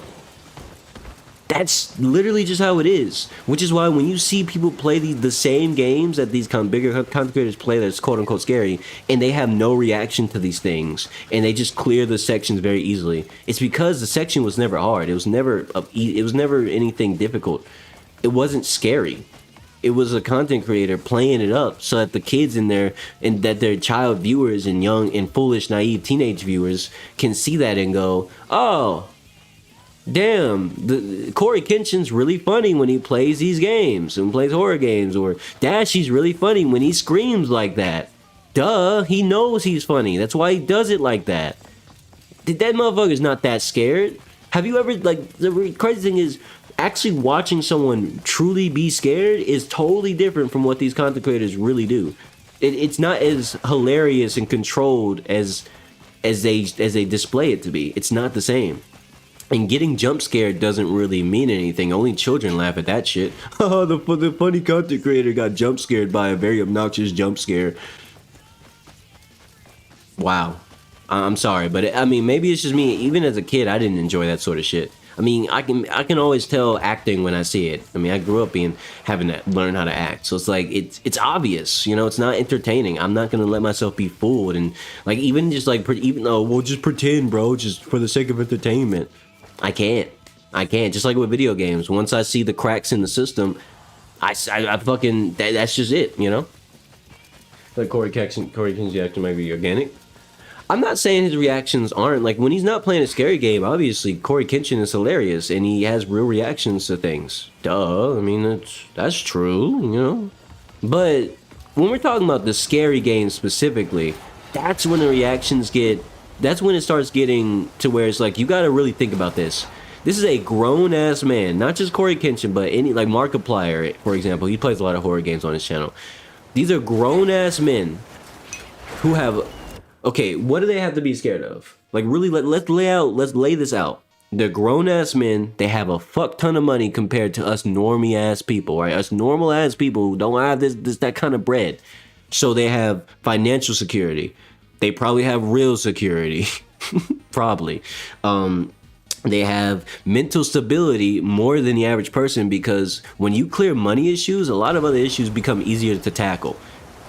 S1: That's literally just how it is, which is why when you see people play the same games that these bigger content creators play that's quote-unquote scary, and they have no reaction to these things, and they just clear the sections very easily, it's because the section was never hard. It was never anything difficult. It wasn't scary. It was a content creator playing it up so that the kids in there, and that their child viewers and young and foolish, naive teenage viewers can see that and go, oh, damn, Corey Kenshin's really funny when he plays these games and plays horror games, or Dashy's really funny when he screams like that. Duh, he knows he's funny. That's why he does it like that. That motherfucker's not that scared. Have you ever, the crazy thing is, actually watching someone truly be scared is totally different from what these content creators really do. It's not as hilarious and controlled as they display it to be. It's not the same. And getting jump scared doesn't really mean anything. Only children laugh at that shit. Oh, the funny content creator got jump scared by a very obnoxious jump scare. Wow. I'm sorry, but I mean, maybe it's just me. Even as a kid, I didn't enjoy that sort of shit. I mean, I can always tell acting when I see it. I mean, I grew up having to learn how to act, so it's like it's obvious, you know. It's not entertaining. I'm not gonna let myself be fooled, and like even just pretend, bro, just for the sake of entertainment. I can't. Just like with video games. Once I see the cracks in the system, I fucking that's just it, you know. Like Corey Kenshin's reaction might be organic. I'm not saying his reactions aren't, like, when he's not playing a scary game, obviously Corey Kenshin is hilarious and he has real reactions to things. Duh, I mean, that's true, you know. But when we're talking about the scary games specifically, that's when the reactions that's when it starts getting to where it's like, you gotta really think about this. This is a grown-ass man, not just Corey Kenshin, but like Markiplier, for example. He plays a lot of horror games on his channel. These are grown-ass men who have... Okay, what do they have to be scared of? Like, really, let's lay this out. They're grown-ass men. They have a fuck ton of money compared to us normie-ass people, right? Us normal-ass people who don't have that kind of bread. So they have financial security. They probably have real security. Probably. They have mental stability more than the average person, because when you clear money issues, a lot of other issues become easier to tackle.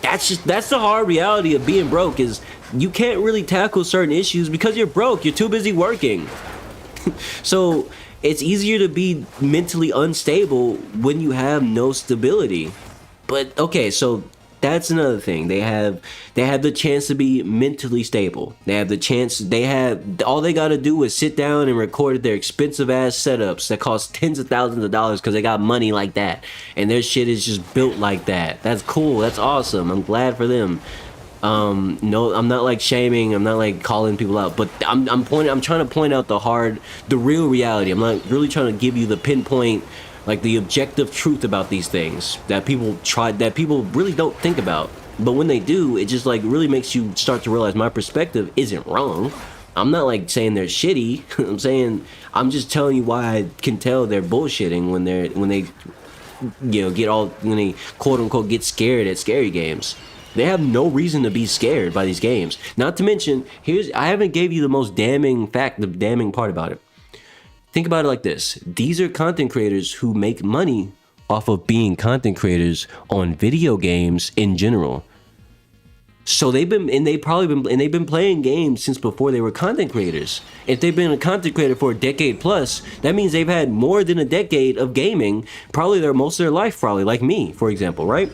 S1: That's the hard reality of being broke, is you can't really tackle certain issues because you're broke. You're too busy working. So it's easier to be mentally unstable when you have no stability. But okay, so that's another thing. They have the chance to be mentally stable. They have the chance. All they got to do is sit down and record their expensive ass setups that cost tens of thousands of dollars because they got money like that, and their shit is just built like that. That's cool. That's awesome. I'm glad for them. No, I'm not like shaming. I'm not like calling people out, but I'm trying to point out the real reality. I'm not really trying to give you the pinpoint, like the objective truth about these things that people really don't think about. But when they do, it just like really makes you start to realize my perspective isn't wrong. I'm not like saying they're shitty. I'm just telling you why I can tell they're bullshitting when they when they quote unquote get scared at scary games. They have no reason to be scared by these games. Not to mention, I haven't gave you the most damning fact, the damning part about it. Think about it like this. These are content creators who make money off of being content creators on video games in general. So they've been playing games since before they were content creators. If they've been a content creator for a decade plus, that means they've had more than a decade of gaming, probably most of their life, probably, like me, for example, right?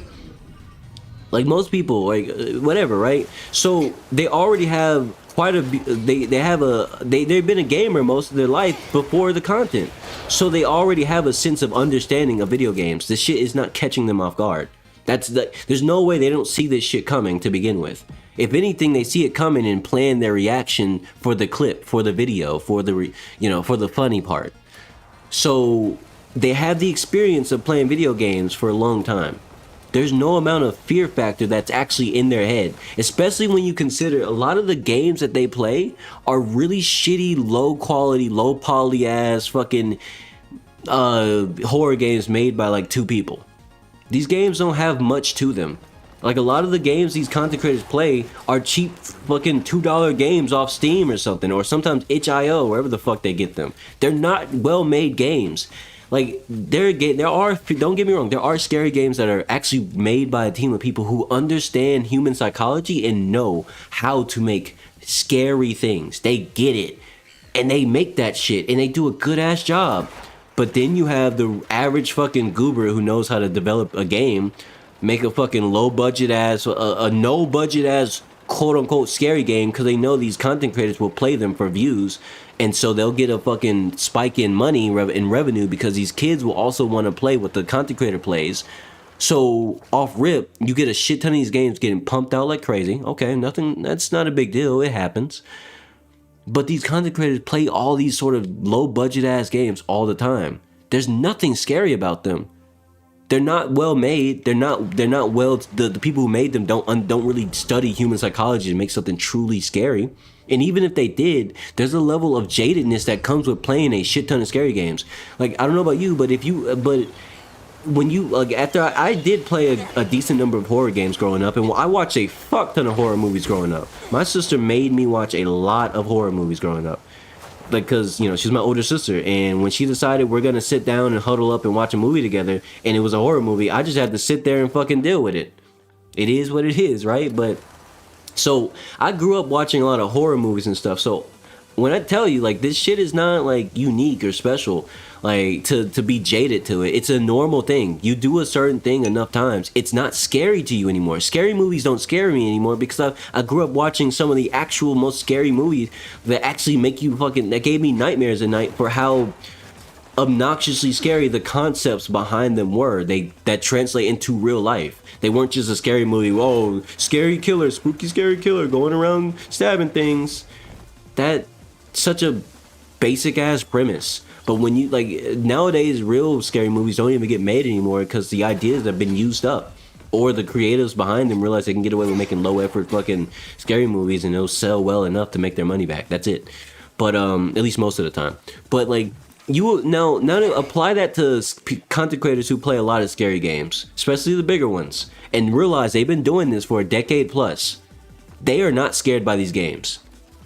S1: Like most people, like whatever, right? So they already have they've been a gamer most of their life before the content. So they already have a sense of understanding of video games. This shit is not catching them off guard. There's no way they don't see this shit coming to begin with. If anything, they see it coming and plan their reaction for the clip, for the video, for the funny part. So they have the experience of playing video games for a long time. There's no amount of fear factor that's actually in their head, especially when you consider a lot of the games that they play are really shitty, low quality, low poly ass fucking horror games made by like 2 people. These games don't have much to them. Like a lot of the games these content creators play are cheap fucking $2 games off Steam or something, or sometimes itch.io, wherever the fuck they get them. They're not well-made games. Like there are, don't get me wrong, there are scary games that are actually made by a team of people who understand human psychology and know how to make scary things. They get it, and they make that shit, and they do a good ass job. But then you have the average fucking goober who knows how to develop a game, make a fucking low budget ass, a no budget ass quote unquote scary game because they know these content creators will play them for views. And so they'll get a fucking spike in money in revenue because these kids will also want to play what the content creator plays. So off rip, you get a shit ton of these games getting pumped out like crazy. Okay, that's not a big deal. It happens. But these content creators play all these sort of low budget ass games all the time. There's nothing scary about them. They're not well made. They're not well. The people who made them don't really study human psychology to make something truly scary. And even if they did, there's a level of jadedness that comes with playing a shit ton of scary games. Like I don't know about you, but when you like after I did play a decent number of horror games growing up, and I watched a fuck ton of horror movies growing up. My sister made me watch a lot of horror movies growing up. Like, cause she's my older sister, and when she decided we're gonna sit down and huddle up and watch a movie together, and it was a horror movie, I just had to sit there and fucking deal with it. It is what it is, right? But so I grew up watching a lot of horror movies and stuff. So when I tell you like this shit is not like unique or special, like to be jaded to it. It's a normal thing. You do a certain thing enough times, it's not scary to you anymore. Scary movies don't scare me anymore because I grew up watching some of the actual most scary movies that actually make you that gave me nightmares at night for how obnoxiously scary the concepts behind them were. That translate into real life. They weren't just a scary movie. Whoa, scary killer, spooky scary killer going around stabbing things. That's such a basic ass premise. But when you nowadays, real scary movies don't even get made anymore because the ideas have been used up, or the creatives behind them realize they can get away with making low effort fucking scary movies and they'll sell well enough to make their money back. That's it. But at least most of the time. But like you now to apply that to content creators who play a lot of scary games, especially the bigger ones, and realize they've been doing this for a decade plus. They are not scared by these games.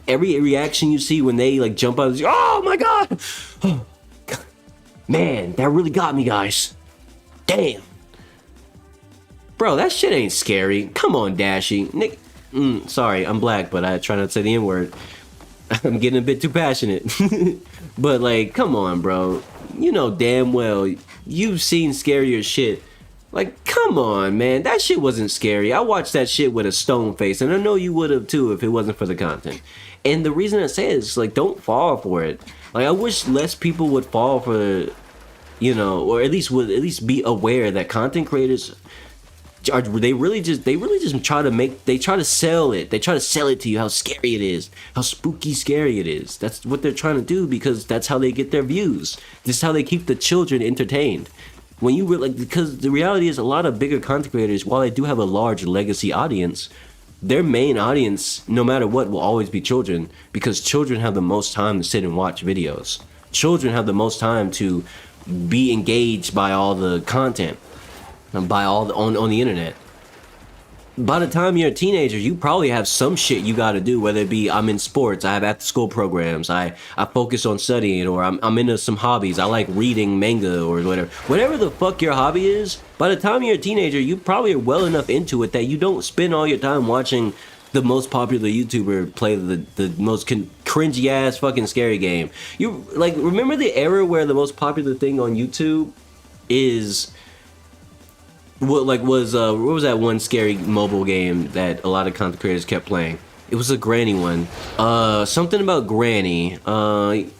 S1: Every reaction you see when they like jump out of the, oh my god! Oh, god, man, that really got me, guys. Damn, bro, that shit ain't scary. Come on, Dashy. Nick, sorry, I'm black, but I try not to say the N-word. I'm getting a bit too passionate. But like, come on, bro. You know damn well you've seen scarier shit. Like, come on, man. That shit wasn't scary. I watched that shit with a stone face, and I know you would have too if it wasn't for the content. And the reason I say it is, like, don't fall for it. Like, I wish less people would fall for, you know, or at least be aware that content creators are, they really just try to sell it. They try to sell it to you how scary it is, how spooky scary it is. That's what they're trying to do because that's how they get their views. This is how they keep the children entertained. When you like, because the reality is a lot of bigger content creators, while they do have a large legacy audience, their main audience, no matter what, will always be children, because children have the most time to sit and watch videos. Children have the most time to be engaged by all the content, by all on the internet. By the time you're a teenager, you probably have some shit you got to do, whether it be I'm in sports, I have after school programs, I focus on studying, or I'm into some hobbies, I like reading manga or whatever the fuck your hobby is. By the time you're a teenager, you probably are well enough into it that you don't spend all your time watching the most popular YouTuber play the most cringy ass fucking scary game. You like remember the era where the most popular thing on YouTube is what was that one scary mobile game that a lot of content creators kept playing? It was a granny one. Something about Granny.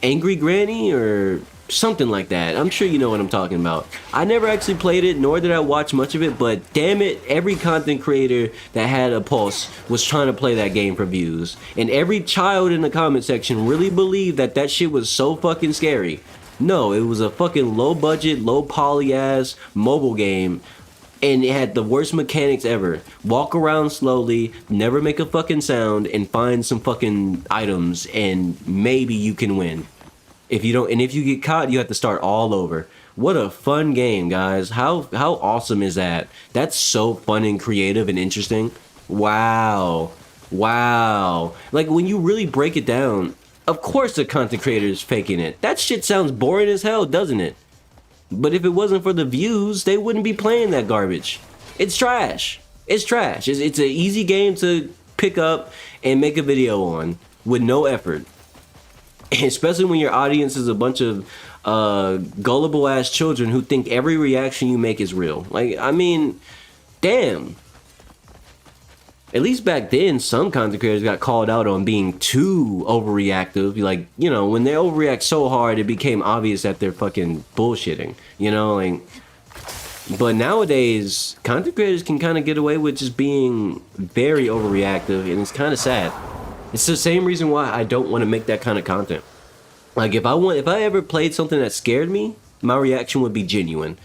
S1: Angry Granny or something like that. I'm sure you know what I'm talking about. I never actually played it, nor did I watch much of it, but damn it, every content creator that had a pulse was trying to play that game for views. And every child in the comment section really believed that that shit was so fucking scary. No, it was a fucking low budget, low poly ass mobile game. And it had the worst mechanics ever. Walk around slowly, never make a fucking sound, and find some fucking items, and maybe you can win. If you don't, and if you get caught, you have to start all over. What a fun game, guys. How awesome is that? That's so fun and creative and interesting. Wow. Like, when you really break it down, of course the content creator is faking it. That shit sounds boring as hell, doesn't it? But if it wasn't for the views, they wouldn't be playing that garbage. It's trash. It's an easy game to pick up and make a video on with no effort. Especially when your audience is a bunch of gullible ass children who think every reaction you make is real. Like, I mean, damn. At least back then, some content creators got called out on being too overreactive. Like, you know, when they overreact so hard, it became obvious that they're fucking bullshitting. You know, like. But nowadays, content creators can kind of get away with just being very overreactive, and it's kind of sad. It's the same reason why I don't want to make that kind of content. Like, if I ever played something that scared me, my reaction would be genuine.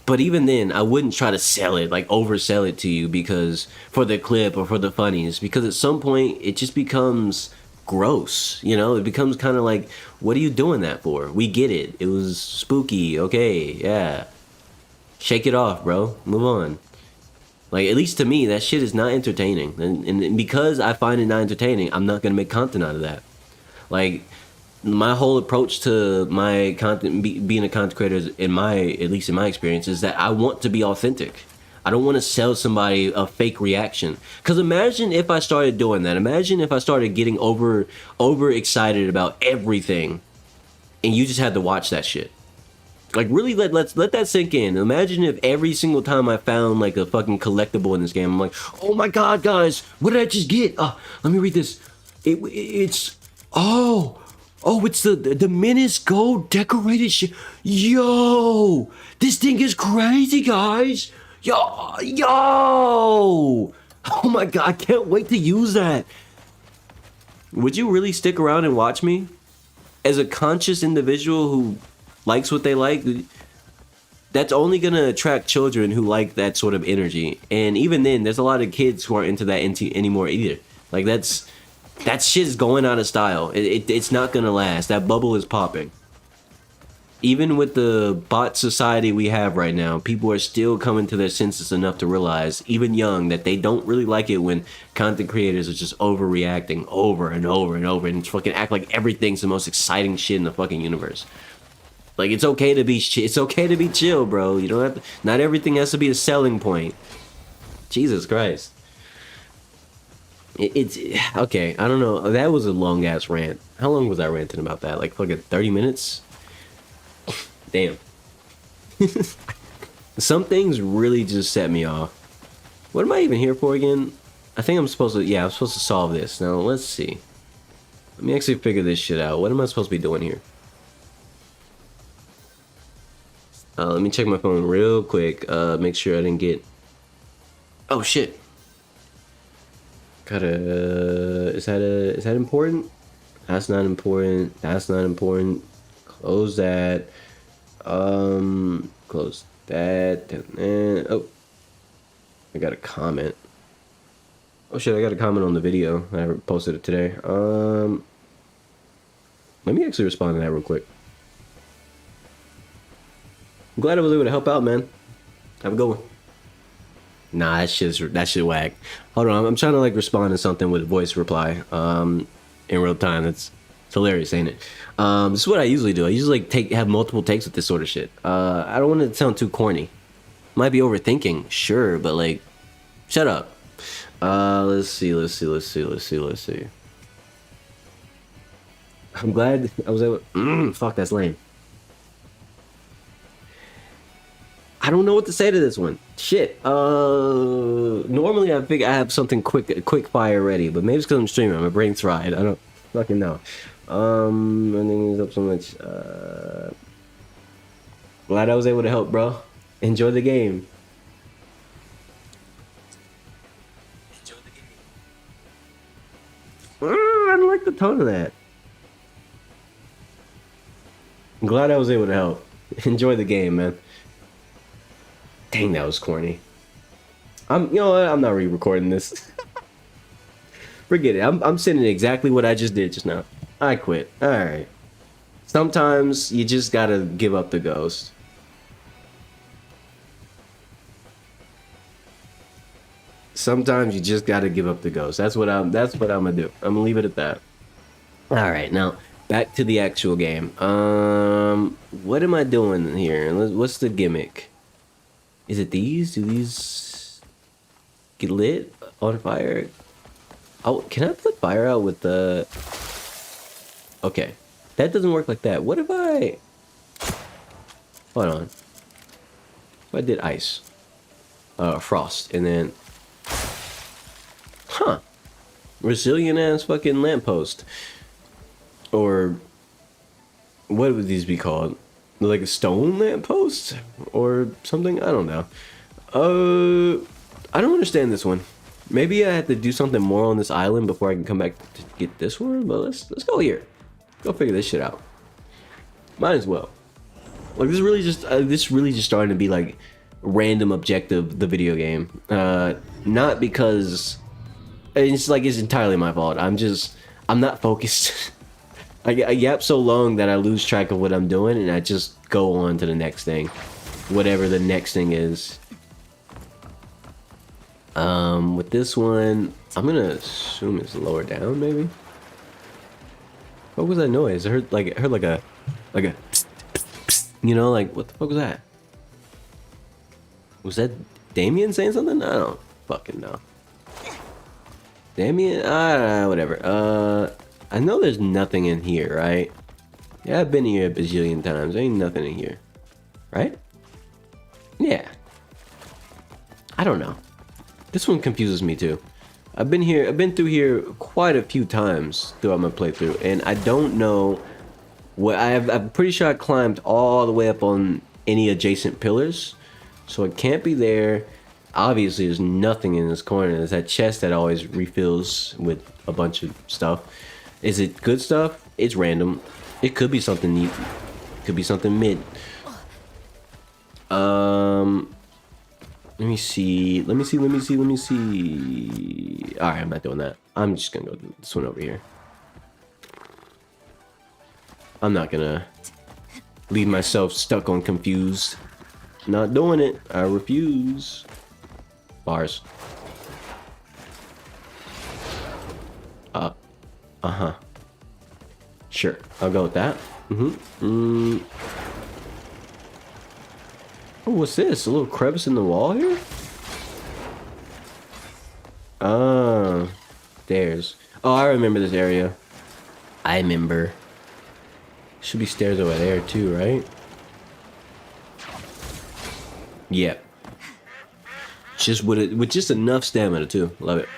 S1: But even then, I wouldn't try to sell it, like oversell it to you because for the clip or for the funnies, because at some point it just becomes gross, you know? It becomes kind of like, what are you doing that for? We get it. It was spooky. Okay, yeah. Shake it off, bro. Move on. Like, at least to me, that shit is not entertaining. And because I find it not entertaining, I'm not going to make content out of that. Like, my whole approach to my content, being a content creator, at least in my experience, is that I want to be authentic. I don't want to sell somebody a fake reaction. Because imagine if I started doing that. Imagine if I started getting over excited about everything, and you just had to watch that shit. Like, really let that sink in. Imagine if every single time I found like a fucking collectible in this game, I'm like, oh my god, guys, what did I just get? Let me read this. It's the Menace gold decorated shit. Yo, this thing is crazy, guys. Yo. Oh my god, I can't wait to use that. Would you really stick around and watch me? As a conscious individual who likes what they like, that's only gonna attract children who like that sort of energy. And even then, there's a lot of kids who aren't into that anymore either. Like, that shit is going out of style. It's not gonna last. That bubble is popping. Even with the bot society we have right now, people are still coming to their senses enough to realize, even young, that they don't really like it when content creators are just overreacting over and over and over and fucking act like everything's the most exciting shit in the fucking universe. Like, it's okay to be chill, bro. You don't have to, not everything has to be a selling point. Jesus Christ. It's okay. I don't know. That was a long ass rant. How long was I ranting about that? Like fucking 30 minutes? Damn. Some things really just set me off. What am I even here for again? I think I'm supposed to, yeah, I'm supposed to solve this. Now, let's see. Let me actually figure this shit out. What am I supposed to be doing here? Let me check my phone real quick. Make sure I didn't get... Oh, shit. Is that important? That's not important. That's not important. Close that. Close that. And, oh. I got a comment. Oh shit, I got a comment on the video. I posted it today. Let me actually respond to that real quick. I'm glad I was able to help out, man. Have a good one. Nah, that shit whack. Hold on, I'm trying to like respond to something with a voice reply. In real time. It's hilarious, ain't it? This is what I usually do. I usually like have multiple takes with this sort of shit. I don't want it to sound too corny. Might be overthinking, sure, but like, shut up. Let's see. I'm glad I was able. Fuck, that's lame. I don't know what to say to this one. Shit. Normally I think I have something quick fire ready, but maybe it's because I'm streaming. My brain's fried. I don't fucking know. I think it's up so much. Glad I was able to help, bro. Enjoy the game. I don't like the tone of that. I'm glad I was able to help. Enjoy the game, man. Dang, that was corny. You know what? I'm not re-recording this. Forget it. I'm sending exactly what I just did just now. I quit. All right. Sometimes you just gotta give up the ghost. Sometimes you just gotta give up the ghost. That's what I'm gonna do. I'm gonna leave it at that. All right, now back to the actual game. What am I doing here? What's the gimmick? Is it these? Do these get lit on fire? Oh, can I put fire out with the... Okay, that doesn't work like that. What if I... Hold on. If I did ice. Frost, and then... Huh. Resilient ass fucking lamppost. Or... What would these be called? Like a stone lamppost? Or something? I don't know. I don't understand this one. Maybe I have to do something more on this island before I can come back to get this one, but let's go here. Go figure this shit out. Might as well. Like this really just starting to be like random objective, the video game. Not because it's like it's entirely my fault. I'm not focused. I yap so long that I lose track of what I'm doing and I just go on to the next thing. Whatever the next thing is. With this one, I'm gonna assume it's lower down, maybe. What was that noise? I heard like a psst, psst, psst, you know, like what the fuck was that? Was that Damien saying something? I don't fucking know. Damien, whatever. I know there's nothing in here, right? Yeah, I've been here a bajillion times. There ain't nothing in here, right? Yeah. I don't know. This one confuses me too. I've been through here quite a few times throughout my playthrough, and I don't know what I'm pretty sure I climbed all the way up on any adjacent pillars, so it can't be there. Obviously, there's nothing in this corner. There's that chest that always refills with a bunch of stuff. Is it good stuff? It's random. It could be something neat. It could be something mid. Let me see. Alright, I'm not doing that. I'm just gonna go do this one over here. I'm not gonna leave myself stuck on confused. Not doing it. I refuse. Bars. Uh-huh. Sure. I'll go with that. Oh, what's this? A little crevice in the wall here? Stairs. Oh, I remember this area. I remember. Should be stairs over there too, right? Yeah. Just with just enough stamina too. Love it.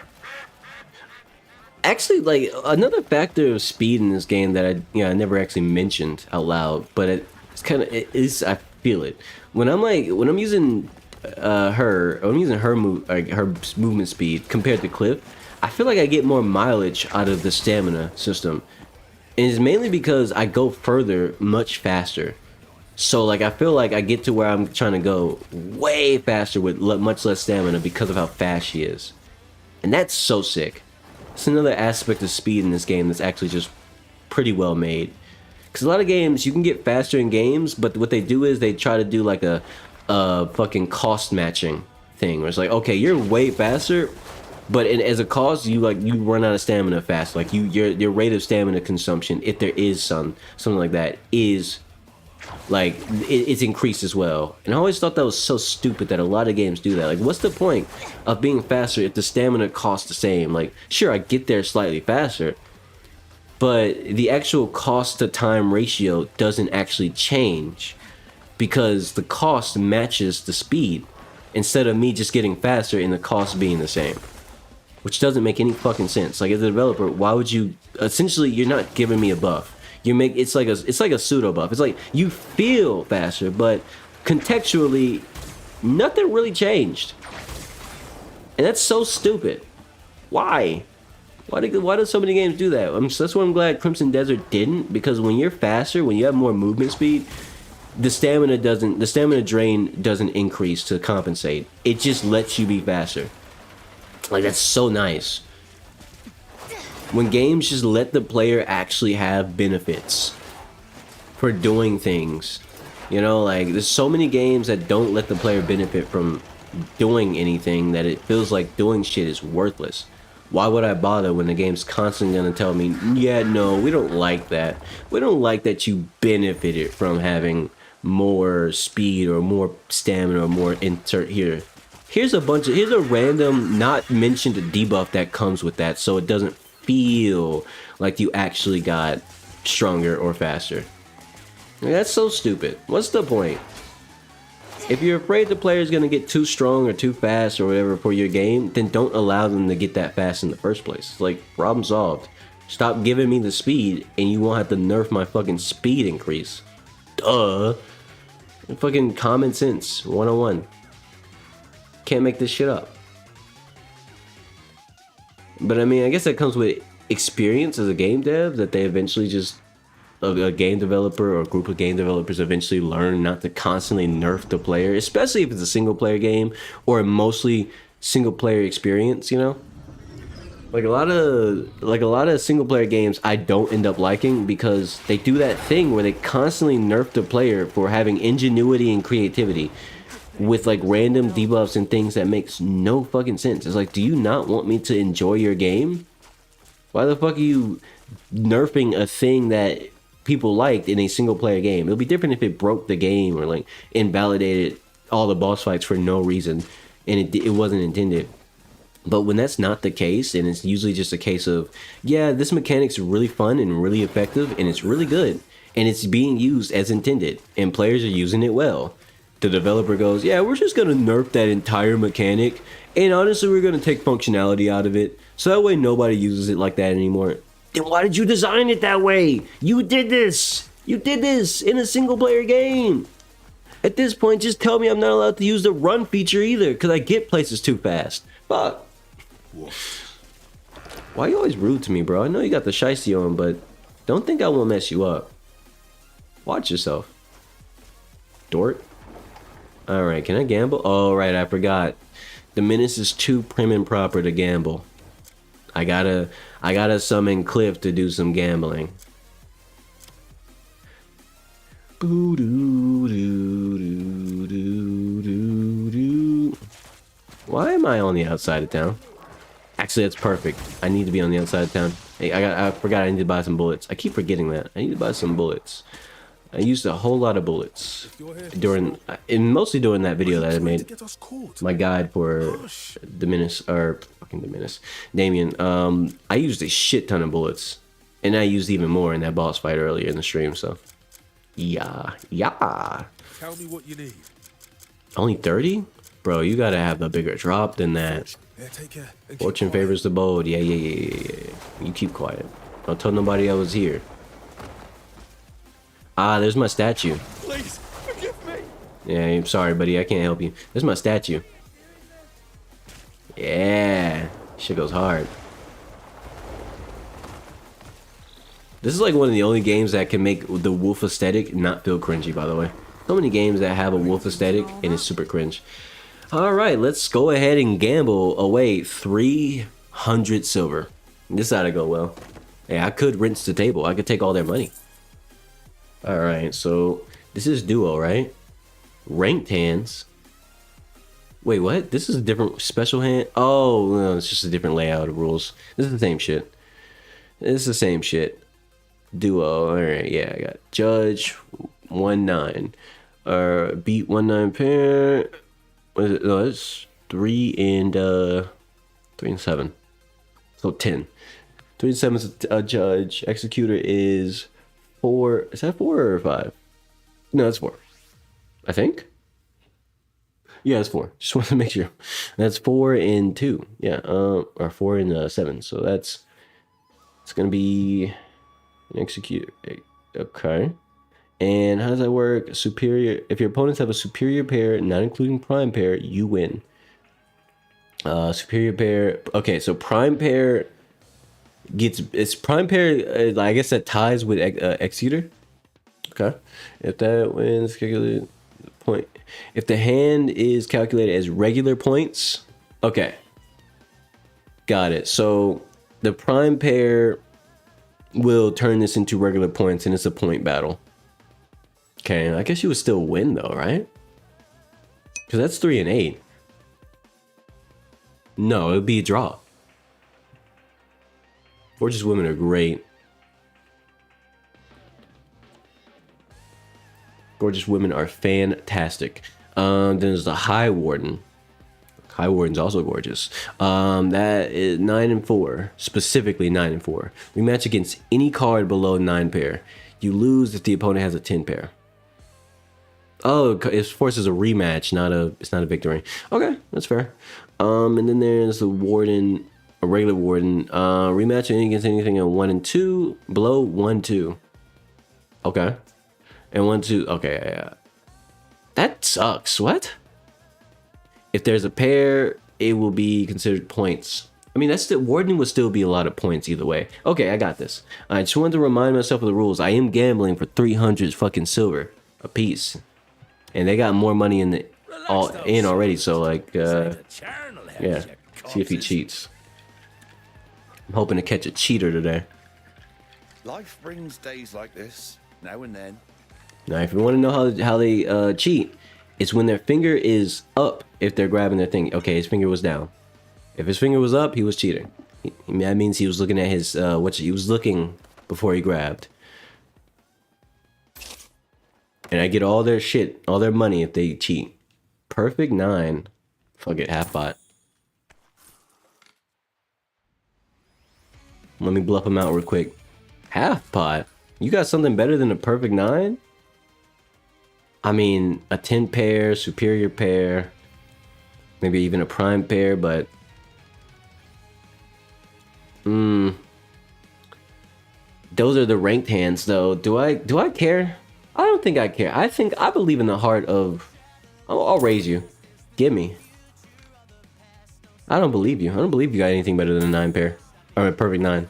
S1: Actually, like another factor of speed in this game that I never actually mentioned out loud, but it's kind of it is I feel it when I'm using her movement speed compared to Cliff. I feel like I get more mileage out of the stamina system, and it's mainly because I go further much faster. So like I feel like I get to where I'm trying to go way faster with much less stamina because of how fast she is, and that's so sick. It's another aspect of speed in this game that's actually just pretty well made. Because a lot of games, you can get faster in games, but what they do is they try to do like a fucking cost matching thing. Where it's like, okay, you're way faster, but as a cost, you run out of stamina fast. Like your rate of stamina consumption, if there is something like that, is like it's increased as well. And I always thought that was so stupid that a lot of games do that. Like, what's the point of being faster if the stamina costs the same? Like, sure, I get there slightly faster, but the actual cost to time ratio doesn't actually change because the cost matches the speed instead of me just getting faster and the cost being the same, which doesn't make any fucking sense. Like, as a developer, why would you? Essentially, you're not giving me a buff. It's like a pseudo buff. It's like you feel faster, but contextually, nothing really changed, and that's so stupid. Why? Why do so many games do that? That's why I'm glad Crimson Desert didn't, because when you're faster, when you have more movement speed, the stamina drain doesn't increase to compensate. It just lets you be faster. Like, that's so nice. When games just let the player actually have benefits for doing things. You know, like, there's so many games that don't let the player benefit from doing anything that it feels like doing shit is worthless. Why would I bother when the game's constantly gonna tell me, yeah, no, we don't like that. We don't like that you benefited from having more speed or more stamina or more insert here. Here's a random not mentioned debuff that comes with that, so it doesn't feel like you actually got stronger or faster. That's so stupid. What's the point? If you're afraid the player is going to get too strong or too fast or whatever for your game, then don't allow them to get that fast in the first place. It's like, problem solved. Stop giving me the speed and you won't have to nerf my fucking speed increase. Duh. Fucking common sense 101. Can't make this shit up. But I mean, I guess that comes with experience as a game dev, that they eventually just, a game developer or a group of game developers eventually learn not to constantly nerf the player, especially if it's a single player game or a mostly single player experience, you know? Like a lot of single player games I don't end up liking because they do that thing where they constantly nerf the player for having ingenuity and creativity with like random debuffs and things that makes no fucking sense. It's like, do you not want me to enjoy your game? Why the fuck are you nerfing a thing that people liked in a single player game? It'll be different if it broke the game or like invalidated all the boss fights for no reason and it wasn't intended. But when that's not the case, and it's usually just a case of, yeah, this mechanic's really fun and really effective and it's really good and it's being used as intended and players are using it well, the developer goes, yeah, we're just gonna nerf that entire mechanic and honestly we're gonna take functionality out of it so that way nobody uses it like that anymore. Then why did you design it that way? You did this in a single player game. At this point, just tell me I'm not allowed to use the run feature either because I get places too fast. Fuck. Why are you always rude to me, bro? I know you got the shiesty on, but don't think I won't mess you up. Watch yourself. Dork. Alright, can I gamble? Oh, right, I forgot. The Menace is too prim and proper to gamble. I gotta summon Cliff to do some gambling. Boo doo doo doo doo doo doo. Why am I on the outside of town? Actually, that's perfect. I need to be on the outside of town. Hey, I forgot I need to buy some bullets. I keep forgetting that. I need to buy some bullets. I used a whole lot of bullets mostly during that video that I made. My guide for Damien. I used a shit ton of bullets, and I used even more in that boss fight earlier in the stream. So, yeah.
S7: Tell me what you need.
S1: Only 30? Bro, you gotta have a bigger drop than that.
S7: Yeah, take care. And keep
S1: Fortune
S7: quiet.
S1: favors the bold. Yeah. You keep quiet. Don't tell nobody I was here. Ah, there's my statue.
S7: Please, forgive me.
S1: Yeah, I'm sorry, buddy. I can't help you. There's my statue. Yeah. Shit goes hard. This is like one of the only games that can make the wolf aesthetic not feel cringy, by the way. So many games that have a wolf aesthetic and it's super cringe. Alright, let's go ahead and gamble away 300 silver. This ought to go well. Yeah, I could rinse the table. I could take all their money. Alright, so this is duo, right? Ranked hands. Wait, what? This is a different special hand? Oh, no, it's just a different layout of rules. This is the same shit. This is the same shit. Duo, alright, yeah, I got judge 1-9. Beat 1-9 pair. What is it? No, it's 3 and 7. So 10. 3 and 7 is a judge. Executor is 4. Is that 4 or 5? No, that's 4. I think. Yeah, it's 4. Just want to make sure. That's 4 and 2. Yeah, or 4 and 7. So it's gonna be an executor. Okay. And how does that work? Superior. If your opponents have a superior pair, not including prime pair, you win. Superior pair. Okay, so prime pair gets. It's prime pair. I guess that ties with executor. Okay. If that wins, calculate point. If the hand is calculated as regular points. Okay. Got it. So the prime pair will turn this into regular points, and it's a point battle. Okay, I guess you would still win though, right? Because that's 3 and 8. No, it would be a draw. Gorgeous women are great. Gorgeous women are fantastic. Then there's the High Warden. High Warden's also gorgeous. That is 9 and 4, specifically 9 and 4. We match against any card below 9 pair. You lose if the opponent has a 10 pair. Oh, it forces a rematch, it's not a victory. Okay, that's fair. And then there's the Warden, a regular Warden. Rematch against anything at 1 and 2, below 1-2. Okay. And 1-2. Okay, yeah. That sucks. What? If there's a pair, it will be considered points. I mean, that's the Warden would still be a lot of points either way. Okay, I got this. I just wanted to remind myself of the rules. I am gambling for 300 fucking silver a piece, and they got more money in already. So like, yeah. See if he cheats. I'm hoping to catch a cheater today.
S9: Life brings days like this now and then.
S1: Now, if you want to know how they cheat, it's when their finger is up if they're grabbing their thing. Okay, his finger was down. If his finger was up, he was cheating. That means he was looking at his he was looking before he grabbed. And I get all their shit, all their money if they cheat. Perfect 9. Fuck it, half pot. Let me bluff him out real quick. Half pot? You got something better than a perfect 9? I mean, a 10 pair, superior pair, maybe even a prime pair, but those are the ranked hands though. Do I care? I don't think I care. I believe in the heart of I'll raise you. Give me. I don't believe you. I don't believe you got anything better than a 9 pair or a perfect 9.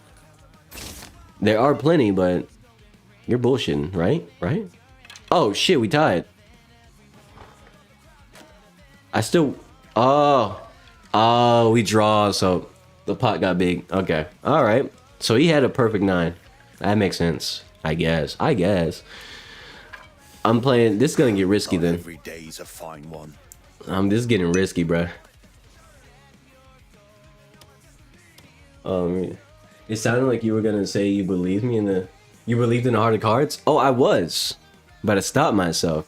S1: There are plenty, but you're bullshitting, right? Right? Oh shit, we tied. I still. Oh, we draw, so the pot got big. Okay, all right. So he had a perfect 9. That makes sense, I guess. I'm playing. This is gonna get risky then.
S9: Every day's a fine one.
S1: This is getting risky, bruh. It sounded like you were gonna say you believed me you believed in the heart of cards. Oh, I was, but I stopped myself.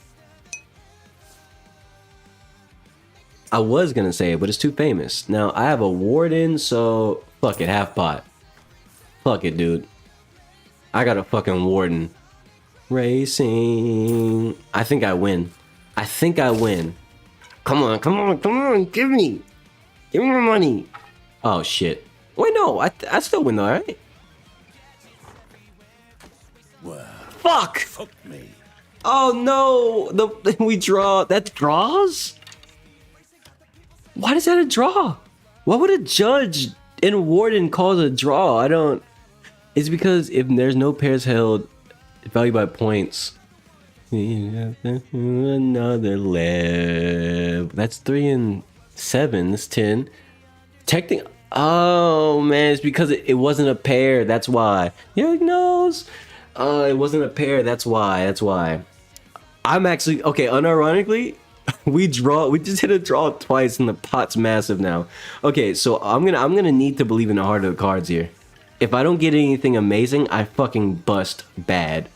S1: I was gonna say it, but it's too famous. Now I have a Warden, so fuck it, half pot. Fuck it, dude. I got a fucking Warden. Racing. I think I win. Come on, come on, come on, give me my money. Oh shit. Wait, no, I still win though, right?
S9: Well,
S1: Fuck!
S9: fuck me.
S1: Oh no! We draw. That draws? Why is that a draw? Why would a judge and warden cause a draw? I don't. It's because if there's no pairs held, valued by points. Another level. That's 3 and 7. That's 10. Technically. Oh man, it's because it wasn't a pair. That's why. Yeah, it knows. It wasn't a pair. That's why. That's why. I'm actually okay. Unironically, we just hit a draw twice, and the pot's massive now. Okay, so I'm gonna need to believe in the heart of the cards here. If I don't get anything amazing, I fucking bust bad.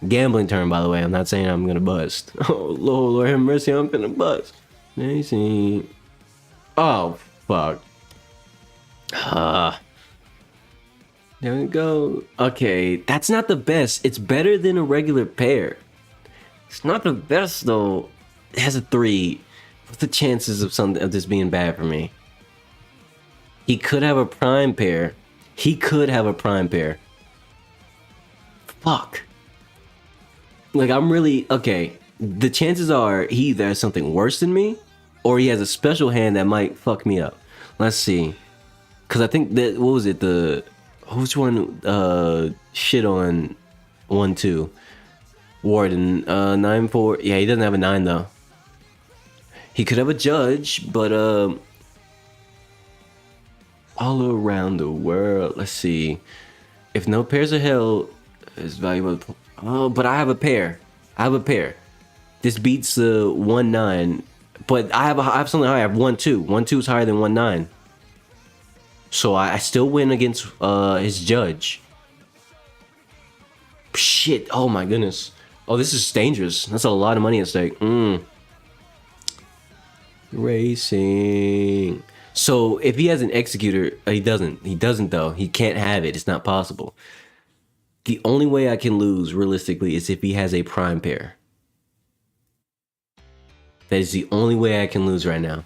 S1: Gambling turn, by the way. I'm not saying I'm gonna bust. Oh Lord have mercy, I'm gonna bust. Amazing. Oh fuck. There we go. Okay, that's not the best. It's better than a regular pair. It's not the best though. It has a 3. What's the chances of this being bad for me? He could have a prime pair. He could have a prime pair. Fuck. Like I'm really okay. The chances are he either has something worse than me, or he has a special hand that might fuck me up. Let's see. Cause I think that what was it? Which one shit on 1-2? Warden 9-4. Yeah, he doesn't have a 9 though. He could have a judge, but all around the world. Let's see. If no pairs are held, it's valuable. Oh, but I have a pair. I have a pair. This beats the 1-9, but I have something higher. I have 1-2. 1-2 is higher than 1-9. So I still win against his judge. Shit. Oh my goodness. Oh, this is dangerous. That's a lot of money at stake. Racing. So if he has an executor, he doesn't. He doesn't though. He can't have it. It's not possible. The only way I can lose realistically is if he has a prime pair. That is the only way I can lose right now.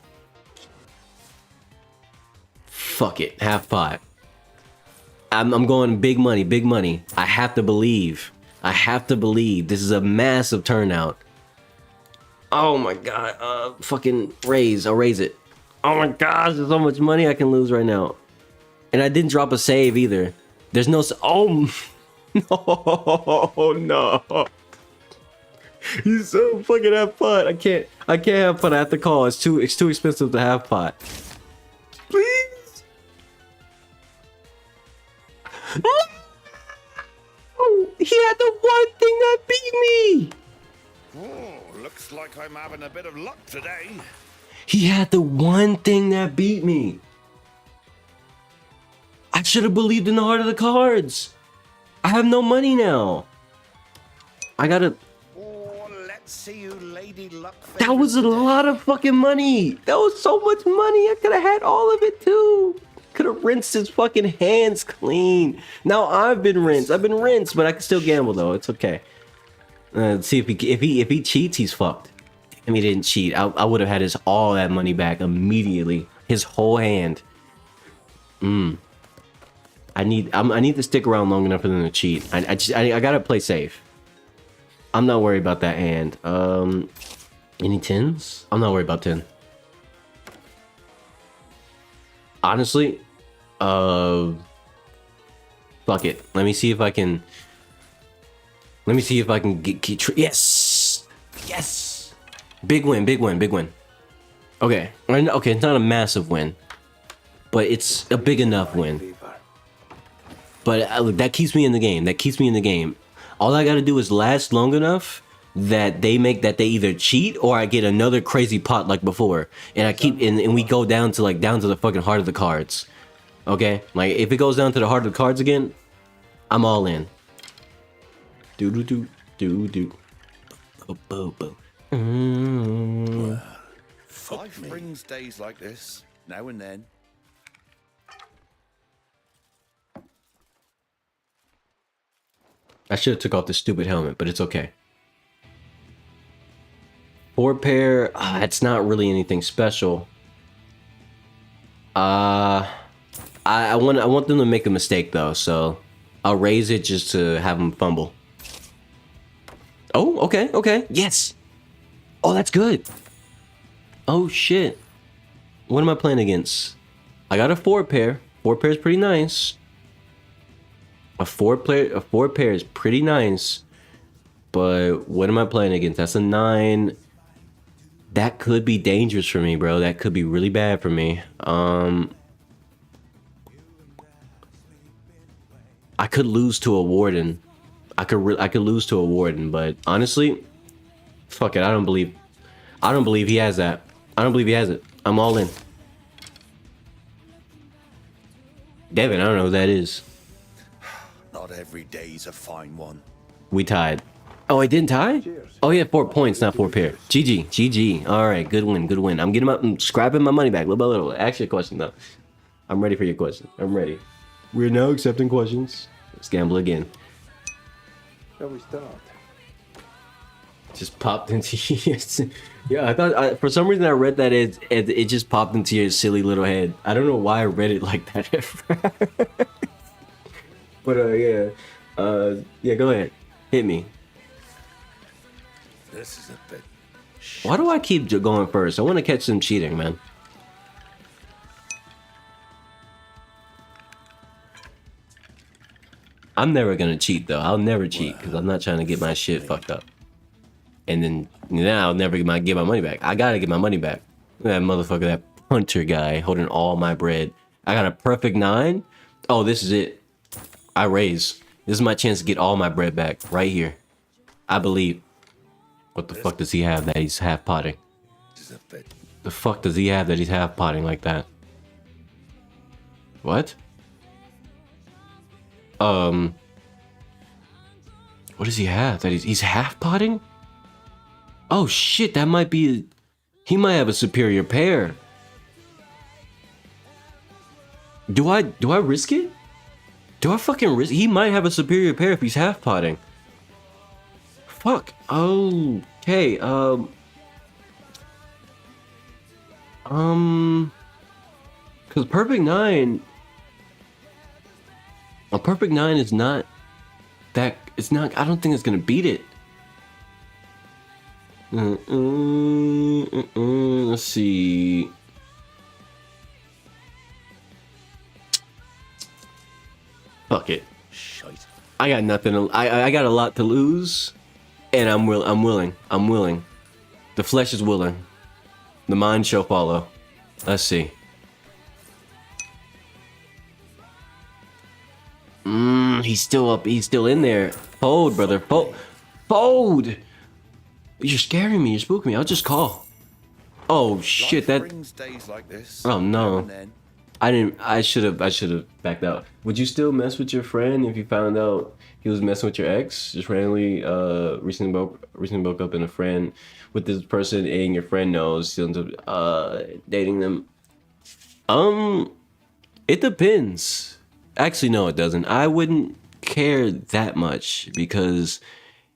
S1: Fuck it, half pot. I'm going big money, big money. I have to believe. I have to believe. This is a massive turnout. Oh my god, fucking raise. I'll raise it. Oh my gosh, there's so much money I can lose right now. And I didn't drop a save either. There's no, oh, no. He's so fucking half pot. I can't have pot. I have to call. It's too expensive to have pot. Please. Oh, he had the one thing that beat me.
S9: Oh, looks like I'm having a bit of luck today.
S1: He had the one thing that beat me. I should have believed in the heart of the cards. I have no money now. I gotta.
S9: Oh, let's see you, Lady Luck.
S1: That was a lot of fucking money. That was so much money. I could have had all of it too. Could have rinsed his fucking hands clean. Now I've been rinsed. I've been rinsed, but I can still gamble though. It's okay. Let's see if he cheats, he's fucked. I mean, he didn't cheat. I would have had all that money back immediately. His whole hand. I need to stick around long enough for them to cheat. I gotta play safe. I'm not worried about that hand. Any 10s? I'm not worried about 10. Honestly, fuck it. Let me see if I can get yes! Yes! Big win, big win, big win. Okay. Okay, it's not a massive win, but it's a big enough win. But that keeps me in the game. That keeps me in the game. All I gotta do is last long enough that they either cheat or I get another crazy pot like before, and I keep and we go down to the fucking heart of the cards. Okay, like if it goes down to the heart of the cards again, I'm all in. Do do do do do. Boo boo boo.
S9: Well, life brings days like this now and then.
S1: I should have took off the stupid helmet, but it's okay. 4 4 pair, it's not really anything special. I want them to make a mistake though, so I'll raise it just to have them fumble. Oh, okay, yes. Oh, that's good. Oh shit. What am I playing against? I got a 4 pair. 4 pair is pretty nice. A 4 pair is pretty nice. But what am I playing against? That's a 9. That could be dangerous for me, bro. That could be really bad for me. I could lose to a warden. I could lose to a warden, but honestly, fuck it. I don't believe he has that. I don't believe he has it. I'm all in. Devin, I don't know who that is.
S9: Not every day's a fine one.
S1: We tied. Oh, I didn't tie? Cheers. Oh, yeah, 4 points, not 4 pair. GG. All right, good win. I'm getting up and scrapping my money back little by little. Ask your question, though. I'm ready for your question. I'm ready. We're now accepting questions. Let's gamble again.
S8: Shall we start?
S1: Just popped into your... Yeah, I thought... for some reason, I read that it just popped into your silly little head. I don't know why I read it like that at first. But, yeah. Yeah, go ahead. Hit me.
S9: This is a bit...
S1: Why do I keep going first? I want to catch them cheating, man. I'm never gonna cheat though. I'll never cheat because I'm not trying to get my shit fucked up. And then now I'll never get my money back. I gotta get my money back. That motherfucker, that punter guy holding all my bread. I got a perfect 9. Oh, this is it. I raise. This is my chance to get all my bread back right here. I believe. What the fuck does he have that he's half potting? The fuck does he have that he's half potting like that? What? What does he have that he's half potting? Oh shit, that might be... He might have a superior pair. Do I risk it? Do I fucking risk? He might have a superior pair if he's half potting. Fuck. Okay. Cause perfect 9. A perfect 9 is not that. It's not. I don't think it's gonna beat it. Let's see. Fuck it.
S9: Shite.
S1: I got nothing. I got a lot to lose, and I'm willing. The flesh is willing. The mind shall follow. Let's see. He's still up. He's still in there. Fold, brother. Fold. You're scaring me. You're spooking me. I'll just call. Oh shit! That.
S9: Days like this,
S1: oh no. I should have backed out. Would you still mess with your friend if you found out he was messing with your ex? Just randomly, recently broke up, and a friend with this person, and your friend knows he ends up dating them. It depends. Actually, no, it doesn't. I wouldn't care that much because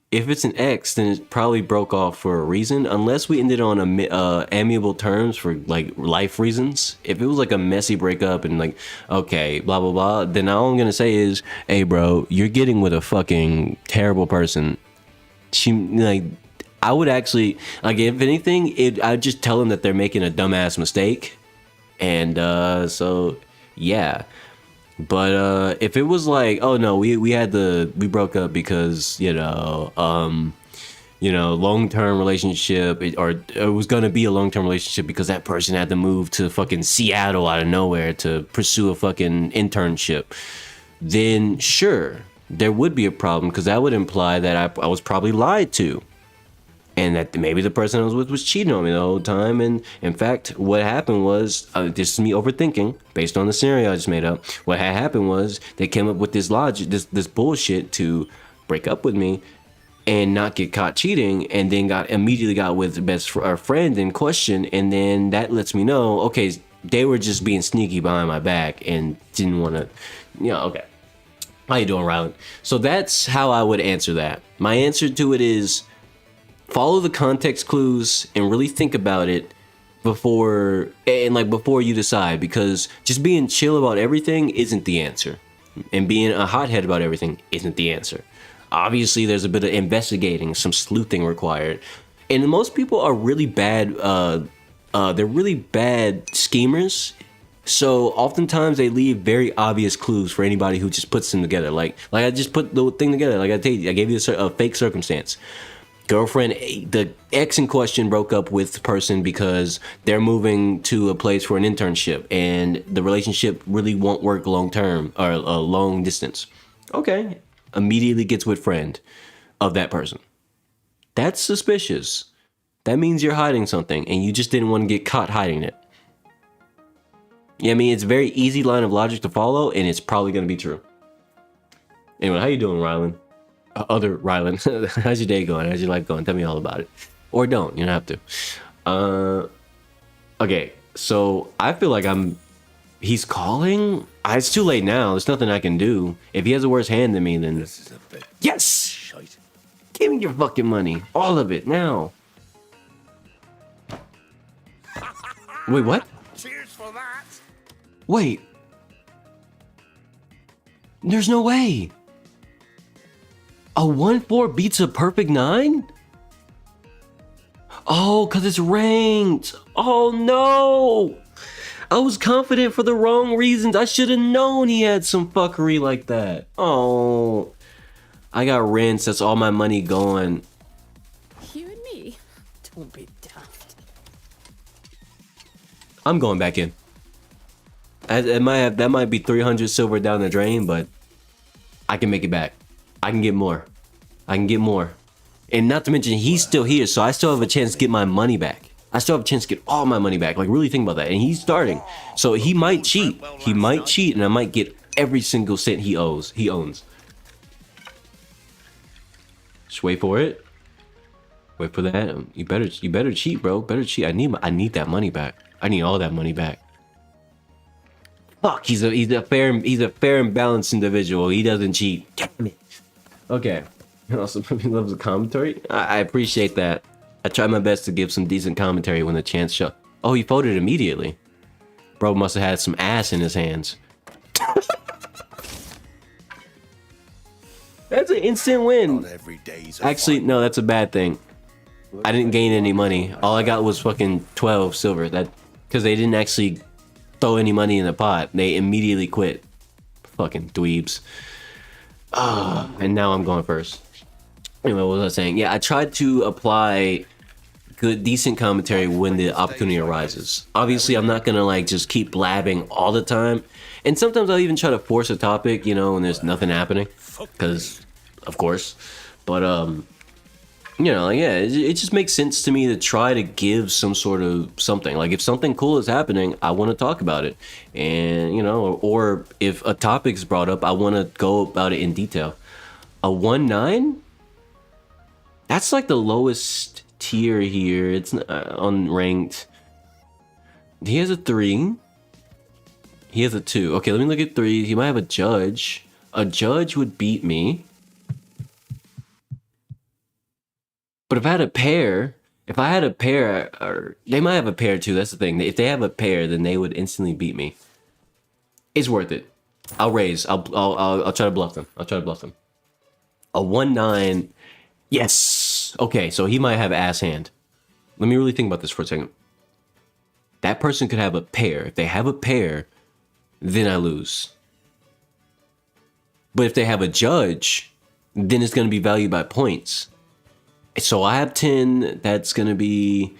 S1: if it's an ex, then it probably broke off for a reason. Unless we ended on amiable terms for like life reasons. If it was like a messy breakup and like, okay, blah blah blah, then all I'm gonna say is, hey bro, you're getting with a fucking terrible person. She like, I would actually like, if anything, I'd just tell them that they're making a dumbass mistake, and so yeah. But if it was like, oh no, we broke up because long-term relationship, or it was gonna be a long-term relationship because that person had to move to fucking Seattle out of nowhere to pursue a fucking internship, then sure, there would be a problem because that would imply that I was probably lied to. And that maybe the person I was with was cheating on me the whole time. And in fact, what happened was, this is me overthinking based on the scenario I just made up. What had happened was they came up with this logic, this bullshit to break up with me and not get caught cheating, and then immediately got with the best friend in question. And then that lets me know, okay, they were just being sneaky behind my back and didn't want to, okay. How you doing, Rylan? So that's how I would answer that. My answer to it is, follow the context clues and really think about it before you decide, because just being chill about everything isn't the answer, and being a hothead about everything isn't the answer. Obviously, there's a bit of investigating, some sleuthing required, and most people are really bad. They're really bad schemers. So oftentimes they leave very obvious clues for anybody who just puts them together. Like I just put the thing together. Like I gave you a fake circumstance. Girlfriend, the ex in question broke up with the person because they're moving to a place for an internship, and the relationship really won't work long term or long distance. Okay, immediately gets with friend of that person. That's suspicious. That means you're hiding something, and you just didn't want to get caught hiding it. Yeah, I mean, it's a very easy line of logic to follow, and it's probably going to be true. Anyway, how you doing, Rylan? Other Rylan, how's your day going? How's your life going? Tell me all about it. Or don't, you don't have to. Okay, so I feel like he's calling? It's too late now. There's nothing I can do. If he has a worse hand than me, then...
S9: This is a bit
S1: yes!
S9: shite.
S1: Give me your fucking money. All of it, now. Wait, what?
S9: Cheers for that.
S1: Wait. There's no way. A 1-4 beats a perfect 9? Oh, because it's ranked. Oh, no. I was confident for the wrong reasons. I should have known he had some fuckery like that. Oh. I got rinsed. That's all my money going.
S10: You and me? Don't be daft.
S1: I'm going back in. That might be 300 silver down the drain, but I can make it back. I can get more. And not to mention, he's still here, so I still have a chance to get my money back. I still have a chance to get all my money back. Like, really think about that. And he's starting. So he might cheat. He might cheat, and I might get every single cent he owns. Just wait for it. Wait for that. You better cheat, bro. Better cheat. I need that money back. I need all that money back. Fuck, he's a fair and balanced individual. He doesn't cheat. Damn it. Okay. Also, he loves the commentary. I appreciate that. I try my best to give some decent commentary when the chance shows. Oh, he folded immediately. Bro must have had some ass in his hands. That's an instant win.
S9: Not every day's
S1: Actually, no, that's a bad thing. I didn't gain any money. All I got was fucking 12 silver. That because they didn't actually throw any money in the pot. They immediately quit. Fucking dweebs. And now I'm going first. Anyway, what was I saying? Yeah, I tried to apply decent commentary when the opportunity arises. Obviously, I'm not gonna like just keep blabbing all the time. And sometimes I'll even try to force a topic, you know, when there's nothing happening. Because, of course. But, you know, yeah, it just makes sense to me to try to give some sort of something. Like, if something cool is happening, I want to talk about it. And, you know, or if a topic's brought up, I want to go about it in detail. A 1-9? That's like the lowest tier here. It's unranked. He has a 3. He has a 2. Okay, let me look at 3. He might have a judge. A judge would beat me. But if I had a pair, or they might have a pair too. That's the thing. If they have a pair, then they would instantly beat me. It's worth it. I'll raise. I'll try to bluff them. A 1-9. Yes. Okay, so he might have ass hand. Let me really think about this for a second. That person could have a pair. If they have a pair, then I lose. But if they have a judge, then it's going to be valued by points. So I have 10. That's going to be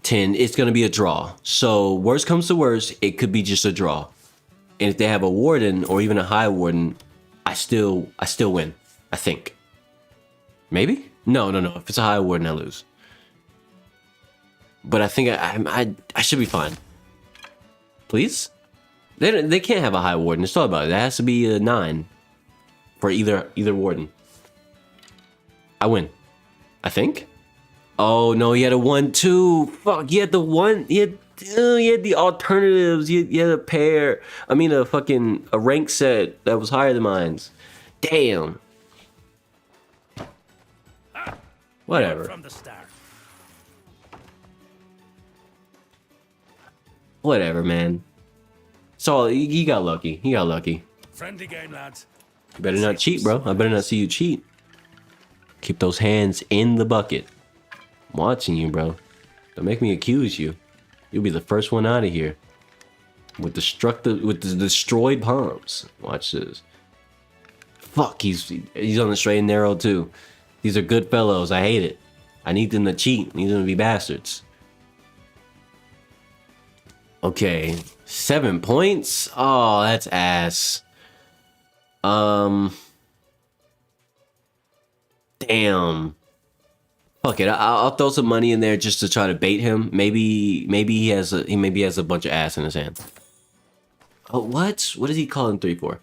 S1: 10. It's going to be a draw. So worst comes to worst, it could be just a draw. And if they have a warden or even a high warden, I still win, I think. Maybe? No. If it's a high warden, I lose. But I think I should be fine. Please? They can't have a high warden. It's all about it. That has to be a 9 for either warden. I win. I think. Oh no, he had a 1-2. Fuck, he had the one. He had the alternatives. He had a pair. I mean, a rank set that was higher than mine's. Damn. Whatever.
S2: From the start.
S1: Whatever, man. So he got lucky. He got lucky.
S9: Friendly game, lads.
S1: You better not cheat, bro. I better not see you cheat. Keep those hands in the bucket. I'm watching you, bro. Don't make me accuse you. You'll be the first one out of here. With the destroyed palms. Watch this. Fuck, he's on the straight and narrow too. These are good fellows. I hate it. I need them to cheat. I need them to be bastards. Okay, 7 points. Oh, that's ass. Damn. Fuck it. I'll throw some money in there just to try to bait him. Maybe he has a bunch of ass in his hand. Oh, what? What is he calling 3 for?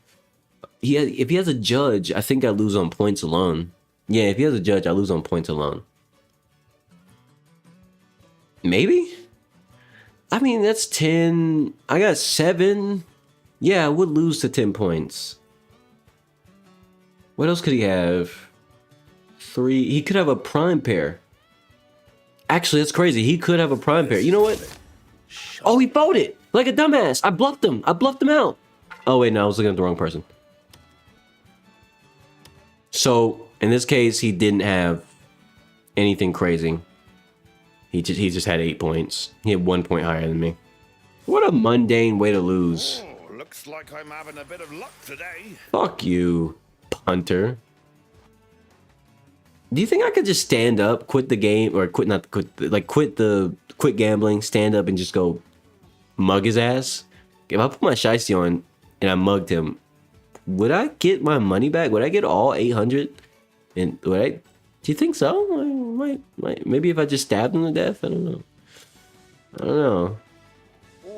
S1: If he has a judge, I think I lose on points alone. Yeah, if he has a judge, I lose on points alone. Maybe? I mean, that's 10. I got 7. Yeah, I would lose to 10 points. What else could he have? 3. He could have a prime pair. Actually, that's crazy. He could have a prime pair. You know what? Oh, he folded like a dumbass. I bluffed him. I bluffed him out. Oh, wait, no, I was looking at the wrong person. So, in this case, he didn't have anything crazy. He just had 8 points. He had 1 point higher than me. What a mundane way to lose.
S9: Oh, looks like I'm having a bit of luck today.
S1: Fuck you, punter. Do you think I could just stand up, quit the game, or quit gambling, stand up and just go mug his ass? If I put my shiesty on and I mugged him, would I get my money back? Would I get all 800? And would I? Do you think so? Maybe if I just stabbed him to death? I don't know.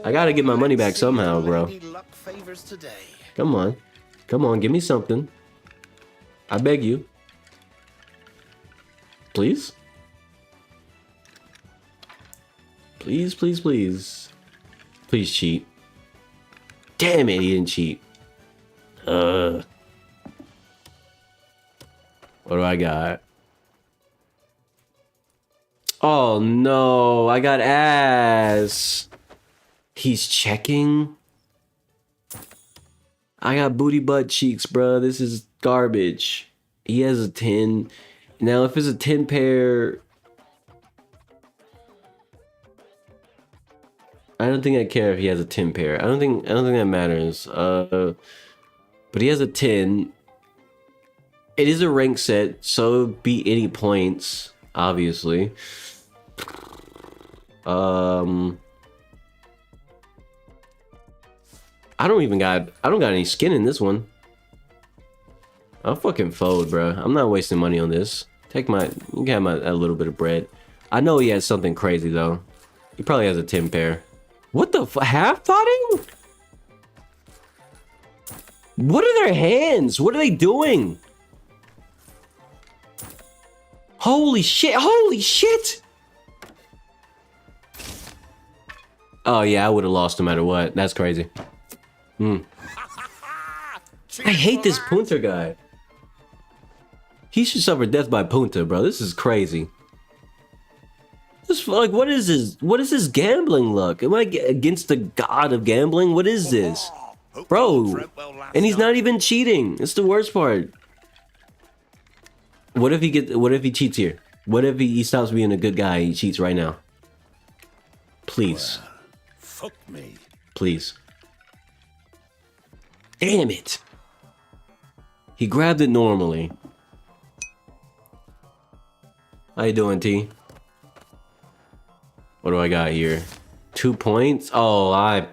S1: I gotta get my money back somehow, bro. Come on, give me something. I beg you. Please? Please, please, please. Please cheat. Damn it, he didn't cheat. What do I got? Oh no, I got ass. He's checking. I got booty butt cheeks, bro. This is garbage. He has a 10. Now, if it's a 10 pair, I don't think I care if he has a 10 pair. I don't think that matters. But he has a 10. It is a rank set, so beat any points, obviously. I don't got any skin in this one. I'll fucking fold, bro. I'm not wasting money on this. You can have a little bit of bread. I know he has something crazy though. He probably has a 10 pair. What the half potting? What are their hands? What are they doing? Holy shit! Holy shit! Oh yeah, I would have lost no matter what. That's crazy. I hate this punter guy. He should suffer death by punta, bro. This is crazy. This, like, what is this? What is this gambling luck? Am I against the god of gambling? What is this? Bro, and he's not even cheating. It's the worst part. What if he cheats here? What if he stops being a good guy and he cheats right now? Please.
S9: Well, fuck me.
S1: Please. Damn it. He grabbed it normally. How you doing, T? What do I got here? 2 points? Oh, I'm...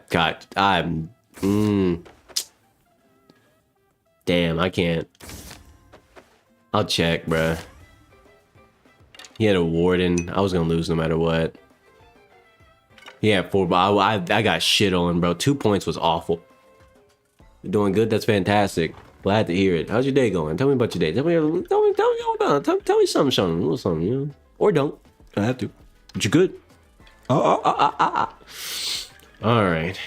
S1: Damn, I can't. I'll check, bruh. He had a warden. I was gonna lose no matter what. He had 4, but I got shit on, bro. 2 points was awful. You're doing good? That's fantastic. Glad to hear it. How's your day going? Tell me about your day. Tell me all about it. Tell me something, a little something, you know? Or don't. I have to. But you're good. All right.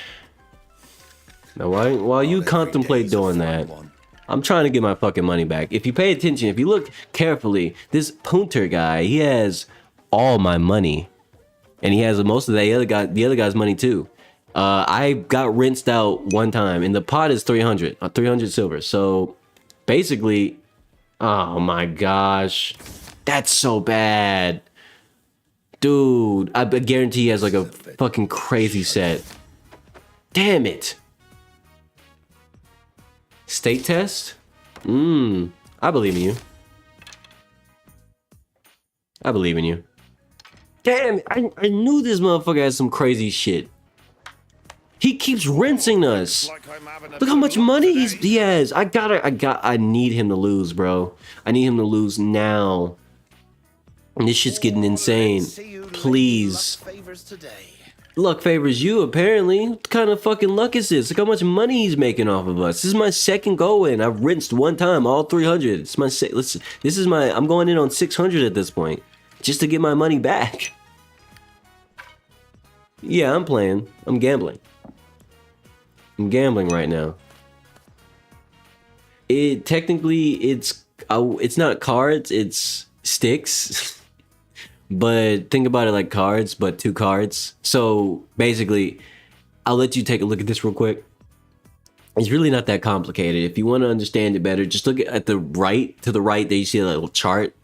S1: Now, while you contemplate doing that, I'm trying to get my fucking money back. If you pay attention, if you look carefully, this punter guy, he has all my money, and he has most of the other guy's money too. I got rinsed out one time, and the pot is 300 silver. So basically, oh my gosh, that's so bad, dude. I guarantee he has like a fucking crazy set. Damn it. State test? I believe in you. I believe in you. Damn it, I knew this motherfucker had some crazy shit. He keeps rinsing us. Look how much money he has. I need him to lose, bro. I need him to lose now. And this shit's getting insane. Please. Luck favors you, apparently. What kind of fucking luck is this? Look how much money he's making off of us. This is my second go in. I've rinsed one time, all 300. It's my I'm going in on 600 at this point. Just to get my money back. Yeah, I'm playing. I'm gambling. I'm gambling right now. It's not cards, it's sticks. But think about it like cards, but 2 cards. So basically, I'll let you take a look at this real quick. It's really not that complicated. If you want to understand it better, just look at the right, to the right there you see a little chart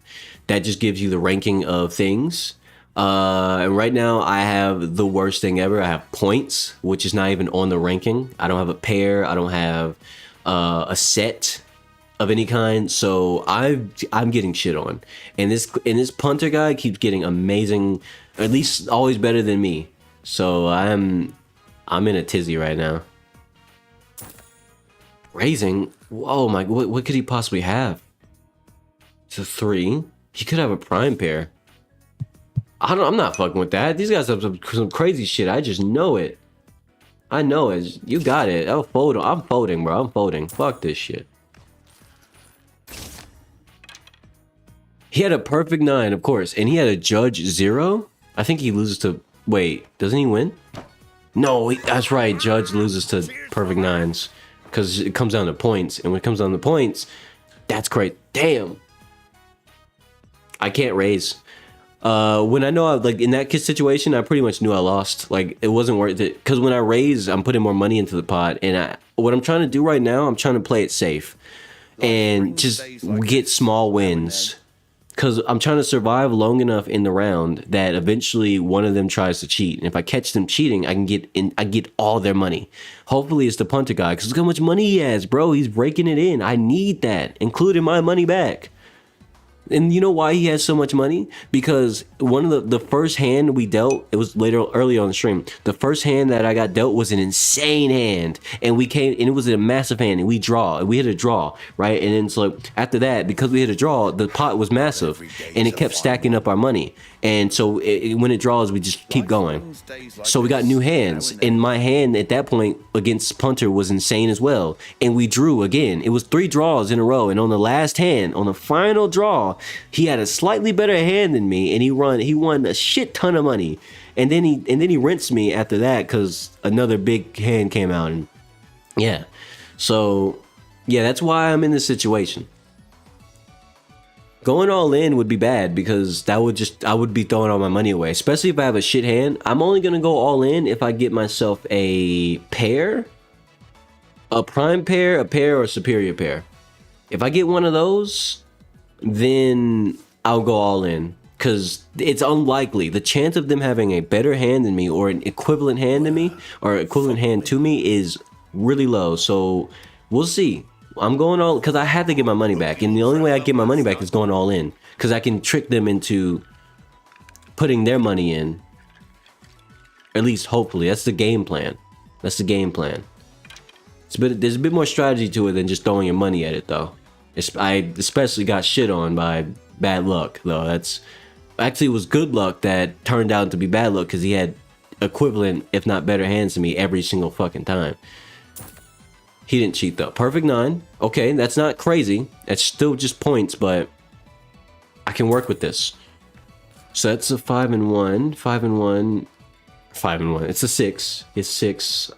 S1: that just gives you the ranking of things. And right now I have the worst thing ever. I have points, which is not even on the ranking. I don't have a pair. I don't have a set of any kind. So I'm getting shit on. And this punter guy keeps getting amazing, or at least always better than me. So I'm in a tizzy right now. Raising? Oh my, what could he possibly have? It's a 3. He could have a prime pair. I'm not fucking with that. These guys have some crazy shit. I just know it. I know it. You got it. I'm folding, bro. I'm folding. Fuck this shit. He had a perfect 9, of course, and he had a judge 0. I think he loses to. Wait, doesn't he win? No, that's right. Judge loses to perfect 9s because it comes down to points, and when it comes down to points, that's great. Damn. I can't raise. When I know like in that situation, I pretty much knew I lost. Like it wasn't worth it because when I raise, I'm putting more money into the pot, and what I'm trying to do right now, I'm trying to play it safe and just get small wins because I'm trying to survive long enough in the round that eventually one of them tries to cheat, and if I catch them cheating, I get all their money. Hopefully, it's the punter guy because look how much money he has, bro. He's breaking it in. I need that, including my money back. And you know why he has so much money? Because one of the first hand we dealt, it was early on the stream. The first hand that I got dealt was an insane hand, and it was a massive hand, and we hit a draw, right? And then so after that, because we hit a draw, the pot was massive, and it kept stacking up our money. And so when it draws, we just keep going. So we got new hands, and my hand at that point against punter was insane as well. And we drew again. It was 3 draws in a row, and on the last hand, on the final draw, he had a slightly better hand than me, and he won a shit ton of money. And then he rinsed me after that because another big hand came out, and yeah. So yeah, that's why I'm in this situation. Going all in would be bad because I would be throwing all my money away, especially if I have a shit hand. I'm only gonna go all in if I get myself a pair, a prime pair, a pair, or a superior pair. If I get one of those, then I'll go all in because it's unlikely. The chance of them having a better hand than me or an equivalent hand than me or equivalent hand to me is really low. So we'll see. I'm going all because I have to get my money back, and the only way I get my money back is going all in because I can trick them into putting their money in. At least hopefully, that's the game plan. That's the game plan. There's a bit more strategy to it than just throwing your money at it, though. I especially got shit on by bad luck, though. That's actually it was good luck that turned out to be bad luck because he had equivalent, if not better, hands to me every single fucking time. He didn't cheat though. Perfect 9. Okay, that's not crazy. That's still just points, but I can work with this. So that's a 5 and 1. 5 and 1. 5 and 1. It's a 6. It's 6.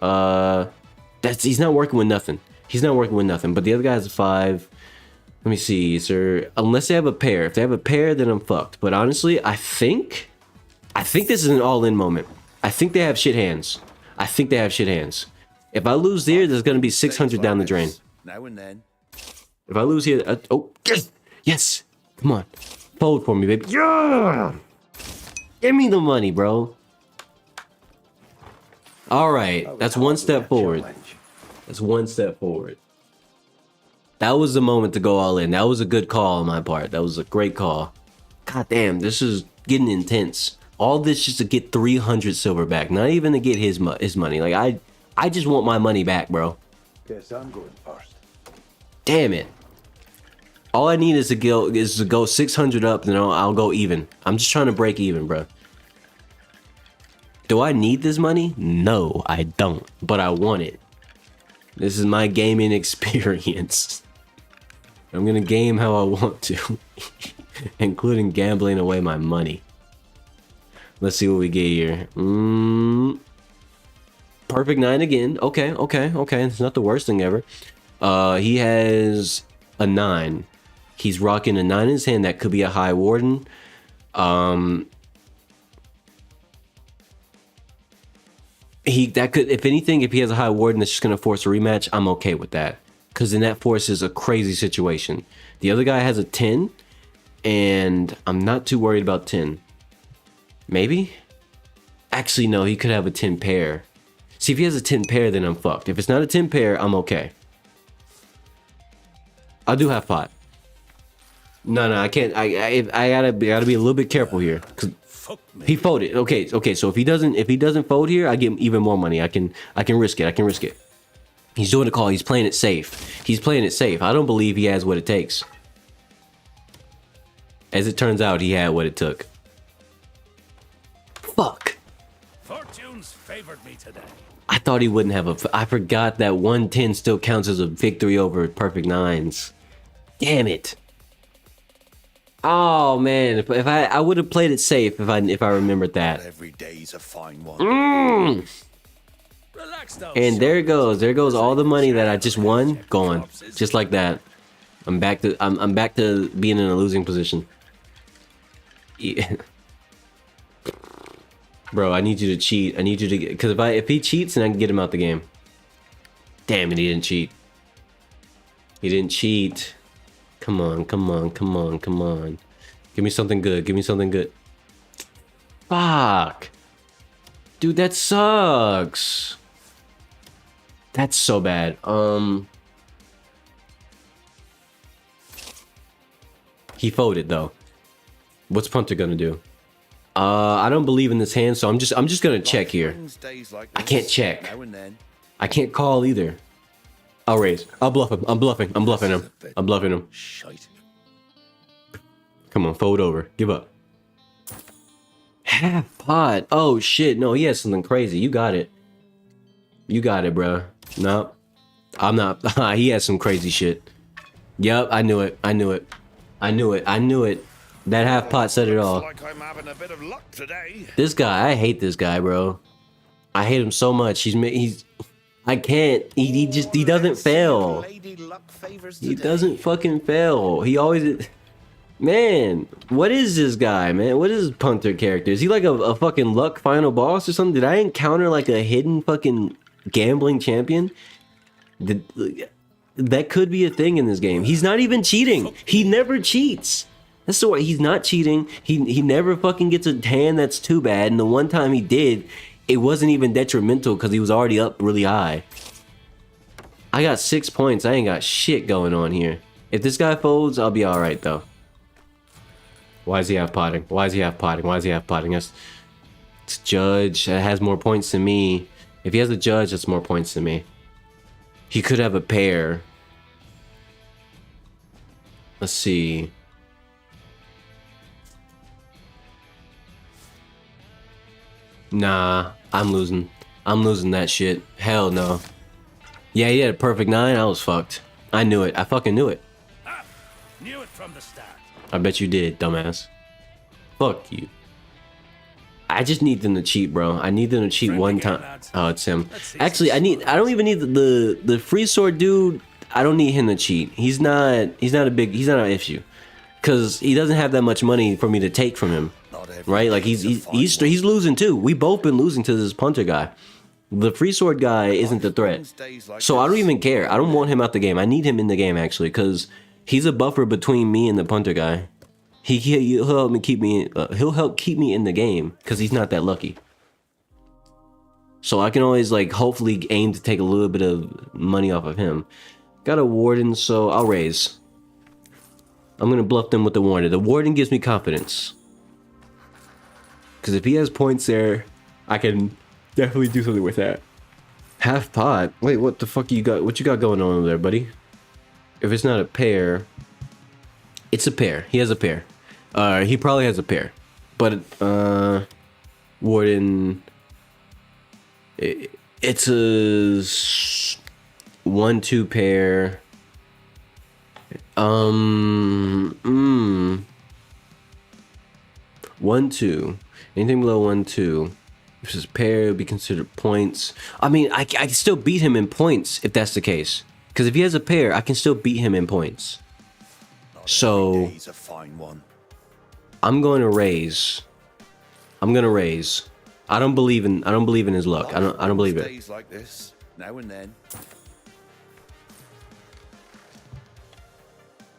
S1: He's not working with nothing. He's not working with nothing. But the other guy has a 5. Let me see, sir. Unless they have a pair. If they have a pair, then I'm fucked. But honestly, I think this is an all-in moment. I think they have shit hands. I think they have shit hands. If I lose here, there's gonna be 600 down the drain.
S9: Now and then.
S1: If I lose here, oh yes, yes, come on, fold for me, baby. Yeah, give me the money, bro. All right, that's one step forward. That's one step forward. That was the moment to go all in. That was a good call on my part. That was a great call. God damn, this is getting intense. All this just to get 300 silver back. Not even to get his money. Like I just want my money back, bro.
S8: Guess I'm going first.
S1: Damn it. All I need is to go 600 up, then I'll go even. I'm just trying to break even, bro. Do I need this money? No, I don't. But I want it. This is my gaming experience. I'm gonna game how I want to. Including gambling away my money. Let's see what we get here. Perfect 9 again. Okay. It's not the worst thing ever. He has a 9. He's rocking a 9 in his hand. That could be a high warden. That could, if anything, if he has a high warden that's just gonna force a rematch, I'm okay with that. Cause then that forces a crazy situation. The other guy has a 10, and I'm not too worried about 10. Maybe? Actually, no, he could have a 10 pair. See, if he has a 10 pair, then I'm fucked. If it's not a 10 pair, I'm okay. I do have pot. No, I can't. I gotta be a little bit careful here. Cause he folded. Okay. So if he doesn't fold here, I get even more money. I can risk it. He's doing a call. He's playing it safe. I don't believe he has what it takes. As it turns out, he had what it took. Fuck.
S9: Fortune's favored me today.
S1: I thought he wouldn't have I forgot that 110 still counts as a victory over perfect 9s. Damn it. Oh man, if I would have played it safe if I remembered that.
S9: Every day's a fine one.
S1: And there goes all the money that I just won, gone, just like that. I'm back to being in a losing position. Yeah. Bro, I need you to cheat. I need you to get, because if he cheats, then I can get him out the game. Damn it, he didn't cheat. He didn't cheat. Come on. Give me something good. Fuck. Dude, that sucks. That's so bad. He folded though. What's Punter gonna do? I don't believe in this hand, so I'm just gonna check here. I can't check. I can't call either. I'll raise. I'll bluff him. I'm bluffing him.
S9: Shite.
S1: Come on, fold over. Give up. Half pot. Oh shit. No, he has something crazy. You got it. Bro. No, I'm not. He has some crazy shit. Yup, I knew it. That half pot said it all.
S9: Like I'm having a bit of luck today.
S1: This guy, I hate this guy, bro. I hate him so much. I can't. He doesn't fail. He doesn't fucking fail. He always. Man, what is this guy, man? What is Punter character? Is he like a fucking luck final boss or something? Did I encounter like a hidden fucking gambling champion? That could be a thing in this game. He's not even cheating. He never cheats. That's the way. He's not cheating. He never fucking gets a hand that's too bad. And the one time he did, it wasn't even detrimental because he was already up really high. I got 6 points. I ain't got shit going on here. If this guy folds, I'll be alright though. Why does he have potting? That's judge. That has more points than me. If he has a judge, that's more points than me. He could have a pair. Let's see. Nah, I'm losing that shit. Hell no. Yeah, he had a perfect 9. I was fucked. I knew it. I fucking knew it.
S9: Knew it from the start.
S1: I bet you did, dumbass. Fuck you. I just need them to cheat, bro. I need them to cheat one time. Oh, it's him. Actually, I don't even need the free sword dude. I don't need him to cheat. He's not an issue. Cause he doesn't have that much money for me to take from him. Right? Like he's losing too. We both been losing to this Punter guy. The free sword guy isn't the threat. So I don't even care. I don't want him out the game. I need him in the game, actually, because he's a buffer between me and the punter guy. He'll help me keep me. He'll help keep me in the game because he's not that lucky. So I can always like hopefully aim to take a little bit of money off of him. Got a warden, so I'll raise. I'm gonna bluff them with the warden. The warden gives me confidence. Because if he has points there, I can definitely do something with that. Half pot. Wait, what the fuck you got? What you got going on over there, buddy? If it's not a pair, it's a pair. He has a pair. He probably has a pair. But warden, it's a 1-2 pair. 1-2. Anything below 1-2. If this is pair, it would be considered points. I mean, I can still beat him in points if that's the case. Because if he has a pair, I can still beat him in points. So I'm going to raise. I'm going to raise. I don't believe in his luck. I don't believe it.
S9: Like this, now and then.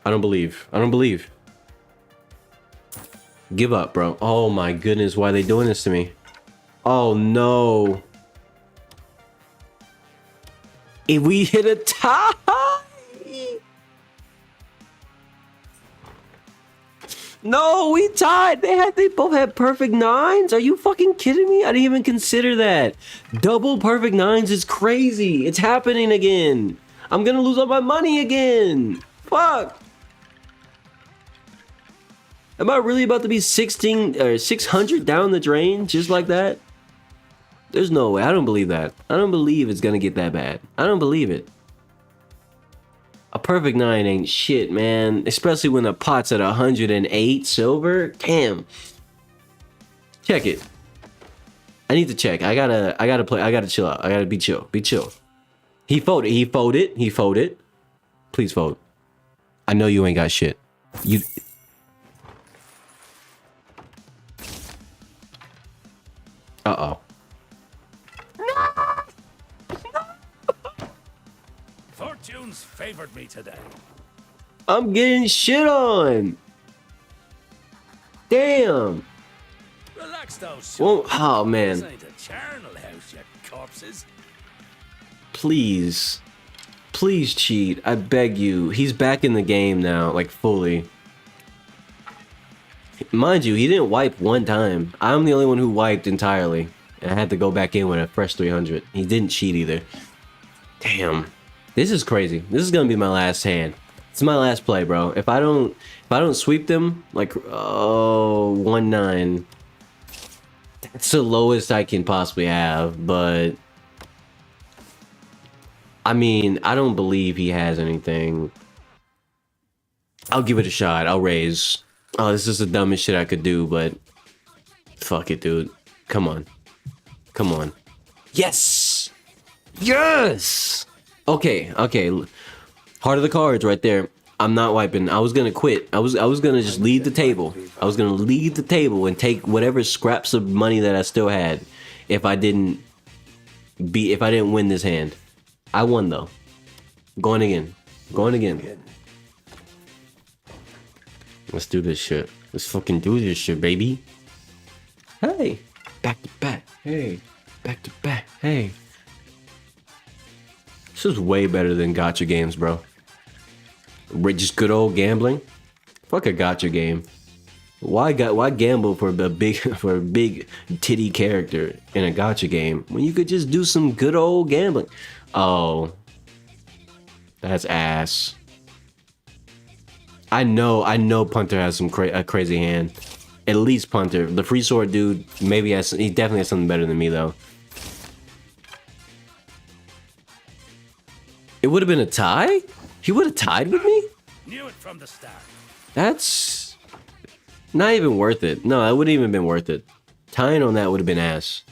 S1: I don't believe. Give up, bro. Oh my goodness, why are they doing this to me? Oh no. If we hit a tie. No, we tied. They both had perfect nines. Are you fucking kidding me? I didn't even consider that. Double perfect nines is crazy. It's happening again. I'm gonna lose all my money again. Fuck. Am I really about to be 16 or 600 down the drain just like that? There's no way. I don't believe that. I don't believe it's gonna get that bad. I don't believe it. A perfect 9 ain't shit, man. Especially when the pot's at 108 silver. Damn. Check it. I need to check. I gotta play. I gotta chill out. I gotta be chill. Be chill. He folded. He folded. He folded. Please fold. I know you ain't got shit. You. Uh-oh.
S11: Fortune's favored me today.
S1: I'm getting shit on. Damn.
S11: Relax though,
S1: well, oh man.
S11: This ain't a charnel house, you corpses.
S1: Please. Please cheat. I beg you. He's back in the game now, like fully. Mind you, he didn't wipe one time. I'm the only one who wiped entirely. And I had to go back in with a fresh 300. He didn't cheat either. Damn. This is crazy. This is gonna be my last hand. It's my last play, bro. If I don't sweep them, like 1-9. That's the lowest I can possibly have, but I mean, I don't believe he has anything. I'll give it a shot. I'll raise. Oh, this is the dumbest shit I could do, but fuck it, dude. Come on. Come on. Yes! Yes! Okay. Heart of the cards right there. I'm not wiping. I was gonna quit. I was gonna just leave the table. I was gonna leave the table and take whatever scraps of money that I still had if I didn't win this hand. I won though. Going again. Let's do this shit. Let's fucking do this shit, baby. Hey. Back to back. Hey. Back to back. Hey. This is way better than gacha games, bro. Just good old gambling. Fuck a gacha game. Why gamble for a big titty character in a gacha game when you could just do some good old gambling? Oh, that's ass. I know Punter has a crazy hand. At least Punter. The free sword dude he definitely has something better than me though. It would have been a tie? He would have tied with me?
S11: Knew it from the start.
S1: That's not even worth it. No, it wouldn't even been worth it. Tying on that would have been ass.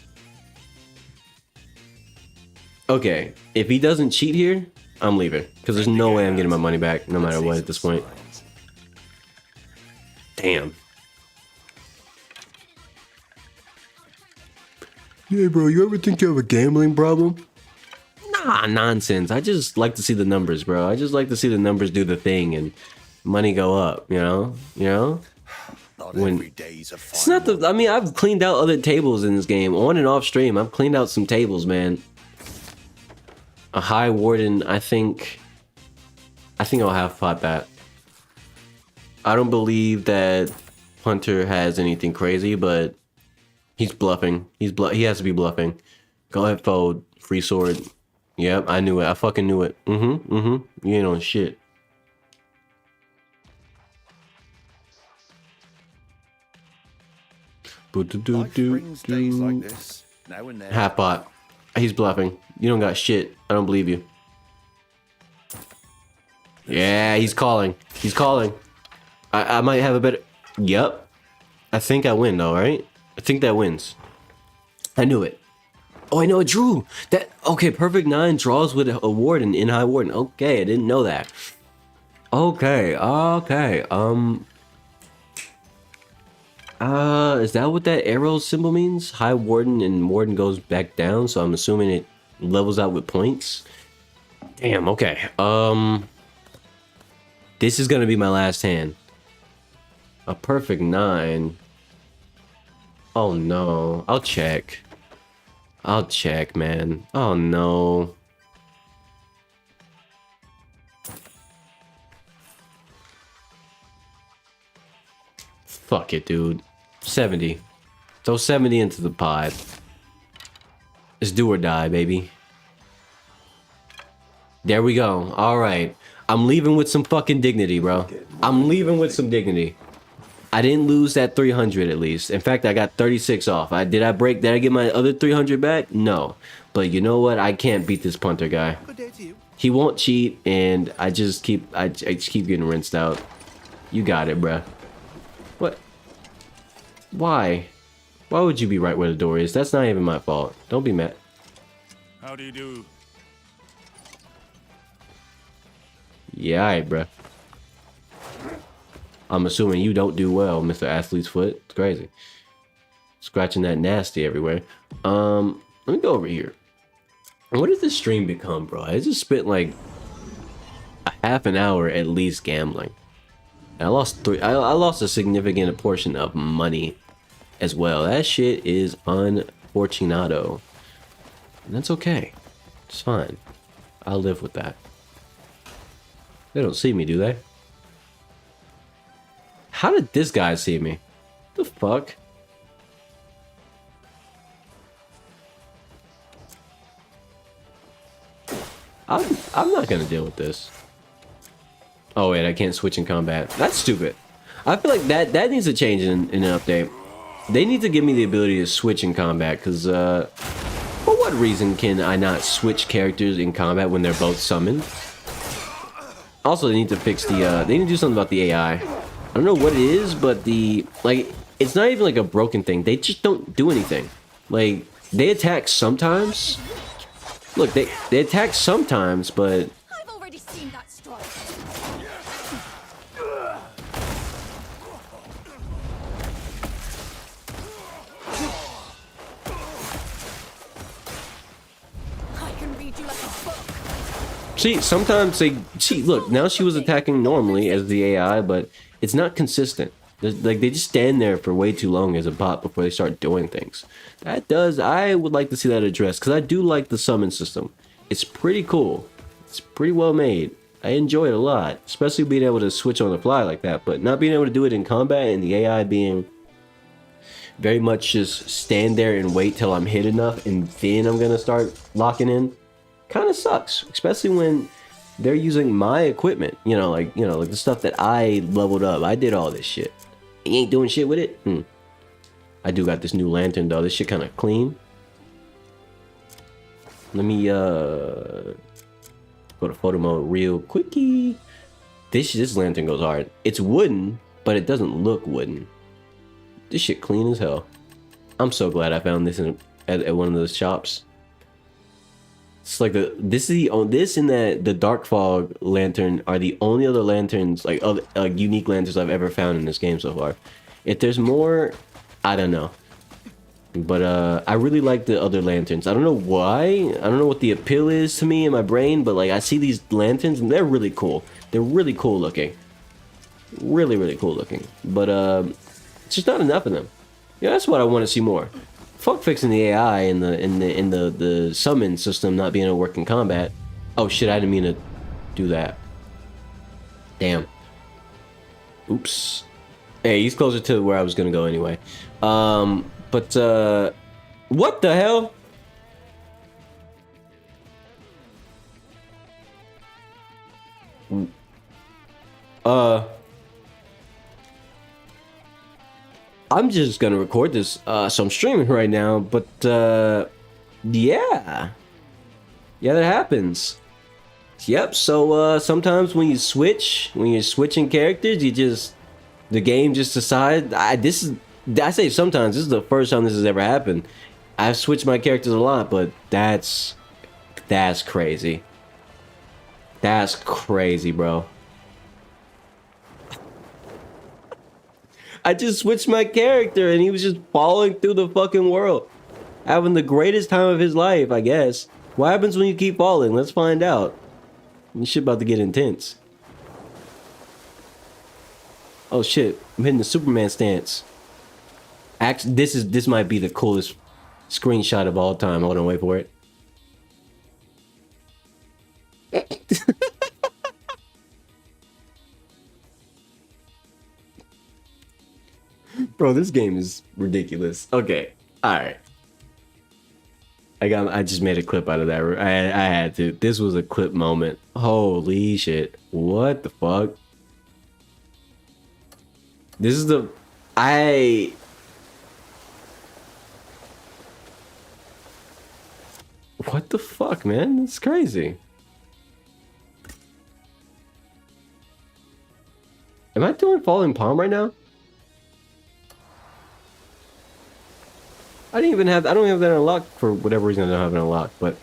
S1: Okay, if he doesn't cheat here, I'm leaving. Because there's no way I'm getting my money back, no matter what at this point. Damn. Hey, bro, you ever think you have a gambling problem? Nah, nonsense. I just like to see the numbers, bro. I just like to see the numbers do the thing and money go up, you know? You know?
S9: Not
S1: When
S9: every day's a fine
S1: it's not the. I mean, I've cleaned out other tables in this game, on and off stream. I've cleaned out some tables, man. A high warden, I think I'll half pot that. I don't believe that Hunter has anything crazy, but he's bluffing. He has to be bluffing. Go ahead, fold. Free sword. Yep, I knew it. I fucking knew it. You ain't on shit.
S9: Life brings days like this, now and then.
S1: Half pot. He's bluffing. You don't got shit. I don't believe you. Yeah, he's calling. He's calling. I might have a better... Yep. I think I win though, right? I think that wins. I knew it. Oh, I know it drew. That... Okay, perfect 9 draws with a warden in high warden. Okay, I didn't know that. Okay, okay. Is that what that arrow symbol means? High warden and warden goes back down, so I'm assuming it levels out with points. Damn, okay. This is gonna be my last hand. A perfect 9. Oh no. I'll check. I'll check, man. Oh no. Fuck it, dude. 70. Throw 70 into the pot. It's do or die, baby. There we go. Alright. I'm leaving with some fucking dignity, bro. I'm leaving with some dignity. I didn't lose that 300 at least. In fact, I got 36 off. Did I get my other 300 back? No. But you know what? I can't beat this punter guy. He won't cheat, and I just keep getting rinsed out. You got it, bruh. What? Why? Why would you be right where the door is? That's not even my fault. Don't be mad.
S11: How do you do?
S1: Yeah, alright, bruh. I'm assuming you don't do well, Mr. Athlete's Foot. It's crazy. Scratching that nasty everywhere. Let me go over here. What did this stream become, bro? I just spent like a half an hour at least gambling. And I lost a significant portion of money as well. That shit is unfortunato. And that's okay. It's fine. I'll live with that. They don't see me, do they? How did this guy see me? The fuck? I'm not gonna deal with this. Oh wait, I can't switch in combat. That's stupid. I feel like that needs to change in an update. They need to give me the ability to switch in combat, because for what reason can I not switch characters in combat when they're both summoned? Also, they need to fix the they need to do something about the AI. I don't know what it is, but it's not even like a broken thing. They just don't do anything. Like, they attack sometimes. Look, they attack sometimes, but
S10: I've already seen that strike. I can read you like a book.
S1: see, sometimes look, now she was attacking normally as the AI, but it's not consistent. Like, they just stand there for way too long as a bot before they start doing things. I would like to see that addressed, because I do like the summon system. It's pretty cool. It's pretty well made. I enjoy it a lot, especially being able to switch on the fly like that, but not being able to do it in combat and the AI being very much just stand there and wait till I'm hit enough and then I'm gonna start locking in. Kind of sucks, especially when they're using my equipment, like the stuff that I leveled up. I did all this shit. You ain't doing shit with it? I do got this new lantern though. This shit kind of clean. Let me go to photo mode real quickie. This lantern goes hard. It's wooden, but it doesn't look wooden. This shit clean as hell. I'm so glad I found this at one of those shops. It's like the Dark Fog lantern are the only other lanterns, like unique lanterns I've ever found in this game so far. If there's more, I don't know. But I really like the other lanterns. I don't know why. I don't know what the appeal is to me in my brain, but like I see these lanterns and they're really cool. They're really cool looking. Really, really cool looking. But it's just not enough of them. Yeah, that's what I want to see more. Fuck fixing the AI and the summon system not being able to work in combat. Oh shit, I didn't mean to do that. Damn. Oops. Hey, he's closer to where I was gonna go anyway. But what the hell? I'm just gonna record this, so I'm streaming right now, but yeah, that happens. Yep. So sometimes when you're switching characters, the game just decides. I say sometimes. This is the first time this has ever happened. I've switched my characters a lot, but that's crazy. That's crazy, bro. I just switched my character and he was just falling through the fucking world. Having the greatest time of his life, I guess. What happens when you keep falling? Let's find out. This shit about to get intense. Oh shit, I'm hitting the Superman stance. Actually, this might be the coolest screenshot of all time. Hold on, wait for it. Bro, this game is ridiculous. Okay, all right. I just made a clip out of that. I had to. This was a clip moment. Holy shit! What the fuck? This is the What the fuck, man? It's crazy. Am I doing Falling Palm right now? I don't have that unlocked for whatever reason. I don't have it unlocked, but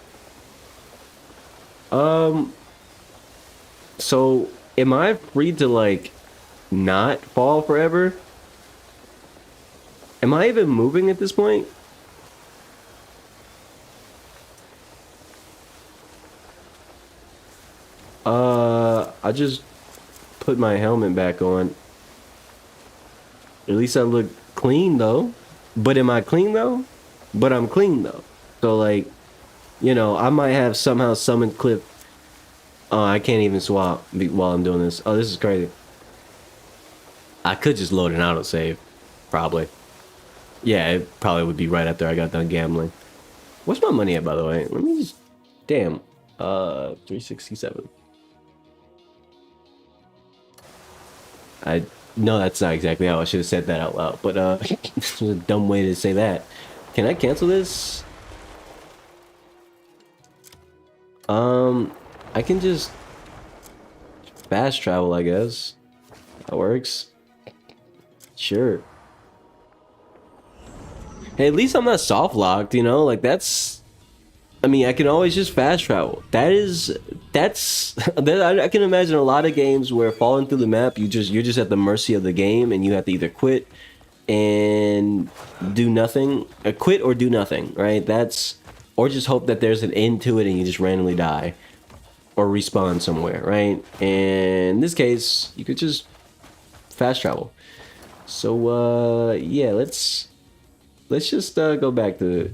S1: so am I free to like not fall forever? Am I even moving at this point? I just put my helmet back on. At least I look clean though. But am I clean though? But I'm clean though. So like, you know, I might have somehow summoned Cliff. Oh, I can't even swap while I'm doing this. Oh, this is crazy. I could just load an autosave. Probably. Yeah, it probably would be right after I got done gambling. What's my money at, by the way? Let me just... Damn. 367. No, that's not exactly how I should have said that out loud. But, this was a dumb way to say that. Can I cancel this? I can just... fast travel, I guess. That works. Sure. Hey, at least I'm not soft locked, you know? Like, that's... I mean, I can always just fast travel. That's... I can imagine a lot of games where falling through the map, you're just at the mercy of the game, and you have to either quit and do nothing. Quit or do nothing, right? That's... Or just hope that there's an end to it and you just randomly die. Or respawn somewhere, right? And in this case, you could just fast travel. So, yeah, let's just go back to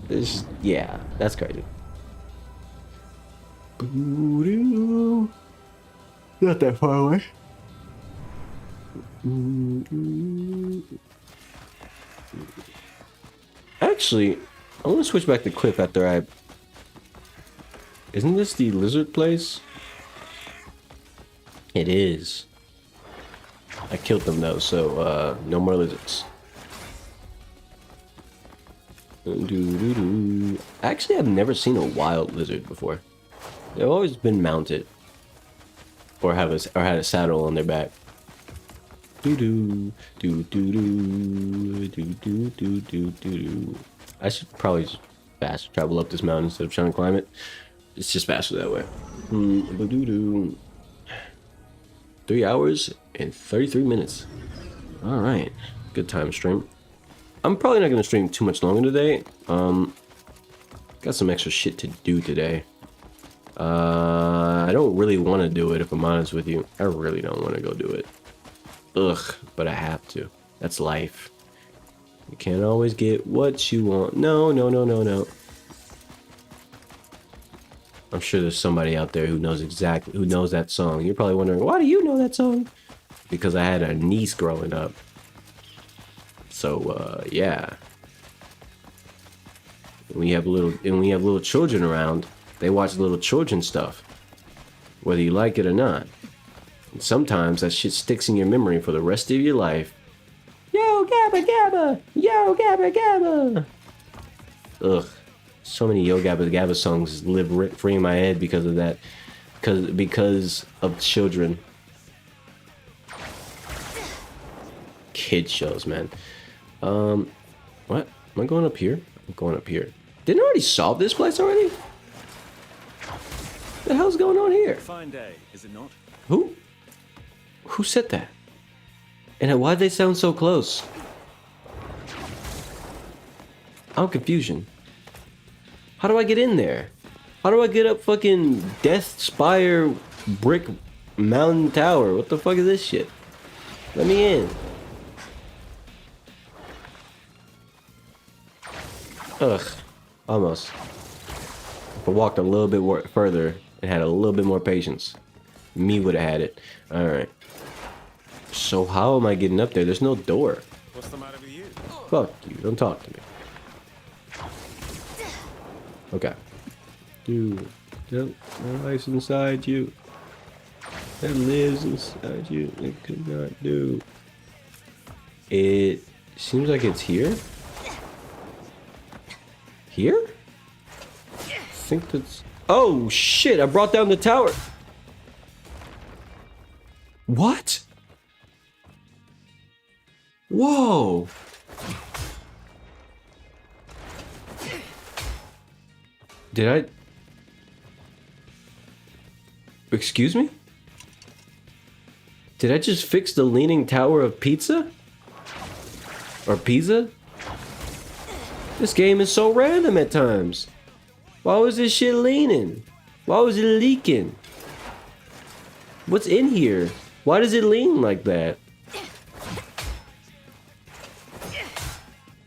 S1: this. Yeah, that's crazy. Not that far away. Actually, I want to switch back to Cliff after I... Isn't this the lizard place? It is. I killed them though, so no more lizards. Actually, I've never seen a wild lizard before. They've always been mounted, or had a saddle on their back. I should probably just fast travel up this mountain instead of trying to climb it. It's just faster that way. 3 hours and 33 minutes. All right, good time stream. I'm probably not gonna stream too much longer today. Got some extra shit to do today. I don't really want to do it, if I'm honest with you. I really don't want to go do it. Ugh, but I have to. That's life. You can't always get what you want. No, no, no, no, no. I'm sure there's somebody out there who knows that song. You're probably wondering, why do you know that song? Because I had a niece growing up. So, yeah. When we have little children around, they watch little children stuff, whether you like it or not. And sometimes that shit sticks in your memory for the rest of your life. Yo, Gabba Gabba! Yo, Gabba Gabba! Ugh. So many Yo Gabba Gabba songs live rent free in my head because of that. Because of children. Kid shows, man. What? Am I going up here? I'm going up here. Didn't I already solve this place already? What the hell's going on here?
S7: Fine day, is it not?
S1: Who? Who said that? And why'd they sound so close? I'm confusion. How do I get in there? How do I get up fucking Death Spire Brick Mountain Tower? What the fuck is this shit? Let me in. Ugh. Almost. If I walked a little bit further and had a little bit more patience, me would have had it. Alright. So how am I getting up there? There's no door.
S7: What's the matter with you?
S1: Fuck you. Don't talk to me. Okay. Dude. My life's inside you. That lives inside you. It could not do. It seems like it's here. Here? I think that's... Oh, shit. I brought down the tower. What? Whoa. Did I... Excuse me? Did I just fix the leaning tower of pizza? Or pizza? This game is so random at times. Why was this shit leaning? Why was it leaking? What's in here? Why does it lean like that?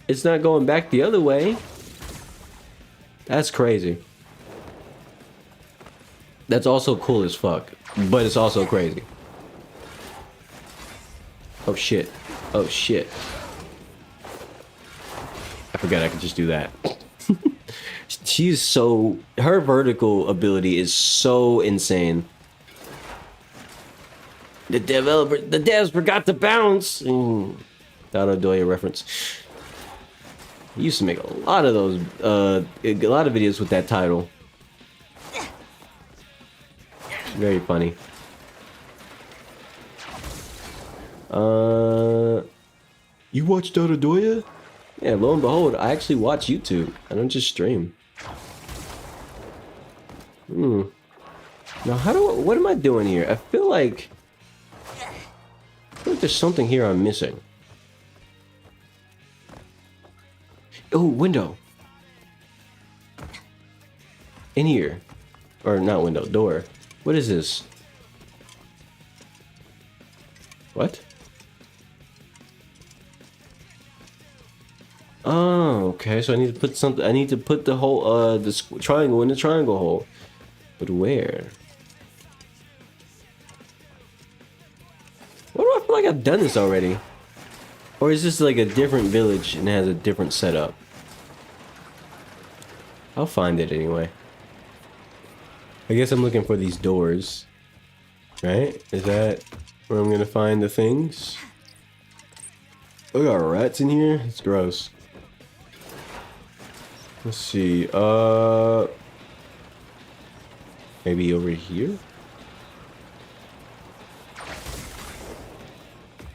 S1: It's not going back the other way. That's crazy. That's also cool as fuck, but it's also crazy. Oh shit. Oh shit. I forgot I could just do that. She's so... Her vertical ability is so insane. The devs forgot to bounce. Dododoya reference. He used to make a lot of those, a lot of videos with that title. Very funny. You watch Dododoya? Yeah, lo and behold, I actually watch YouTube. I don't just stream. Now, what am I doing here? I feel like there's something here I'm missing. Oh, window. In here. Or not window, door. What is this? What? Oh, okay. So I need to put something. I need to put the whole this triangle in the triangle hole. But where? Why do I feel like I've done this already? Or is this like a different village and has a different setup? I'll find it anyway. I guess I'm looking for these doors. Right? Is that where I'm gonna find the things? Oh, got rats in here? It's gross. Let's see. Maybe over here?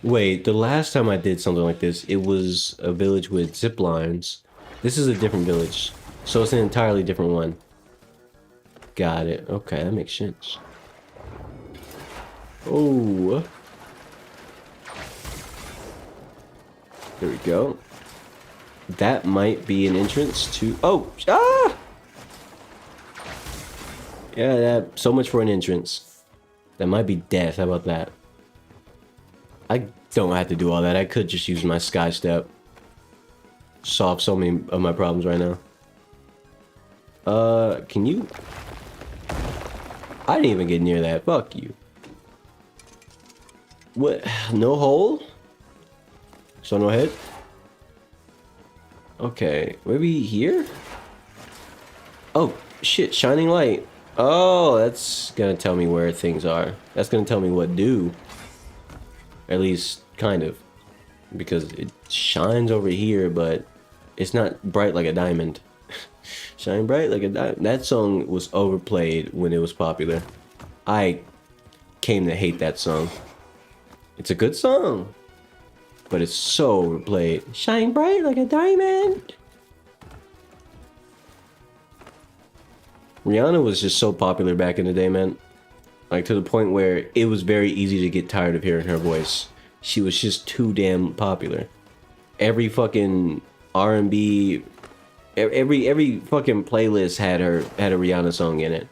S1: Wait, the last time I did something like this, it was a village with zip lines. This is a different village. So it's an entirely different one. Got it. Okay, that makes sense. Oh. There we go. That might be an entrance to... Oh! Ah! Yeah, that... So much for an entrance. That might be death. How about that? I don't have to do all that. I could just use my sky step. Solve so many of my problems right now. Can you... I didn't even get near that. Fuck you. What? No hole? So no head? Okay, maybe here? Oh, shit, shining light. Oh, that's gonna tell me where things are. That's gonna tell me what do. At least, kind of. Because it shines over here, but it's not bright like a diamond. Shine bright like a diamond. That song was overplayed when it was popular. I came to hate that song. It's a good song, but it's so overplayed. Shine bright like a diamond. Rihanna was just so popular back in the day, man. Like, to the point where it was very easy to get tired of hearing her voice. She was just too damn popular. Every fucking R&B, every fucking playlist had a Rihanna song in it.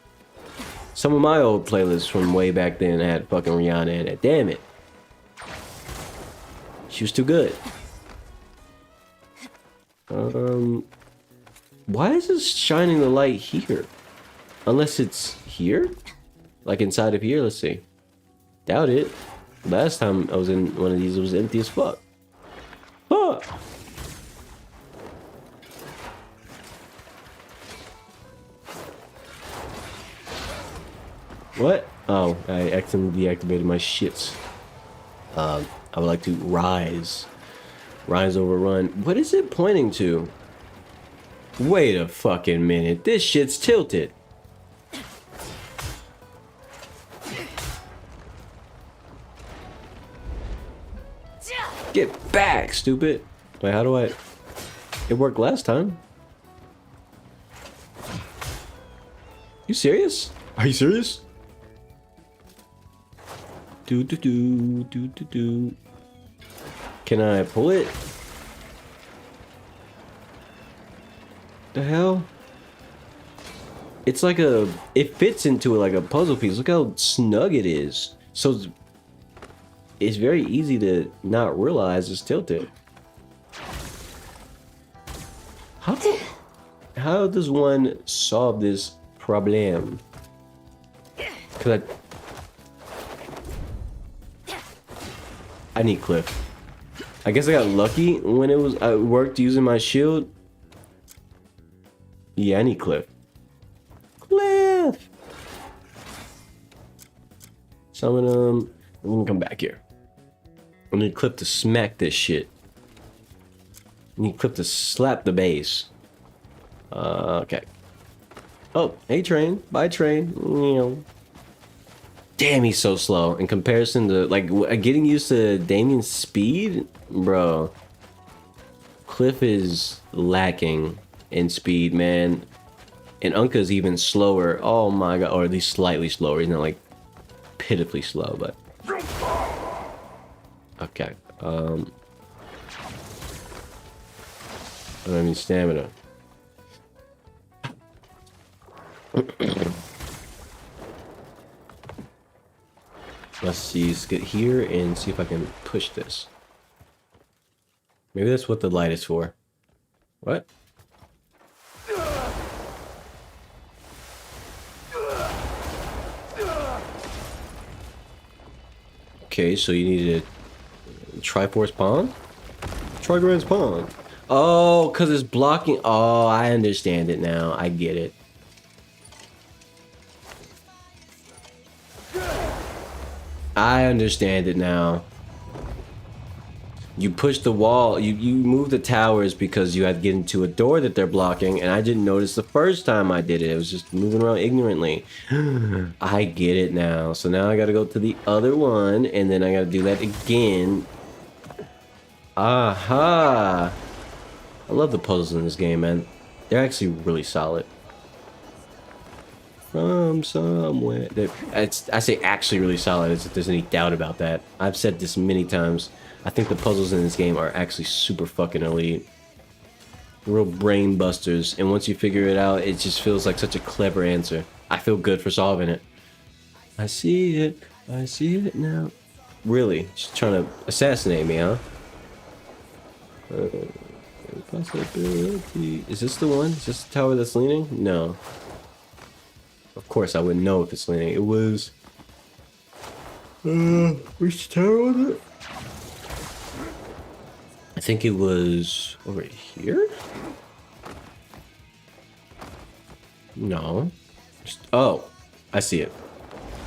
S1: Some of my old playlists from way back then had fucking Rihanna in it. Damn it. She was too good. Why is this shining the light here? Unless it's here? Like inside of here? Let's see. Doubt it. Last time I was in one of these, it was empty as fuck. Fuck! What? Oh, I accidentally deactivated my shits. I would like to rise. Rise over run. What is it pointing to? Wait a fucking minute. This shit's tilted. Get back, stupid. Wait, how do I... It worked last time. You serious? Are you serious? Do do do do do do. Can I pull it? The hell? It's like a... It fits into it like a puzzle piece. Look how snug it is. So it's very easy to not realize it's tilted. How does one solve this problem? Cause I need Cliff. I guess I got lucky when I worked using my shield. Yeah, I need Cliff. Cliff! Summon him. I'm gonna come back here. I need Cliff to smack this shit. I need Cliff to slap the base. Okay. Oh, hey train. Bye train. Damn, he's so slow in comparison to, like, getting used to Damien's speed, bro. Cliff is lacking in speed, man. And Unka's even slower. Oh my god, or at least slightly slower. He's not like pitifully slow, but okay. I don't have any stamina. Let's see, let's get here and see if I can push this. Maybe that's what the light is for. What? Okay, so you need a Triforce Pawn? Trigrand's Pawn. Oh, because it's blocking. Oh, I understand it now. I get it. I understand it now. You push the wall, you move the towers because you had to get into a door that they're blocking, and I didn't notice the first time I did it. It was just moving around ignorantly. I get it now. So now I gotta go to the other one, and then I gotta do that again. Aha! I love the puzzles in this game, man. They're actually really solid. From somewhere. I say actually really solid as if there's any doubt about that. I've said this many times. I think the puzzles in this game are actually super fucking elite. real brain busters, and once you figure it out, it just feels like such a clever answer. I feel good for solving it. I see it. I see it now. Really? Just trying to assassinate me, huh? Possibility. Is this the one? Is this the tower that's leaning? No. Of course I wouldn't know if it's leaning. It was... which tower was it? I think it was over here? No. Oh, I see it.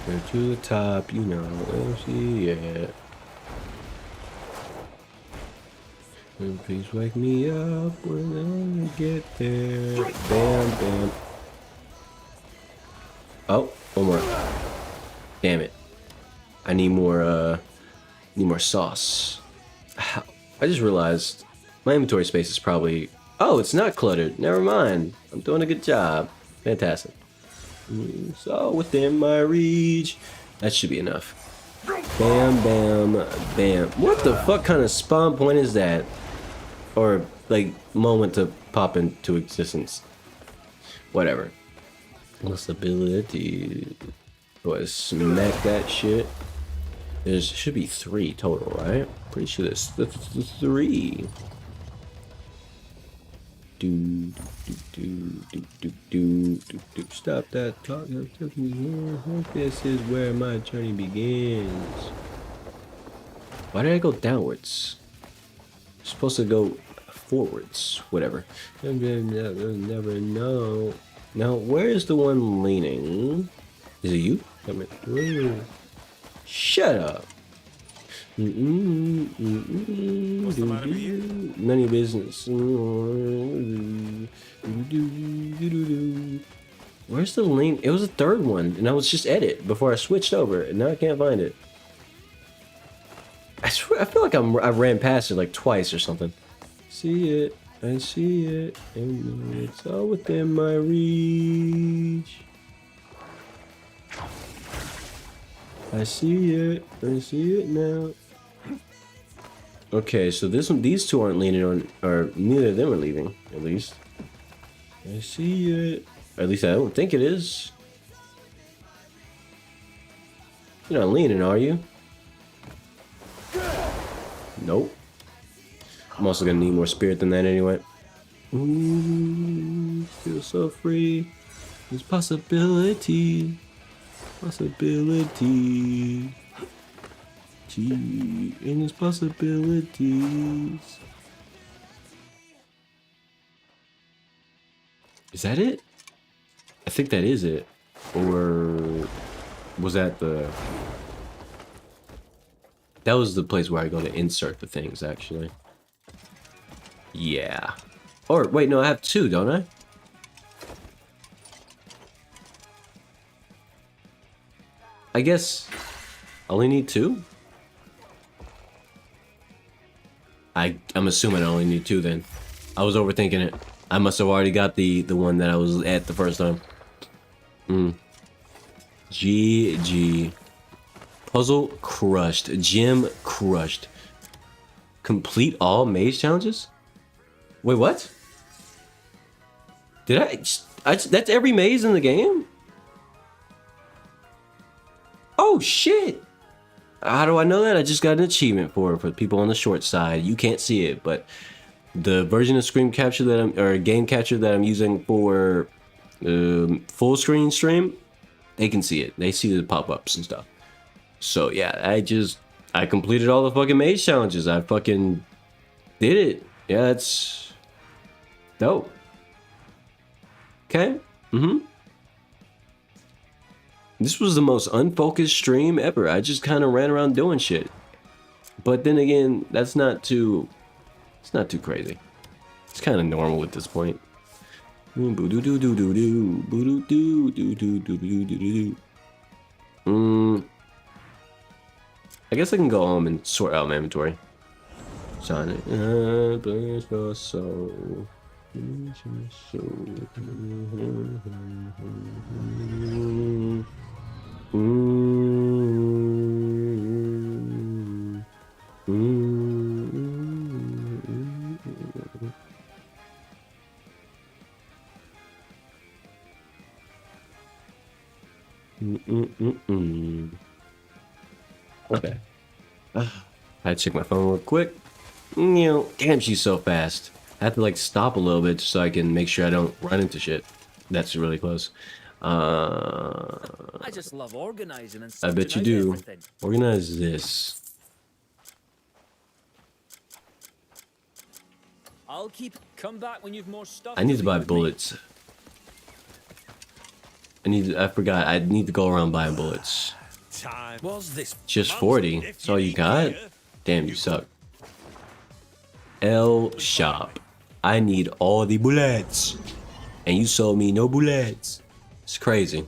S1: Go to the top, you know. I see it. And please wake me up when I get there. Bam, bam. Oh, one more. Damn it. I need more sauce. I just realized my inventory space is probably... Oh, it's not cluttered. Never mind. I'm doing a good job. Fantastic. So within my reach. That should be enough. Bam, bam, bam. What the fuck kind of spawn point is that? Or, like, moment to pop into existence. Whatever. Possibility. Go ahead, smack that shit. There should be 3 total, right? Pretty sure there's 3. Stop that talk. This is where my journey begins. Why did I go downwards? I'm supposed to go forwards. Whatever. Never know. Now, where is the one leaning? Is it you? Come here. Shut up. None of your business. Where's the link? It was a 3rd one, and I was just edit before I switched over, and now I can't find it. I swear, I feel like I ran past it like twice or something. See it, I see it, and it's all within my reach. I see it now. Okay, so these 2 aren't leaning on, or neither of them are leaving, at least. I see it. Or at least I don't think it is. You're not leaning, are you? Nope. I'm also gonna need more spirit than that anyway. Ooh, feel so free. There's possibility. Possibility. Gee, and there's possibilities. Is that it? I think that is it. Or was that the... That was the place where I go to insert the things, actually. Yeah. Or, wait, no, I have 2, don't I? I guess I only need 2? I'm assuming I only need 2 then. I was overthinking it. I must have already got the one that I was at the first time. GG. Puzzle crushed. Gym crushed. Complete all maze challenges? Wait, what? Did I that's every maze in the game? Oh shit! How do I know that? I just got an achievement for people on the short side. You can't see it, but the version of Screen Capture that or Game Capture that I'm using for full screen stream, they can see it. They see the pop-ups and stuff. So yeah, I completed all the fucking maze challenges. I fucking did it. Yeah, that's dope. Okay. This was the most unfocused stream ever. I just kind of ran around doing shit. But then again, it's not too crazy. It's kind of normal at this point. I guess I can go home and sort out my inventory. Sonic, bless your soul. bad. I had to check my phone real quick. Damn, she's so fast. I have to like stop a little bit so I can make sure I don't run into shit. That's really close.
S12: I just love organizing and
S1: I bet you do. Organize this.
S12: I'll come back when you've more stuff.
S1: I need to buy bullets. I forgot. I need to go around buying bullets. Just 40. That's all you got? Damn, you suck. L shop. I need all the bullets. And you sold me no bullets. It's crazy.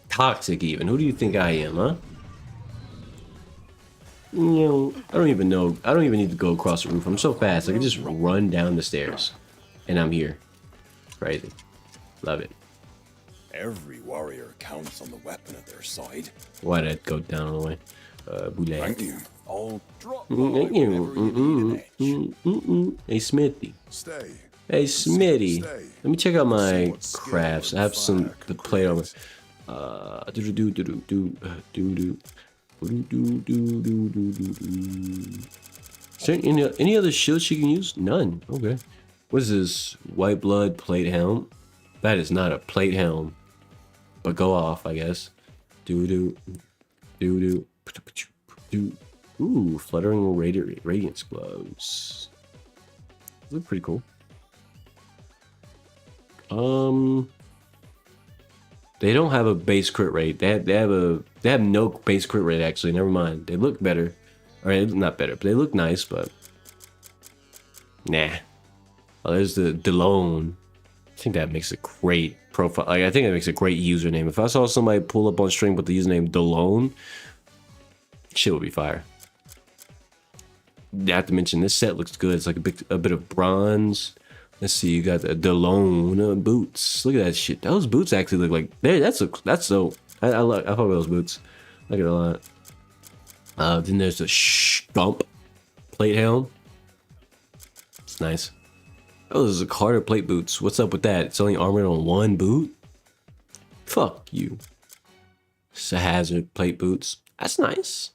S1: Toxic even. Who do you think I am, huh? I don't even know. I don't even need to go across the roof. I'm so fast. I can just run down the stairs. And I'm here. Crazy. Love it.
S9: Every warrior counts on the weapon at their side.
S1: Why'd I go down all the way? Bullet.
S9: Thank you. I'll drop by
S1: Thank you. Hey, Smithy.
S9: Stay.
S1: Hey, Smitty. Let me check out my crafts. I have some the plate on. Is there any other shields she can use? None. Okay. What is this? White blood plate helm? That is not a plate helm. But go off, I guess. Ooh, fluttering radiance gloves. Look pretty cool. They don't have a base crit rate. They have no base crit rate actually. Never mind. They look better. Alright, not better, but they look nice, but nah. Oh, there's the DeLone. I think that makes a great profile. Like, I think that makes a great username. If I saw somebody pull up on stream with the username DeLone, shit would be fire. I have to mention this set looks good. It's like a bit of bronze. Let's see, you got the DeLone boots. Look at that shit. Those boots actually look like that's so. I fuck with those boots. I like it a lot. Then there's the Stump plate helm. It's nice. Oh, there's a Carter plate boots. What's up with that? It's only armored on one boot? Fuck you. It's a hazard plate boots. That's nice.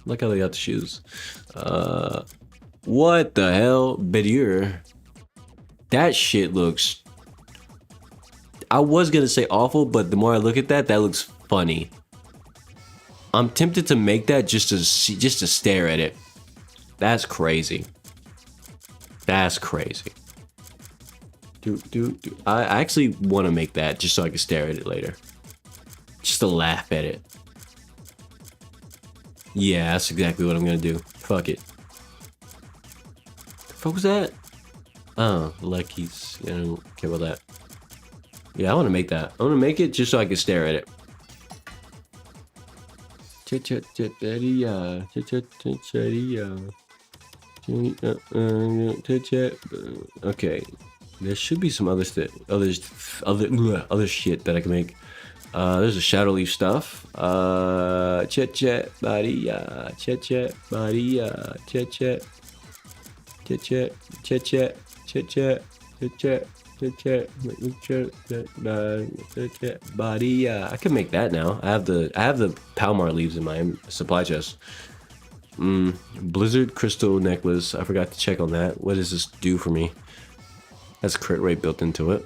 S1: Look how they got the shoes. What the hell? Bedier. That shit looks... I was gonna say awful, but the more I look at that, that looks funny. I'm tempted to make that just to stare at it. That's crazy. That's crazy. I actually want to make that just so I can stare at it later. Just to laugh at it. Yeah, that's exactly what I'm gonna do. Fuck it. The fuck was that? Oh, Lucky's. I don't care about that. Yeah, I want to make that. I want to make it just so I can stare at it. Okay, there should be some other shit that I can make. There's a shadow leaf stuff. I can make that now. I have the Palmar leaves in my supply chest. Blizzard crystal necklace. I forgot to check on that. What does this do for me? That's crit rate built into it.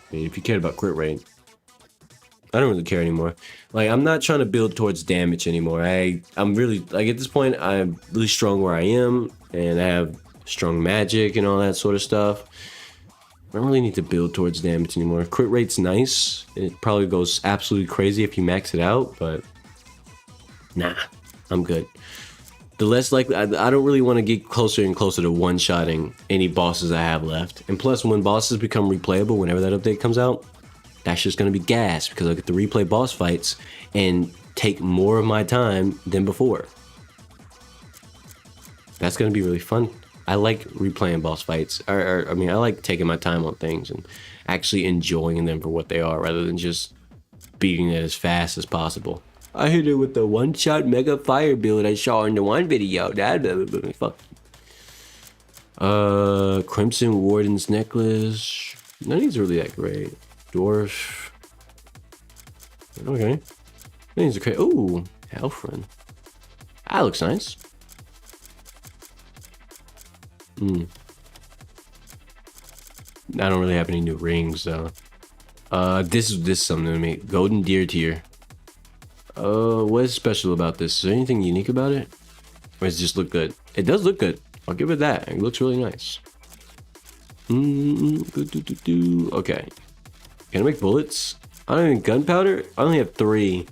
S1: I mean, if you cared about crit rate, I don't really care anymore. Like, I'm not trying to build towards damage anymore. I'm really, like, at this point, I'm really strong where I am, and I have strong magic and all that sort of stuff. I don't really need to build towards damage anymore. Crit rate's nice. It probably goes absolutely crazy if you max it out, but nah, I'm good. The less likely, I don't really want to get closer and closer to one-shotting any bosses I have left. And plus, when bosses become replayable, whenever that update comes out, that's just going to be gas, because I get to replay boss fights and take more of my time than before. That's going to be really fun. I like replaying boss fights. I mean, I like taking my time on things and actually enjoying them for what they are, rather than just beating it as fast as possible. I hit it with the one-shot mega fire build I saw in the one video. Fuck. Crimson Warden's necklace. None of these are really that great. Dwarf. Okay. These are great. Ooh, Halfrin. That looks nice. I don't really have any new rings though. This is something to me. Golden deer tier. What is special about this? Is there anything unique about it? Or does it just look good? It does look good. I'll give it that. It looks really nice. Okay. Can I make bullets? I don't have gunpowder. I only have 3.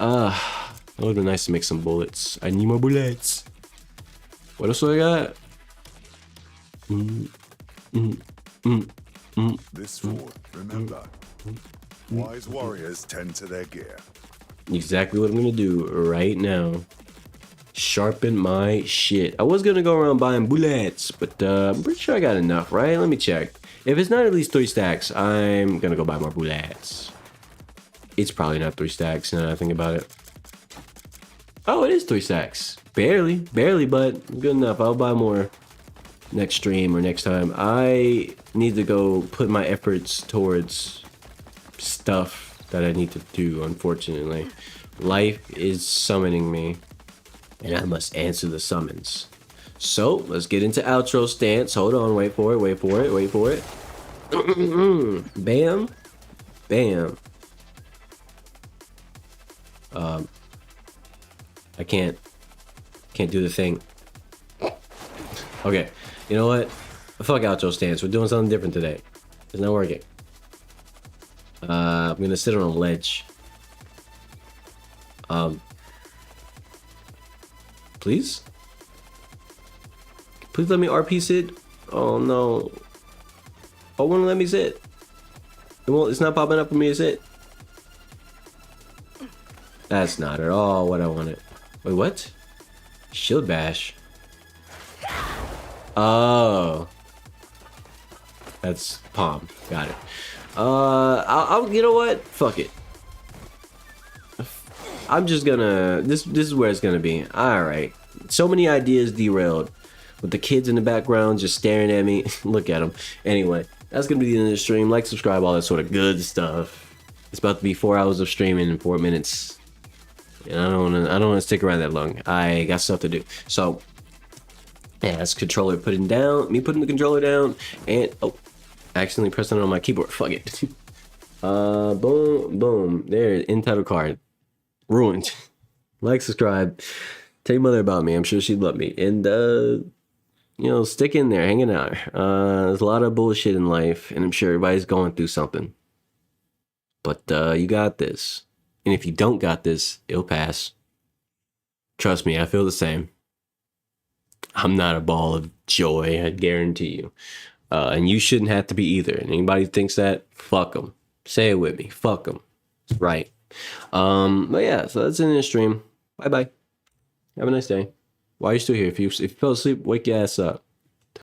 S1: It would have been nice to make some bullets. I need more bullets. What else do I got?
S9: This fort, remember, wise warriors tend to their gear.
S1: Exactly what I'm gonna do right now. Sharpen my shit. I was gonna go around buying bullets, but I'm pretty sure I got enough, right? Let me check. If it's not at least 3 stacks, I'm gonna go buy more bullets. It's probably not 3 stacks now that I think about it. Oh, it is 3 stacks. Barely, but good enough. I'll buy more next stream or next time. I need to go put my efforts towards stuff that I need to do, unfortunately. Life is summoning me, and I must answer the summons. So, let's get into outro stance. Hold on, wait for it. Bam. Bam. I can't do the thing. Okay, you know what? Fuck outro stance. We're doing something different today. It's not working. I'm gonna sit on a ledge. Please? Please let me RP sit. Oh no. Oh, won't let me sit. It's not popping up for me to sit. That's not at all what I wanted. Wait, what? Shield bash. Oh. That's palm. Got it. I'll you know what? Fuck it. I'm just gonna this is where it's gonna be. Alright. So many ideas derailed. With the kids in the background just staring at me. Look at them. Anyway, that's gonna be the end of the stream. Like, subscribe, all that sort of good stuff. It's about to be 4 hours of streaming in 4 minutes. And I don't wanna stick around that long. I got stuff to do. So yeah, that's controller putting down. Me putting the controller down and accidentally pressing it on my keyboard. Fuck it. Boom, boom. There, end title card. Ruined. Like, subscribe. Tell your mother about me. I'm sure she'd love me. And you know, stick in there, hanging out. There's a lot of bullshit in life, and I'm sure everybody's going through something. But you got this. And if you don't got this, it'll pass. Trust me, I feel the same. I'm not a ball of joy, I guarantee you. And you shouldn't have to be either. And anybody who thinks that, fuck them. Say it with me. Fuck them. It's right. But yeah, so that's the end of the stream. Bye bye. Have a nice day. Why are you still here? If you fell asleep, wake your ass up.